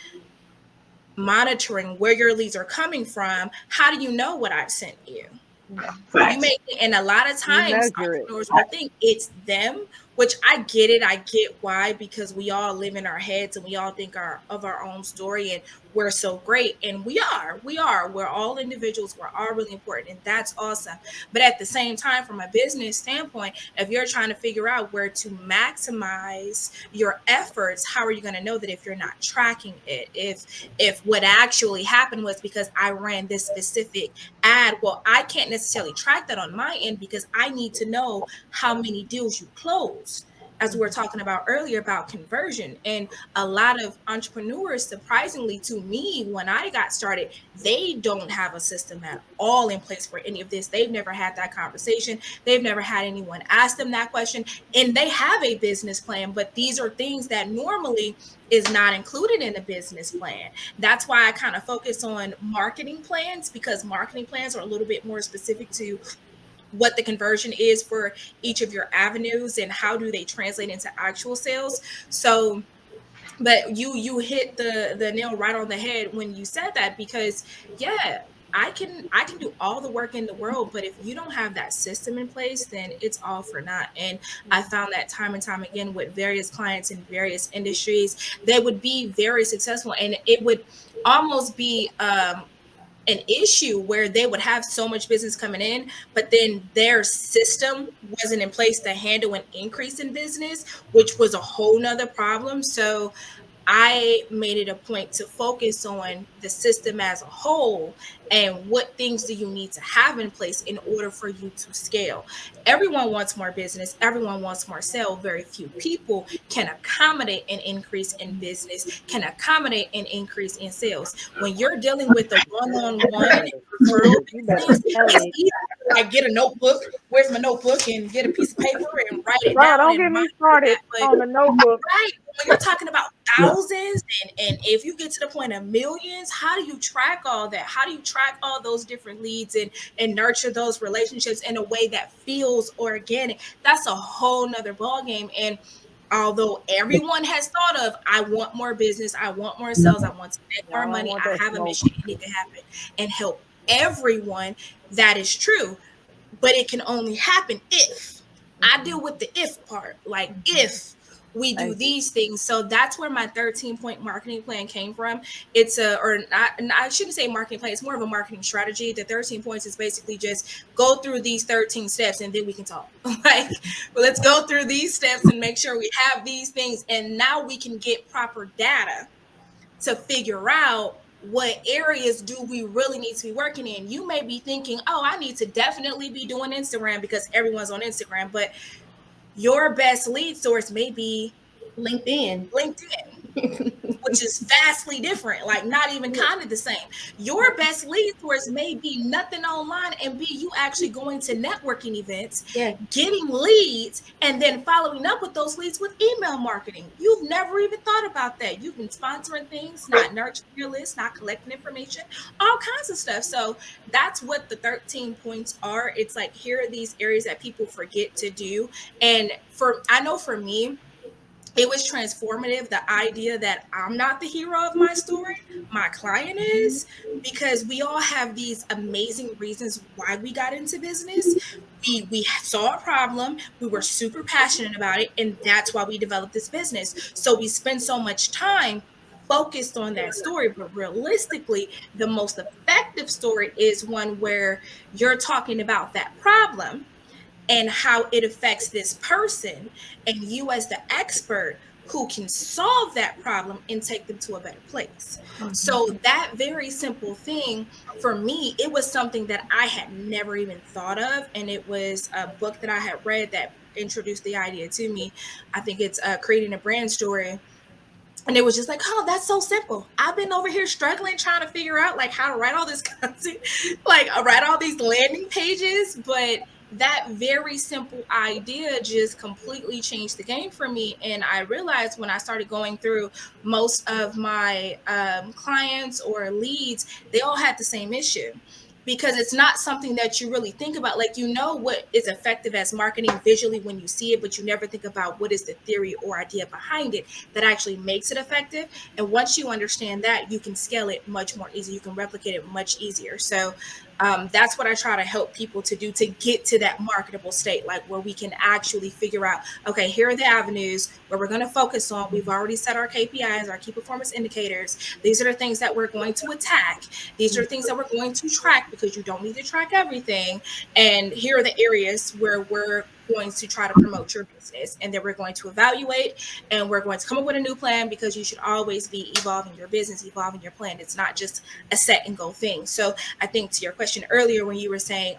monitoring where your leads are coming from, how do you know what I've sent you? You may, and a lot of times entrepreneurs will think it's them, which I get it. I get why, because we all live in our heads and we all think of our own story and we're so great. And we're all individuals. We're all really important. And that's awesome. But at the same time, from a business standpoint, if you're trying to figure out where to maximize your efforts, how are you going to know that if you're not tracking it? If what actually happened was because I ran this specific ad, well, I can't necessarily track that on my end because I need to know how many deals you close, as we were talking about earlier about conversion. And a lot of entrepreneurs, surprisingly to me, when I got started, they don't have a system at all in place for any of this. They've never had that conversation. They've never had anyone ask them that question. And they have a business plan, but these are things that normally is not included in a business plan. That's why I kind of focus on marketing plans, because marketing plans are a little bit more specific to what the conversion is for each of your avenues and how do they translate into actual sales. So, but you hit the nail right on the head when you said that, because yeah, I can do all the work in the world, but if you don't have that system in place, then it's all for naught. And I found that time and time again with various clients in various industries, they would be very successful, and it would almost be an issue where they would have so much business coming in, but then their system wasn't in place to handle an increase in business, which was a whole nother problem. So I made it a point to focus on the system as a whole and what things do you need to have in place in order for you to scale. Everyone wants more business. Everyone wants more sale. Very few people can accommodate an increase in business, can accommodate an increase in sales. When you're dealing with a one-on-one referral business, it's easy to like get a notebook. Where's my notebook? And get a piece of paper and write it down. Don't get me started on the notebook. Right. When you're talking about thousands and if you get to the point of millions, how do you track all that? How do you track all those different leads and nurture those relationships in a way that feels organic? That's a whole nother ballgame. And although everyone has thought of, I want more business, I want more sales, I want to make more money, I have a mission, it needs to happen and help everyone, that is true. But it can only happen if I deal with the if part, like if we do these things. So that's where my 13-point marketing plan came from. It's I shouldn't say marketing plan. It's more of a marketing strategy. The 13 points is basically just go through these 13 steps and then we can talk. Like, well, let's go through these steps and make sure we have these things. And now we can get proper data to figure out what areas do we really need to be working in. You may be thinking, oh, I need to definitely be doing Instagram because everyone's on Instagram, but your best lead source may be LinkedIn, which is vastly different, like not even kind of the same. Your best lead source may be nothing online and be you actually going to networking events, getting leads, and then following up with those leads with email marketing. You've never even thought about that. You've been sponsoring things, not nurturing your list, not collecting information, all kinds of stuff. So that's what the 13 points are. It's like, here are these areas that people forget to do. And I know for me, it was transformative, the idea that I'm not the hero of my story, my client is, because we all have these amazing reasons why we got into business. We saw a problem, we were super passionate about it, and that's why we developed this business. So we spend so much time focused on that story, but realistically, the most effective story is one where you're talking about that problem and how it affects this person, and you as the expert who can solve that problem and take them to a better place. So that very simple thing, for me, it was something that I had never even thought of. And it was a book that I had read that introduced the idea to me. I think it's Creating a Brand Story. And it was just like, oh, that's so simple. I've been over here struggling, trying to figure out like how to write all this content, like write all these landing pages. But that very simple idea just completely changed the game for me. And I realized when I started going through most of my clients or leads, they all had the same issue. Because it's not something that you really think about. Like, you know what is effective as marketing visually when you see it, but you never think about what is the theory or idea behind it that actually makes it effective. And once you understand that, you can scale it much more easy. You can replicate it much easier. So that's what I try to help people to do to get to that marketable state, like where we can actually figure out, okay, here are the avenues where we're going to focus on. We've already set our KPIs, our key performance indicators. These are the things that we're going to attack. These are the things that we're going to track, because you don't need to track everything. And here are the areas where we're going to try to promote your business, and then we're going to evaluate, and we're going to come up with a new plan, because you should always be evolving your business, evolving your plan. It's not just a set and go thing. So I think to your question earlier, when you were saying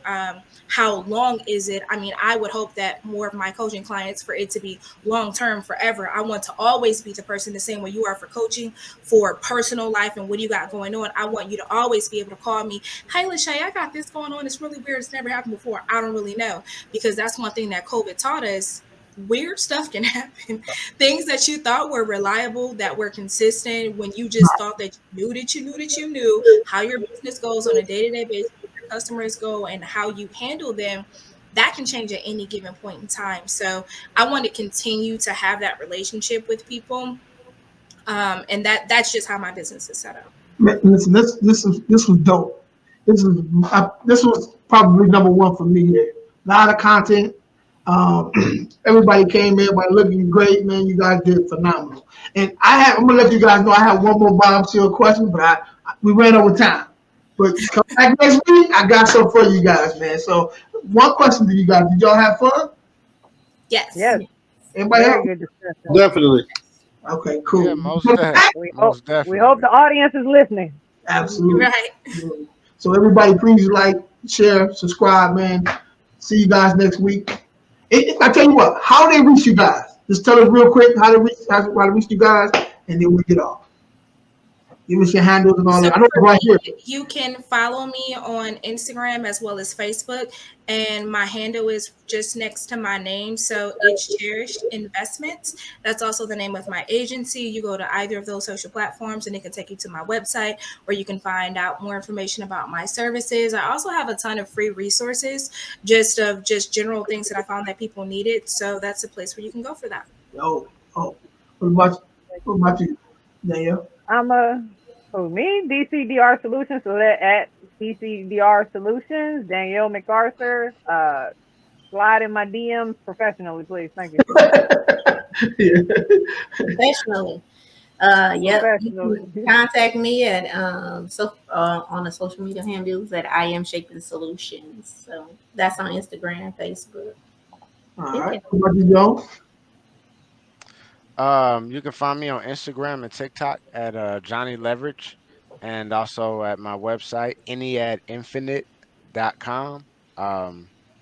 how long is it, I mean, I would hope that more of my coaching clients, for it to be long term, forever. I want to always be the person, the same way you are for coaching, for personal life and what you got going on. I want you to always be able to call me, hey, LaShay, I got this going on. It's really weird. It's never happened before. I don't really know. Because that's one thing that COVID taught us. Weird stuff can happen. Things that you thought were reliable, that were consistent, when you just thought that you knew how your business goes on a day-to-day basis, where your customers go and how you handle them, that can change at any given point in time. So I want to continue to have that relationship with people. And that's just how my business is set up. Listen, this was dope. This was probably number one for me here. A lot of content. Everybody came in by looking great, man. You guys did phenomenal. And I'm gonna let you guys know I have one more bombshell question, but we ran over time. But come back next week, I got something for you guys, man. So one question to you guys: did y'all have fun? Yes. Anybody Very else? good discussion. Definitely. Okay, cool. Yeah, most definitely. We hope the audience is listening. Absolutely. Right. So everybody, please like, share, subscribe, man. See you guys next week. I tell you what, how they reach you guys? Just tell us real quick how to reach you guys, and then we'll get off. Give us your handles and all that. I know it's right here. You can follow me on Instagram as well as Facebook, and my handle is just next to my name, so it's Cherished Investments. That's also the name of my agency. You go to either of those social platforms, and it can take you to my website, where you can find out more information about my services. I also have a ton of free resources, just general things that I found that people needed. So that's a place where you can go for that. What about you, Danielle? Me, DCDR Solutions. So that at DCDR Solutions, Danielle MacArthur. Slide in my DMs professionally, please. Thank you. Professionally. You can contact me at on the social media handles at I Am Shaping Solutions. So that's on Instagram, Facebook. All right. What about you, Jones? You can find me on Instagram and TikTok at Johnny Leverage, and also at my website, enneadinfinite.com.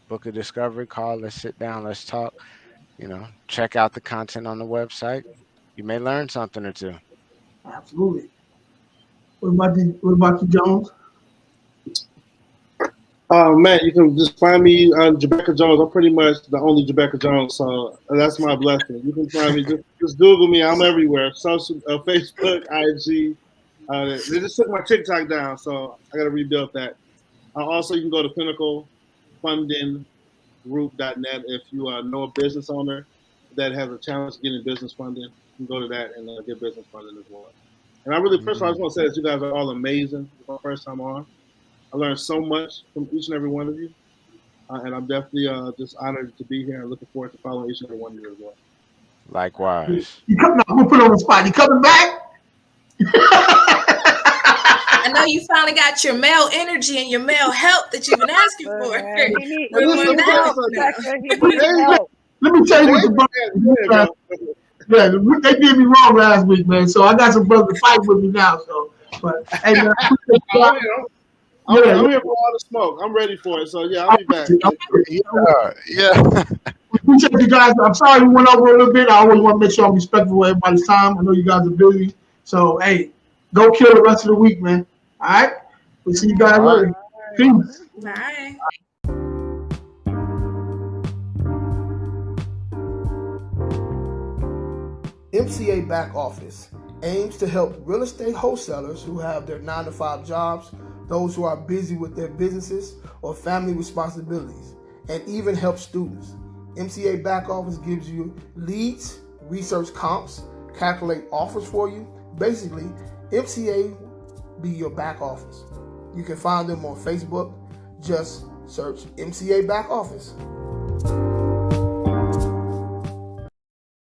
Book a discovery call. Let's sit down. Let's talk. Check out the content on the website. You may learn something or two. Absolutely. What about you, Jones? Man, you can just find me on Jabbecca John. I'm pretty much the only Jabbecca John, so that's my blessing. You can find me. Just Google me. I'm everywhere. Social, Facebook, IG. They just took my TikTok down, so I got to rebuild that. Also, you can go to Pinnacle fundinggroup.net if you know a business owner that has a challenge getting business funding. You can go to that and get business funding as well. And I really, first of all, I just want to say that you guys are all amazing. It's my first time on. I learned so much from each and every one of you, and I'm definitely just honored to be here and looking forward to following each and every one of you as well. Likewise. I'm gonna put on the spot. You coming back? I know you finally got your male energy and your male help that you've been asking for. He needs help. Let me tell you what the Yeah, they did me wrong last week, man. So I got some brothers to fight with me now. So, but hey, man, I appreciate you guys. I'm here for all the smoke. I'm ready for it. So yeah, I'll be back. Yeah. Appreciate you guys. I'm sorry we went over a little bit. I always want to make sure I'm respectful of everybody's time. I know you guys are busy. So hey, go kill the rest of the week, man. All right. We'll see you guys later. Peace. Bye. MCA Back Office aims to help real estate wholesalers who have their 9-to-5 jobs, those who are busy with their businesses or family responsibilities, and even help students. MCA Back Office gives you leads, research comps, calculate offers for you. Basically, MCA be your back office. You can find them on Facebook. Just search MCA Back Office.